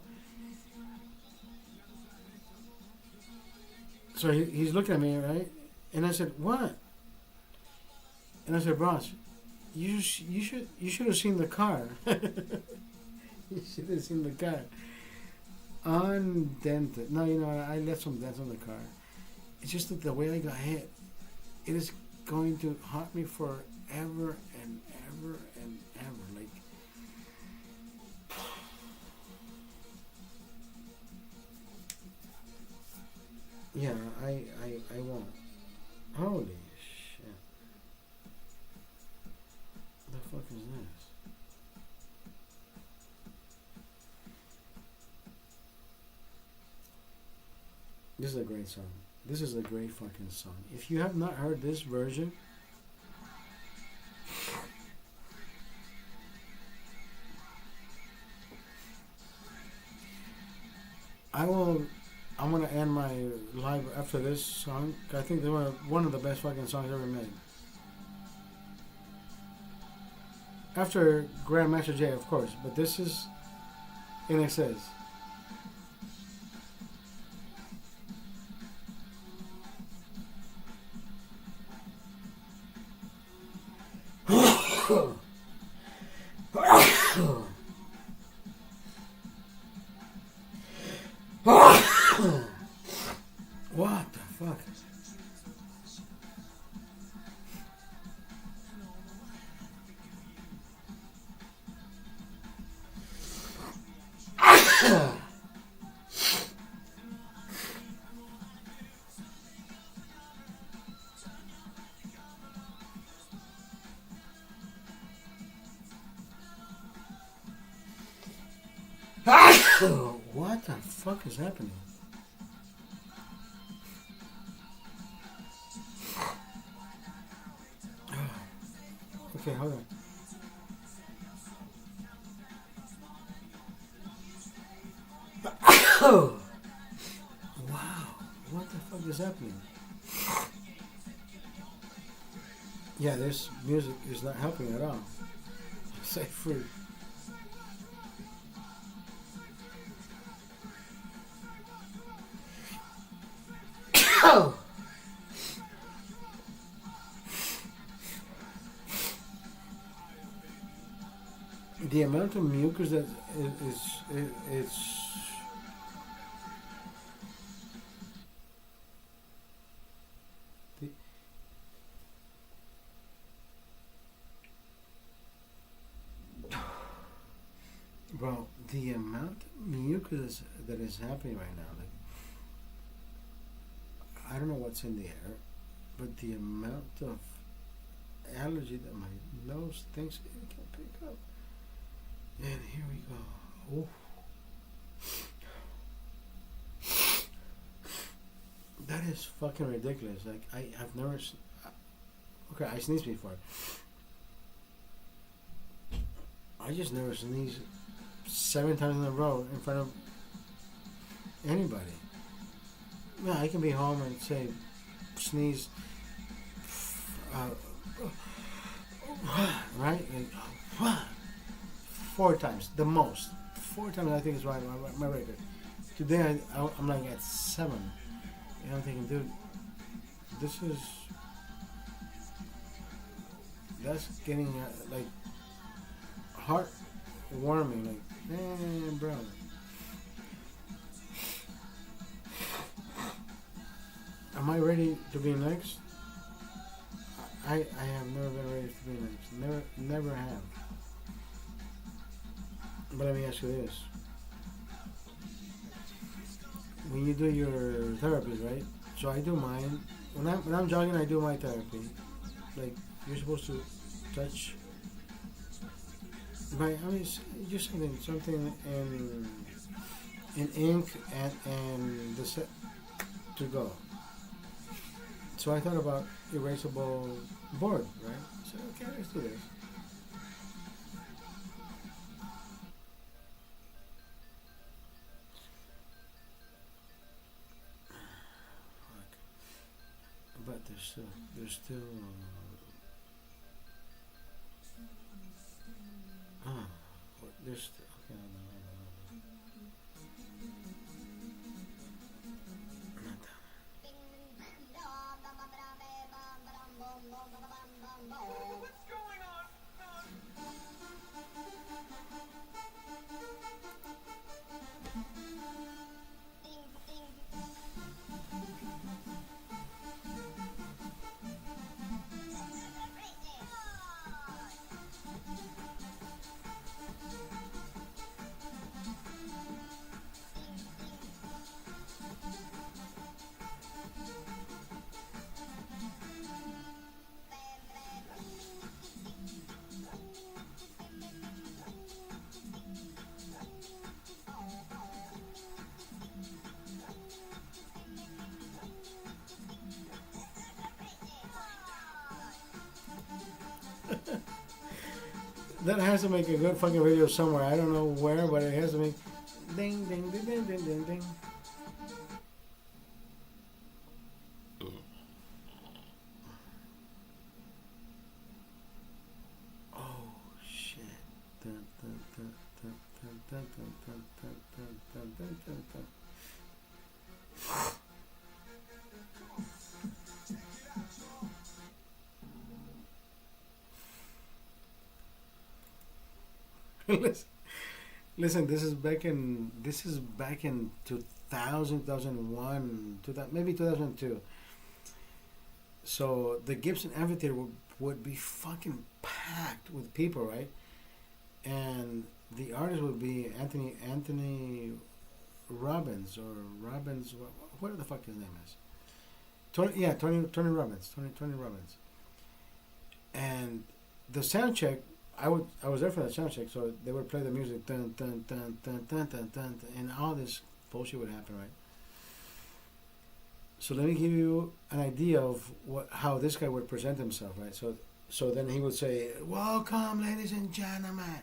So he's looking at me, right? And I said, what? And I said, boss, you should have seen the car. You should have seen the car. Undented. No, I left some dents on the car. It's just that the way I got hit, it is going to haunt me forever and ever and ever. Like, yeah, I won't. Holy shit. The fuck is this? This is a great song. This is a great fucking song. If you have not heard this version, I'm gonna end my live after this song. I think they're one of the best fucking songs ever made. After Grandmaster Jay, of course, but this is In Excess. What the fuck? What the fuck is happening? Okay, hold on. Oh, wow. What the fuck is happening? Yeah, this music is not helping at all. Say free. Oh. The amount of mucus that is the, well, the amount of mucus that is happening right now, like I don't know what's in the air, but the amount of allergy that my nose thinks it can pick up. And here we go. Oh. That is fucking ridiculous. Like I've never. Okay, I sneezed before. I just never sneezed 7 times in a row in front of anybody. Yeah, I can be home and say, sneeze, right? Like, 4 times, the most. 4 times I think is my record. Today I'm like at 7. And I'm thinking, dude, that's getting like heartwarming. Like, man, bro. Am I ready to be next? I have never been ready to be next. Never have. But let me ask you this. When you do your therapies, right? So I do mine. When I'm jogging, I do my therapy. Like, you're supposed to touch. I mean, just something in ink and the set to go. So I thought about erasable board, right? So okay, let's do this. But there's still there's okay, no. Not that. What's going on? That has to make a good fucking video somewhere. I don't know where, but it has to make ding ding ding ding ding ding ding. Oh shit. Dun, dun, dun, dun, dun, dun, dun, dun, dun, dun, dun, dun, dun. Listen, this is back in 2000, 2001, maybe 2002. So the Gibson Amphitheater would be fucking packed with people, right? And the artist would be Anthony Robbins or Robbins, what the fuck his name is? Tony Robbins. Tony Robbins. And the sound check, I was there for that sound check, so they would play the music, dun, dun, dun, dun, dun, dun, dun, and all this bullshit would happen, right? So let me give you an idea of how this guy would present himself, right? So then he would say, "Welcome, ladies and gentlemen,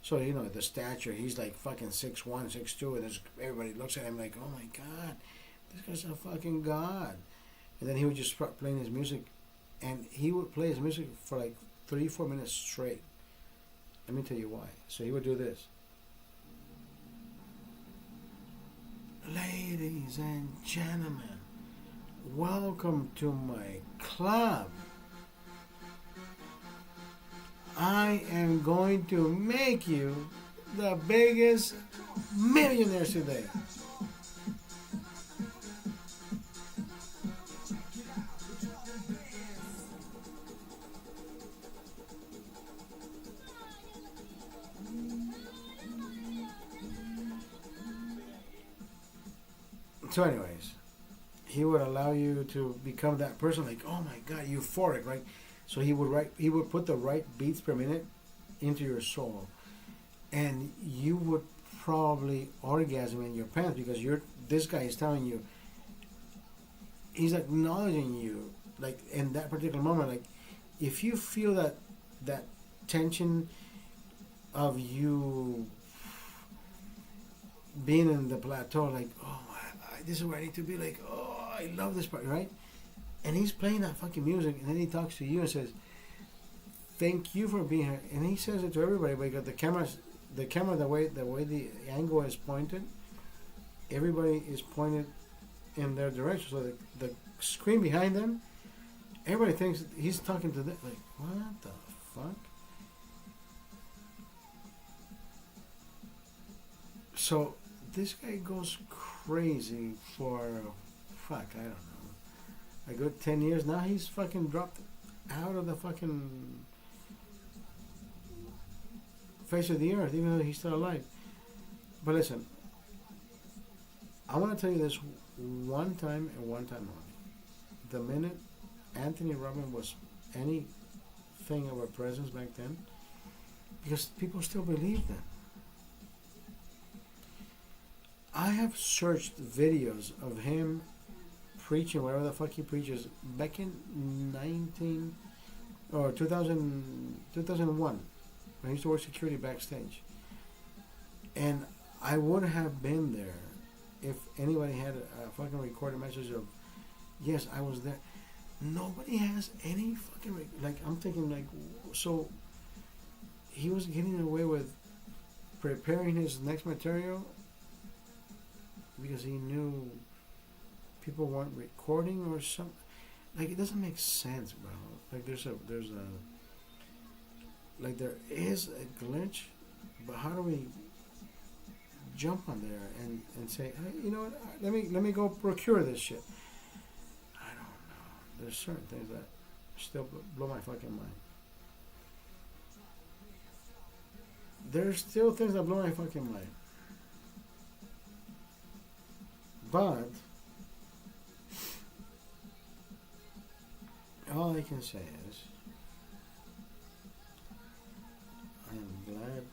So you know the stature, he's like fucking 6'1", 6'2", and everybody looks at him like, oh my god, this guy's a fucking god. And then he would just start playing his music, and he would play his music for like 3-4 minutes straight. Let me tell you why. So he would do this. Ladies and gentlemen, welcome to my club. I am going to make you the biggest millionaires today. So anyways, he would allow you to become that person, like, oh my god, euphoric, right? So he would put the right beats per minute into your soul, and you would probably orgasm in your pants because this guy is telling you, he's acknowledging you, like in that particular moment, like if you feel that tension of you being in the plateau, like, oh, this is where I need to be, like, oh, I love this part, right? And he's playing that fucking music, and then he talks to you and says, thank you for being here. And he says it to everybody, because the camera, the way the angle is pointed, everybody is pointed in their direction. So the screen behind them, everybody thinks he's talking to them, like, what the fuck? So this guy goes crazy for, fuck, I don't know, a good 10 years. Now he's fucking dropped out of the fucking face of the earth, even though he's still alive. But listen, I want to tell you this one time and one time only. The minute Anthony Robbins was anything of a presence back then, because people still believe that. I have searched videos of him preaching whatever the fuck he preaches back in 2001 when I used to work security backstage, and I would have been there if anybody had a fucking recorded message of, yes, I was there. Nobody has any fucking like, I'm thinking, like, so he was getting away with preparing his next material because he knew people weren't recording or something. Like, it doesn't make sense, bro. Like, there is a glitch, but how do we jump on there and say, hey, you know what, let me go procure this shit? I don't know. There's certain things that still blow my fucking mind. There's still things that blow my fucking mind. But all I can say is, I am glad